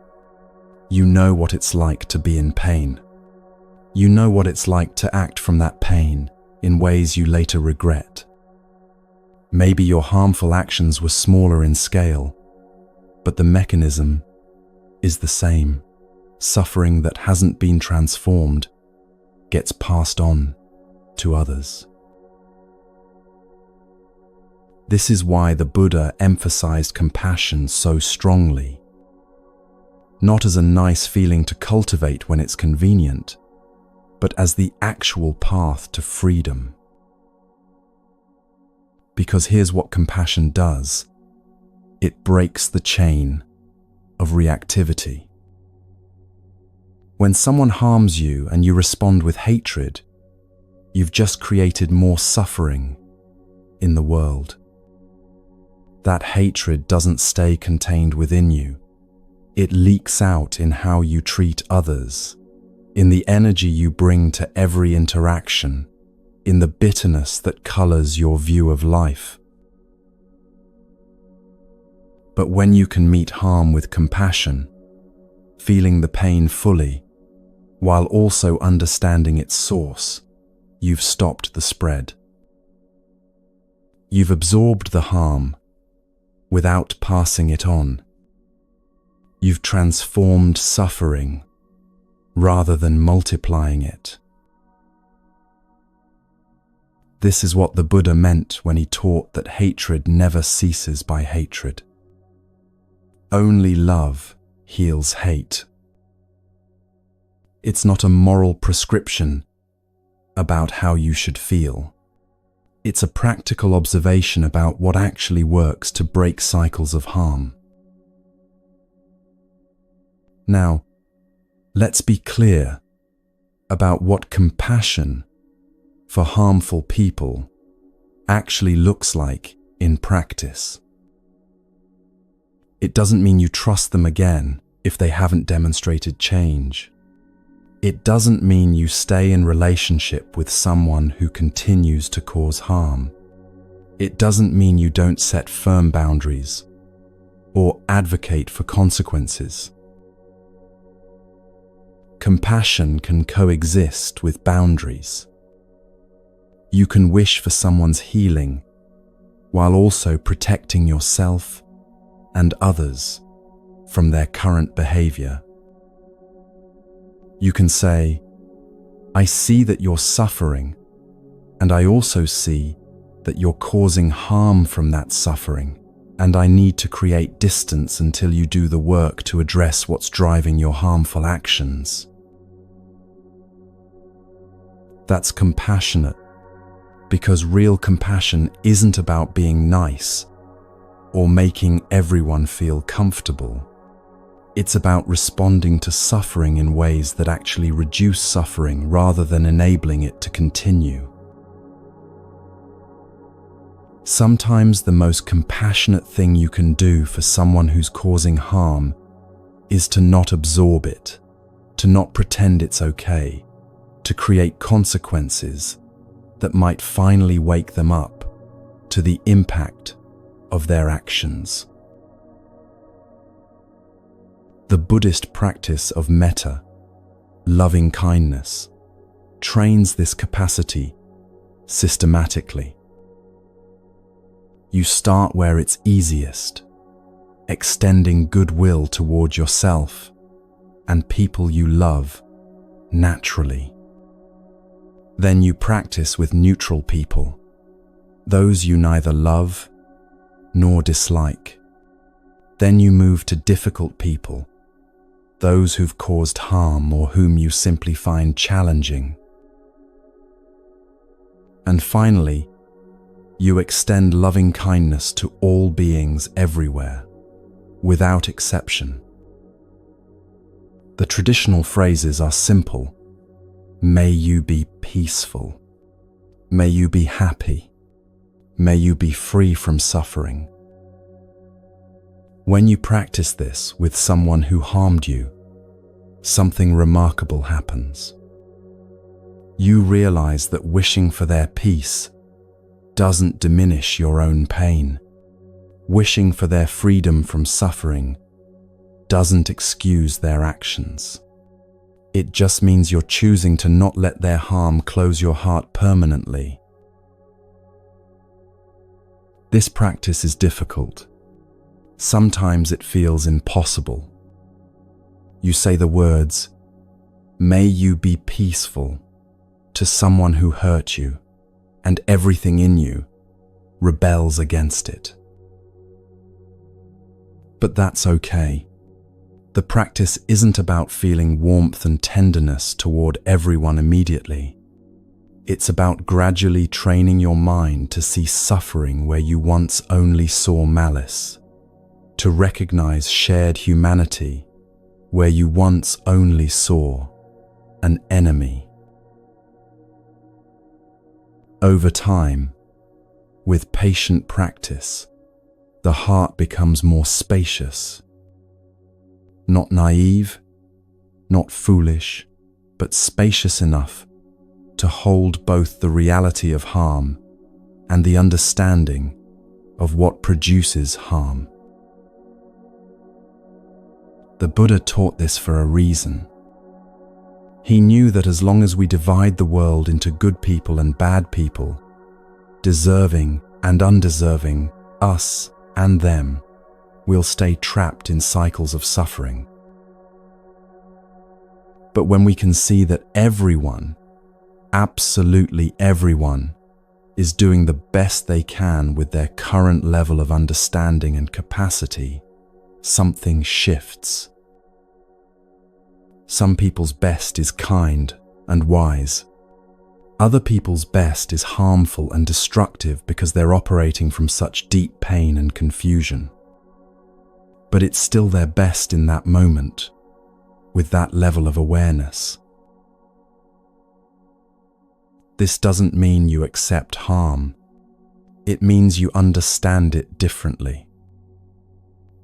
S1: You know what it's like to be in pain. You know what it's like to act from that pain in ways you later regret. Maybe your harmful actions were smaller in scale, but the mechanism is the same. Suffering that hasn't been transformed gets passed on to others. This is why the Buddha emphasized compassion so strongly. Not as a nice feeling to cultivate when it's convenient, but as the actual path to freedom. Because here's what compassion does. It breaks the chain of reactivity. When someone harms you and you respond with hatred, you've just created more suffering in the world. That hatred doesn't stay contained within you. It leaks out in how you treat others, in the energy you bring to every interaction, in the bitterness that colors your view of life. But when you can meet harm with compassion, feeling the pain fully, while also understanding its source, you've stopped the spread. You've absorbed the harm without passing it on. You've transformed suffering rather than multiplying it. This is what the Buddha meant when he taught that hatred never ceases by hatred. Only love heals hate. It's not a moral prescription about how you should feel. It's a practical observation about what actually works to break cycles of harm. Now, let's be clear about what compassion for harmful people actually looks like in practice. It doesn't mean you trust them again if they haven't demonstrated change. It doesn't mean you stay in relationship with someone who continues to cause harm. It doesn't mean you don't set firm boundaries or advocate for consequences. Compassion can coexist with boundaries. You can wish for someone's healing while also protecting yourself and others from their current behavior. You can say, "I see that you're suffering, and I also see that you're causing harm from that suffering, and I need to create distance until you do the work to address what's driving your harmful actions." That's compassionate, because real compassion isn't about being nice or making everyone feel comfortable. It's about responding to suffering in ways that actually reduce suffering rather than enabling it to continue. Sometimes the most compassionate thing you can do for someone who's causing harm is to not absorb it, to not pretend it's okay, to create consequences that might finally wake them up to the impact of their actions. The Buddhist practice of metta, loving kindness, trains this capacity systematically. You start where it's easiest, extending goodwill toward yourself and people you love naturally. Then you practice with neutral people, those you neither love nor dislike. Then you move to difficult people, those who've caused harm or whom you simply find challenging. And finally, you extend loving kindness to all beings everywhere, without exception. The traditional phrases are simple. May you be peaceful. May you be happy. May you be free from suffering. When you practice this with someone who harmed you, something remarkable happens. You realize that wishing for their peace doesn't diminish your own pain. Wishing for their freedom from suffering doesn't excuse their actions. It just means you're choosing to not let their harm close your heart permanently. This practice is difficult. Sometimes it feels impossible. You say the words, "May you be peaceful," to someone who hurt you, and everything in you rebels against it. But that's okay. The practice isn't about feeling warmth and tenderness toward everyone immediately. It's about gradually training your mind to see suffering where you once only saw malice, to recognize shared humanity where you once only saw an enemy. Over time, with patient practice, the heart becomes more spacious. Not naive, not foolish, but spacious enough to hold both the reality of harm and the understanding of what produces harm. The Buddha taught this for a reason. He knew that as long as we divide the world into good people and bad people, deserving and undeserving, us and them, we'll stay trapped in cycles of suffering. But when we can see that everyone, absolutely everyone, is doing the best they can with their current level of understanding and capacity, something shifts. Some people's best is kind and wise. Other people's best is harmful and destructive because they're operating from such deep pain and confusion. But it's still their best in that moment, with that level of awareness. This doesn't mean you accept harm. It means you understand it differently.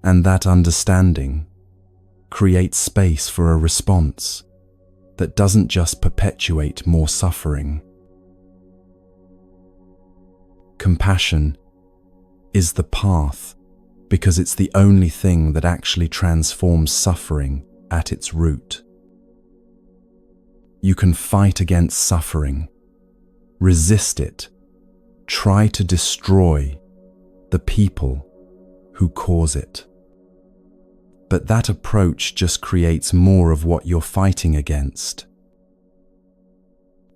S1: And that understanding creates space for a response that doesn't just perpetuate more suffering. Compassion is the path because it's the only thing that actually transforms suffering at its root. You can fight against suffering, resist it, try to destroy the people who cause it. But that approach just creates more of what you're fighting against.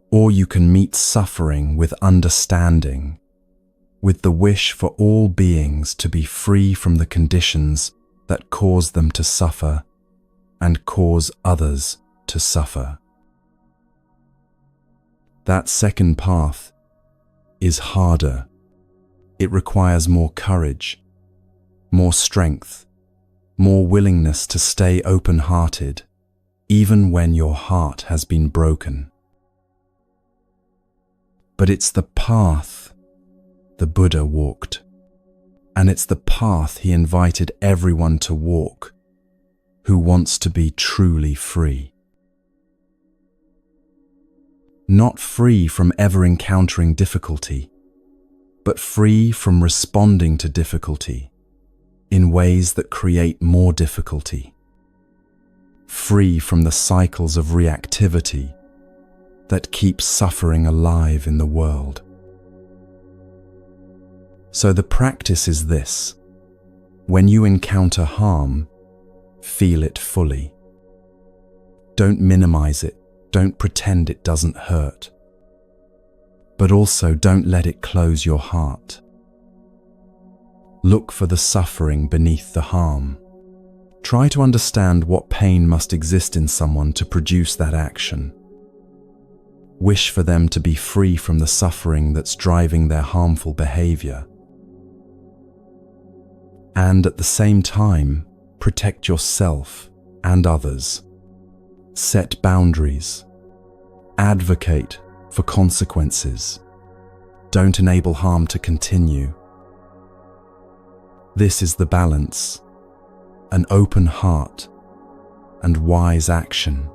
S1: Or you can meet suffering with understanding, with the wish for all beings to be free from the conditions that cause them to suffer and cause others to suffer. That second path is harder. It requires more courage, more strength, more willingness to stay open-hearted, even when your heart has been broken. But it's the path the Buddha walked, and it's the path he invited everyone to walk who wants to be truly free. Not free from ever encountering difficulty, but free from responding to difficulty in ways that create more difficulty. Free from the cycles of reactivity that keep suffering alive in the world. So the practice is this: when you encounter harm, feel it fully. Don't minimize it, don't pretend it doesn't hurt. But also don't let it close your heart. Look for the suffering beneath the harm. Try to understand what pain must exist in someone to produce that action. Wish for them to be free from the suffering that's driving their harmful behavior. And at the same time, protect yourself and others. Set boundaries. Advocate for consequences. Don't enable harm to continue. This is the balance: an open heart and wise action.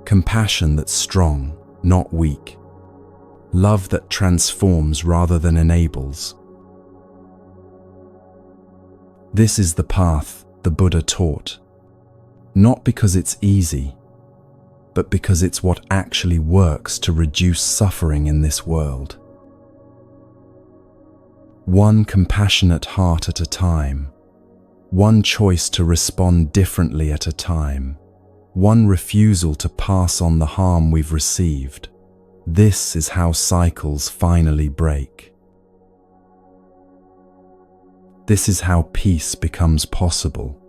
S1: Compassion that's strong, not weak. Love that transforms rather than enables. This is the path the Buddha taught, not because it's easy, but because it's what actually works to reduce suffering in this world. One compassionate heart at a time, one choice to respond differently at a time, one refusal to pass on the harm we've received. This is how cycles finally break. This is how peace becomes possible.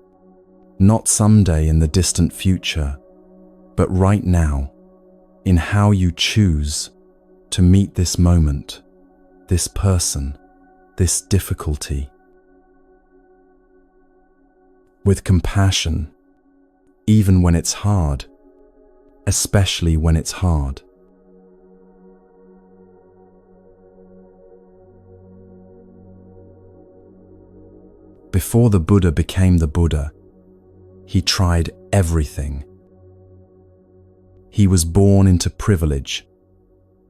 S1: Not someday in the distant future, but right now, in how you choose to meet this moment, this person, this difficulty. With compassion, even when it's hard, especially when it's hard. Before the Buddha became the Buddha, he tried everything. He was born into privilege,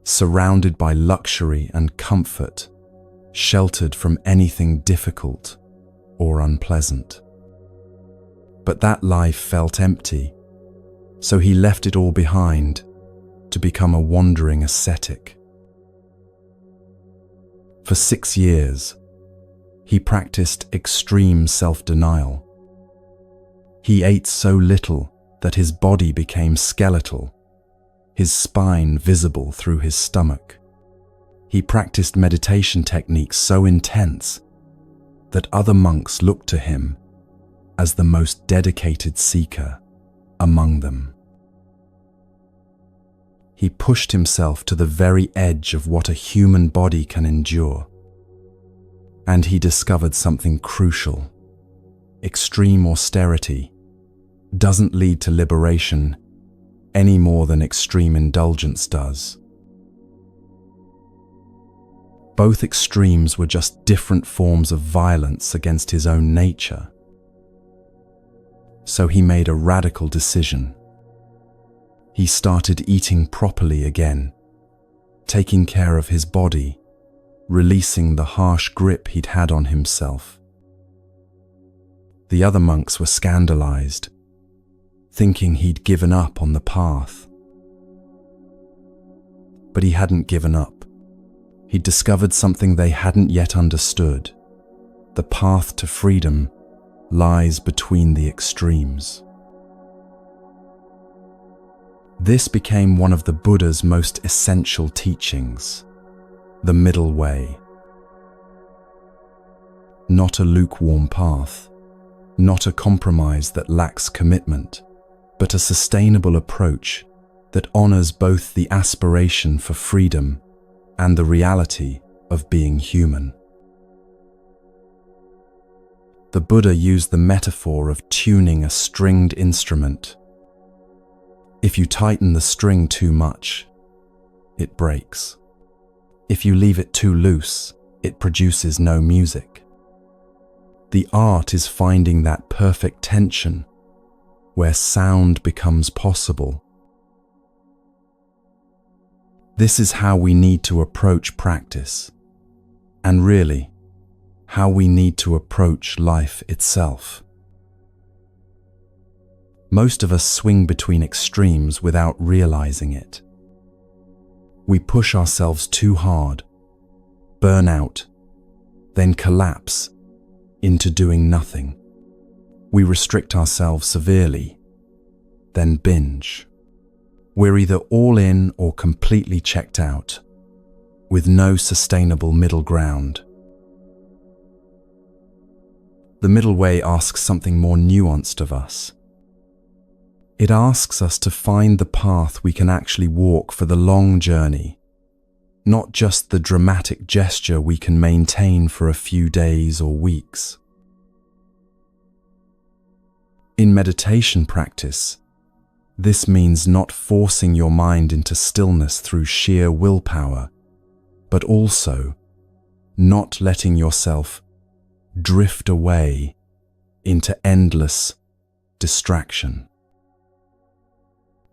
S1: surrounded by luxury and comfort, sheltered from anything difficult or unpleasant. But that life felt empty, so he left it all behind to become a wandering ascetic. For 6 years, he practiced extreme self-denial. He ate so little that his body became skeletal, his spine visible through his stomach. He practiced meditation techniques so intense that other monks looked to him as the most dedicated seeker among them. He pushed himself to the very edge of what a human body can endure. And he discovered something crucial. Extreme austerity doesn't lead to liberation any more than extreme indulgence does. Both extremes were just different forms of violence against his own nature. So he made a radical decision. He started eating properly again, taking care of his body, releasing the harsh grip he'd had on himself. The other monks were scandalized, thinking he'd given up on the path. But he hadn't given up. He'd discovered something they hadn't yet understood. The path to freedom lies between the extremes. This became one of the Buddha's most essential teachings, the middle way. Not a lukewarm path, not a compromise that lacks commitment, but a sustainable approach that honors both the aspiration for freedom and the reality of being human. The Buddha used the metaphor of tuning a stringed instrument. If you tighten the string too much, it breaks. If you leave it too loose, it produces no music. The art is finding that perfect tension where sound becomes possible. This is how we need to approach practice, and really, how we need to approach life itself. Most of us swing between extremes without realizing it. We push ourselves too hard, burn out, then collapse into doing nothing. We restrict ourselves severely, then binge. We're either all in or completely checked out, with no sustainable middle ground. The middle way asks something more nuanced of us. It asks us to find the path we can actually walk for the long journey, not just the dramatic gesture we can maintain for a few days or weeks. In meditation practice, this means not forcing your mind into stillness through sheer willpower, but also not letting yourself drift away into endless distraction.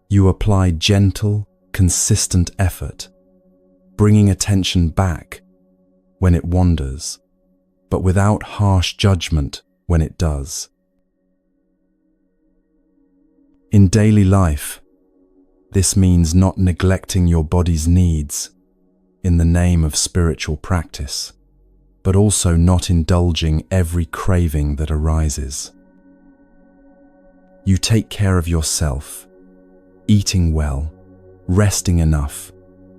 S1: You apply gentle, consistent effort, bringing attention back when it wanders, but without harsh judgment when it does. In daily life, this means not neglecting your body's needs in the name of spiritual practice, but also not indulging every craving that arises. You take care of yourself, eating well, resting enough,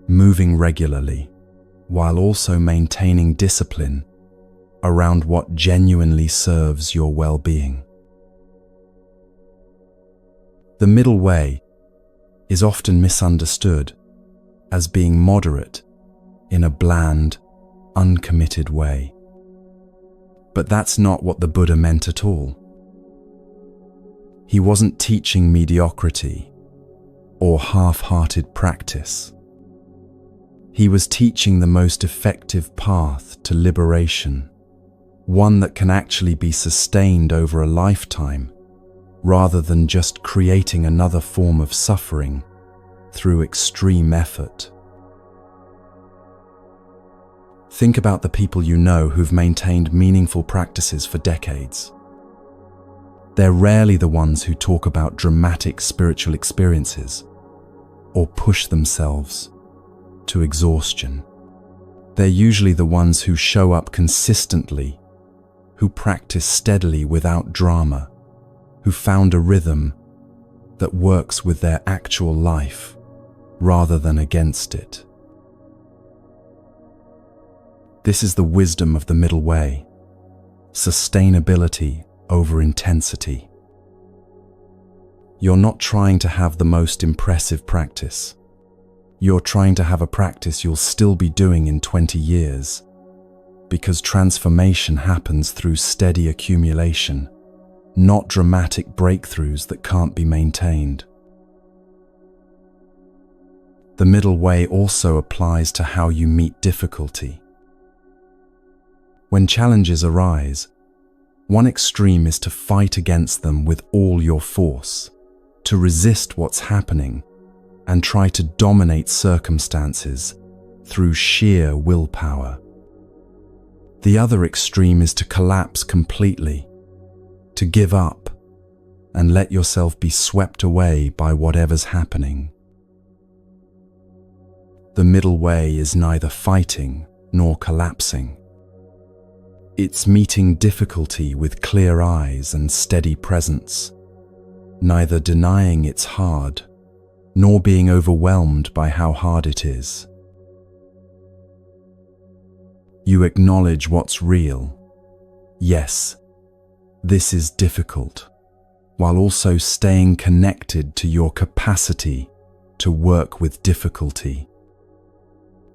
S1: moving regularly, while also maintaining discipline around what genuinely serves your well-being. The middle way is often misunderstood as being moderate in a bland, uncommitted way. But that's not what the Buddha meant at all. He wasn't teaching mediocrity or half-hearted practice. He was teaching the most effective path to liberation, one that can actually be sustained over a lifetime, rather than just creating another form of suffering through extreme effort. Think about the people you know who've maintained meaningful practices for decades. They're rarely the ones who talk about dramatic spiritual experiences or push themselves to exhaustion. They're usually the ones who show up consistently, who practice steadily without drama, who found a rhythm that works with their actual life rather than against it. This is the wisdom of the middle way: sustainability over intensity. You're not trying to have the most impressive practice. You're trying to have a practice you'll still be doing in 20 years, because transformation happens through steady accumulation, not dramatic breakthroughs that can't be maintained. The middle way also applies to how you meet difficulty. When challenges arise, one extreme is to fight against them with all your force, to resist what's happening, and try to dominate circumstances through sheer willpower. The other extreme is to collapse completely, to give up, and let yourself be swept away by whatever's happening. The middle way is neither fighting nor collapsing. It's meeting difficulty with clear eyes and steady presence, neither denying it's hard, nor being overwhelmed by how hard it is. You acknowledge what's real. Yes, this is difficult, while also staying connected to your capacity to work with difficulty.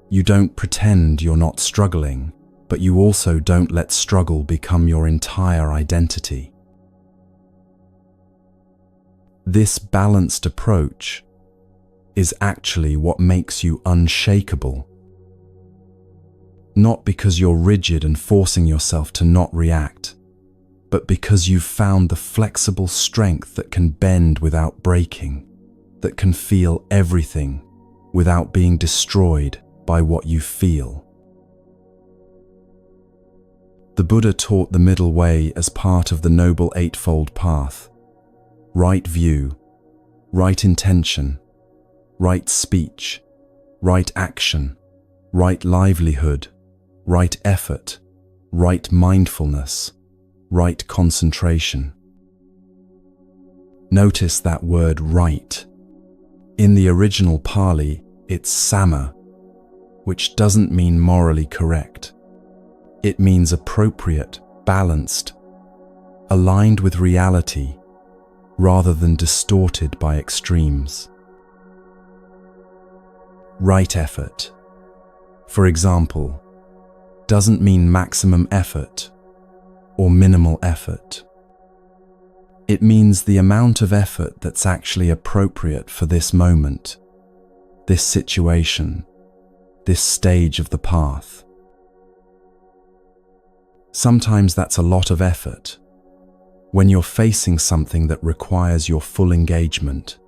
S1: You don't pretend you're not struggling, but you also don't let struggle become your entire identity. This balanced approach is actually what makes you unshakable. Not because you're rigid and forcing yourself to not react, but because you've found the flexible strength that can bend without breaking, that can feel everything without being destroyed by what you feel. The Buddha taught the middle way as part of the Noble Eightfold Path: right view, right intention, right speech, right action, right livelihood, right effort, right mindfulness, right concentration. Notice that word right. In the original Pali, it's sama, which doesn't mean morally correct. It means appropriate, balanced, aligned with reality, rather than distorted by extremes. Right effort, for example, doesn't mean maximum effort or minimal effort. It means the amount of effort that's actually appropriate for this moment, this situation, this stage of the path. Sometimes that's a lot of effort when you're facing something that requires your full engagement.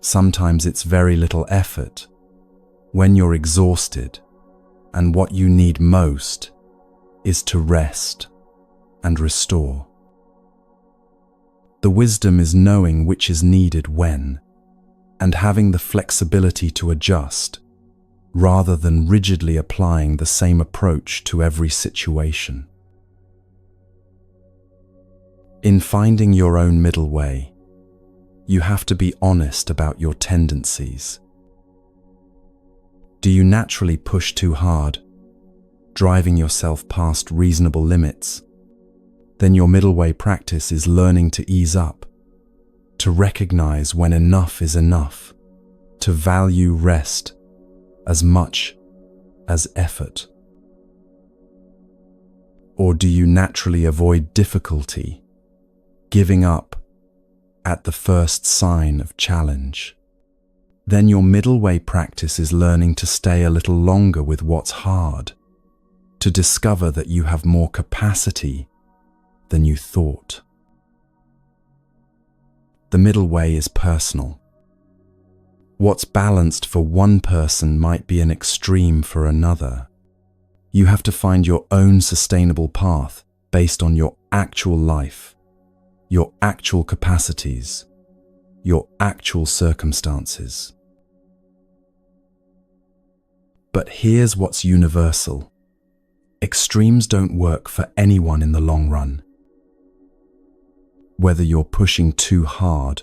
S1: Sometimes it's very little effort when you're exhausted and what you need most is to rest and restore. The wisdom is knowing which is needed when, and having the flexibility to adjust, rather than rigidly applying the same approach to every situation. In finding your own middle way, you have to be honest about your tendencies. Do you naturally push too hard, driving yourself past reasonable limits? Then your middle way practice is learning to ease up, to recognize when enough is enough, to value rest as much as effort. Or do you naturally avoid difficulty, giving up at the first sign of challenge? Then your middle way practice is learning to stay a little longer with what's hard, to discover that you have more capacity than you thought. The middle way is personal. What's balanced for one person might be an extreme for another. You have to find your own sustainable path based on your actual life, your actual capacities, your actual circumstances. But here's what's universal. Extremes don't work for anyone in the long run. Whether you're pushing too hard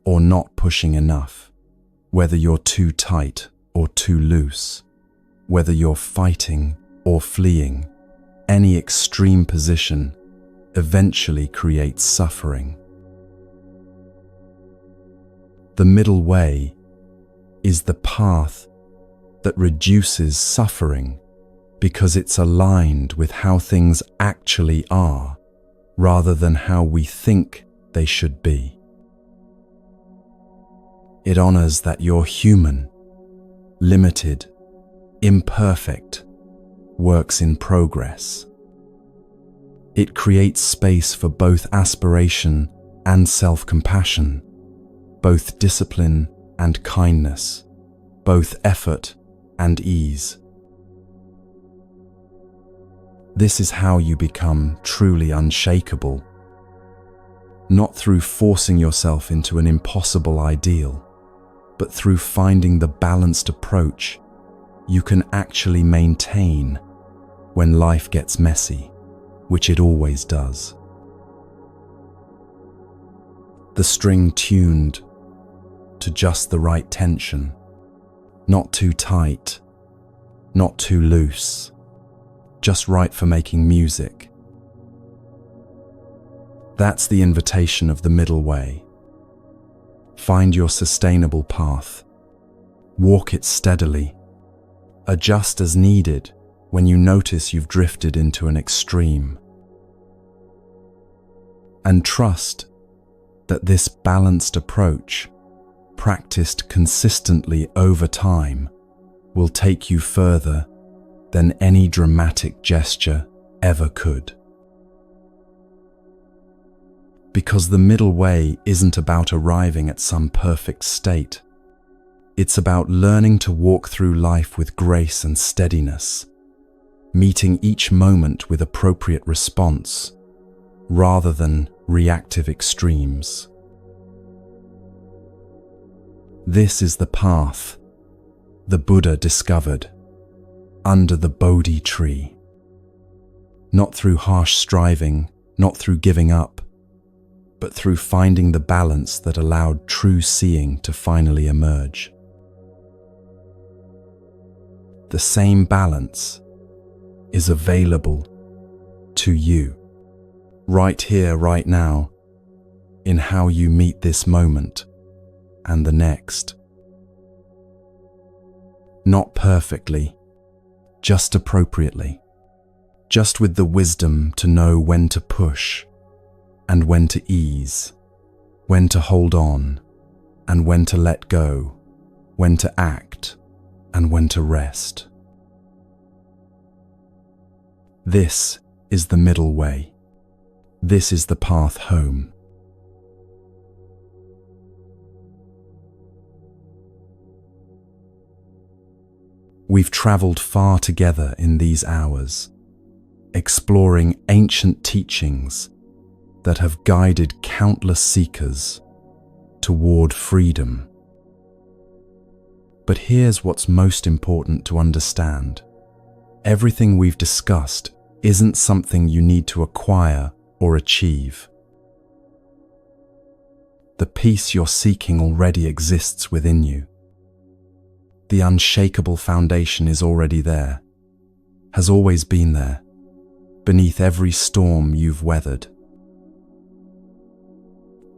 S1: or not pushing enough, whether you're too tight or too loose, whether you're fighting or fleeing, any extreme position eventually creates suffering. The middle way is the path that reduces suffering because it's aligned with how things actually are, rather than how we think they should be. It honors that you're human, limited, imperfect, works in progress. It creates space for both aspiration and self-compassion, both discipline and kindness, both effort and ease. This is how you become truly unshakable, not through forcing yourself into an impossible ideal, but through finding the balanced approach you can actually maintain when life gets messy, which it always does. The string tuned to just the right tension, not too tight, not too loose, just right for making music. That's the invitation of the middle way. Find your sustainable path. Walk it steadily. Adjust as needed when you notice you've drifted into an extreme. And trust that this balanced approach, practiced consistently over time, will take you further than any dramatic gesture ever could. Because the middle way isn't about arriving at some perfect state. It's about learning to walk through life with grace and steadiness, meeting each moment with appropriate response, rather than reactive extremes. This is the path the Buddha discovered under the Bodhi tree. Not through harsh striving, not through giving up, but through finding the balance that allowed true seeing to finally emerge. The same balance is available to you, right here, right now, in how you meet this moment and the next. Not perfectly, just appropriately, just with the wisdom to know when to push and when to ease, when to hold on and when to let go, when to act and when to rest. This is the middle way. This is the path home. We've traveled far together in these hours, exploring ancient teachings that have guided countless seekers toward freedom. But here's what's most important to understand. Everything we've discussed isn't something you need to acquire or achieve. The peace you're seeking already exists within you. The unshakable foundation is already there, has always been there, beneath every storm you've weathered.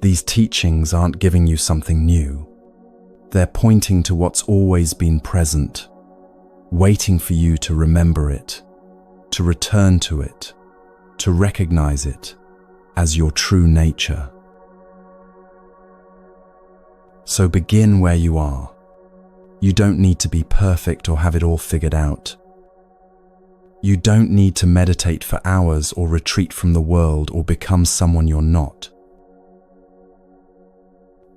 S1: These teachings aren't giving you something new. They're pointing to what's always been present, waiting for you to remember it, to return to it, to recognize it as your true nature. So begin where you are. You don't need to be perfect or have it all figured out. You don't need to meditate for hours or retreat from the world or become someone you're not.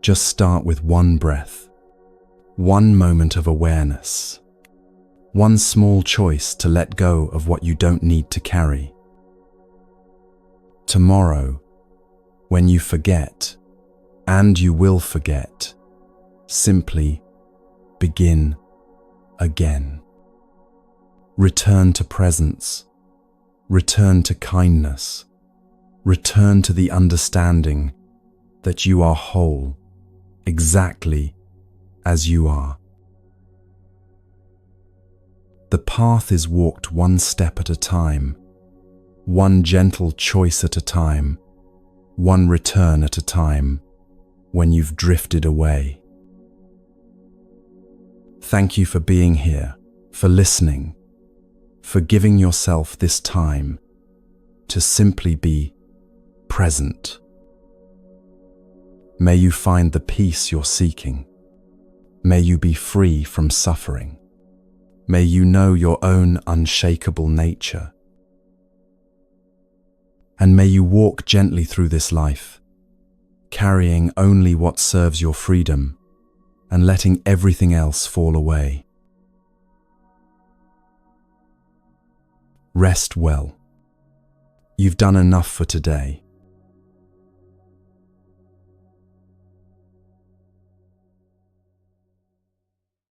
S1: Just start with one breath, one moment of awareness, one small choice to let go of what you don't need to carry. Tomorrow, when you forget, and you will forget, simply begin again. Return to presence, return to kindness, return to the understanding that you are whole, exactly as you are. The path is walked one step at a time, one gentle choice at a time, one return at a time, when you've drifted away. Thank you for being here, for listening, for giving yourself this time to simply be present. May you find the peace you're seeking. May you be free from suffering. May you know your own unshakable nature. And may you walk gently through this life, carrying only what serves your freedom and letting everything else fall away. Rest well. You've done enough for today.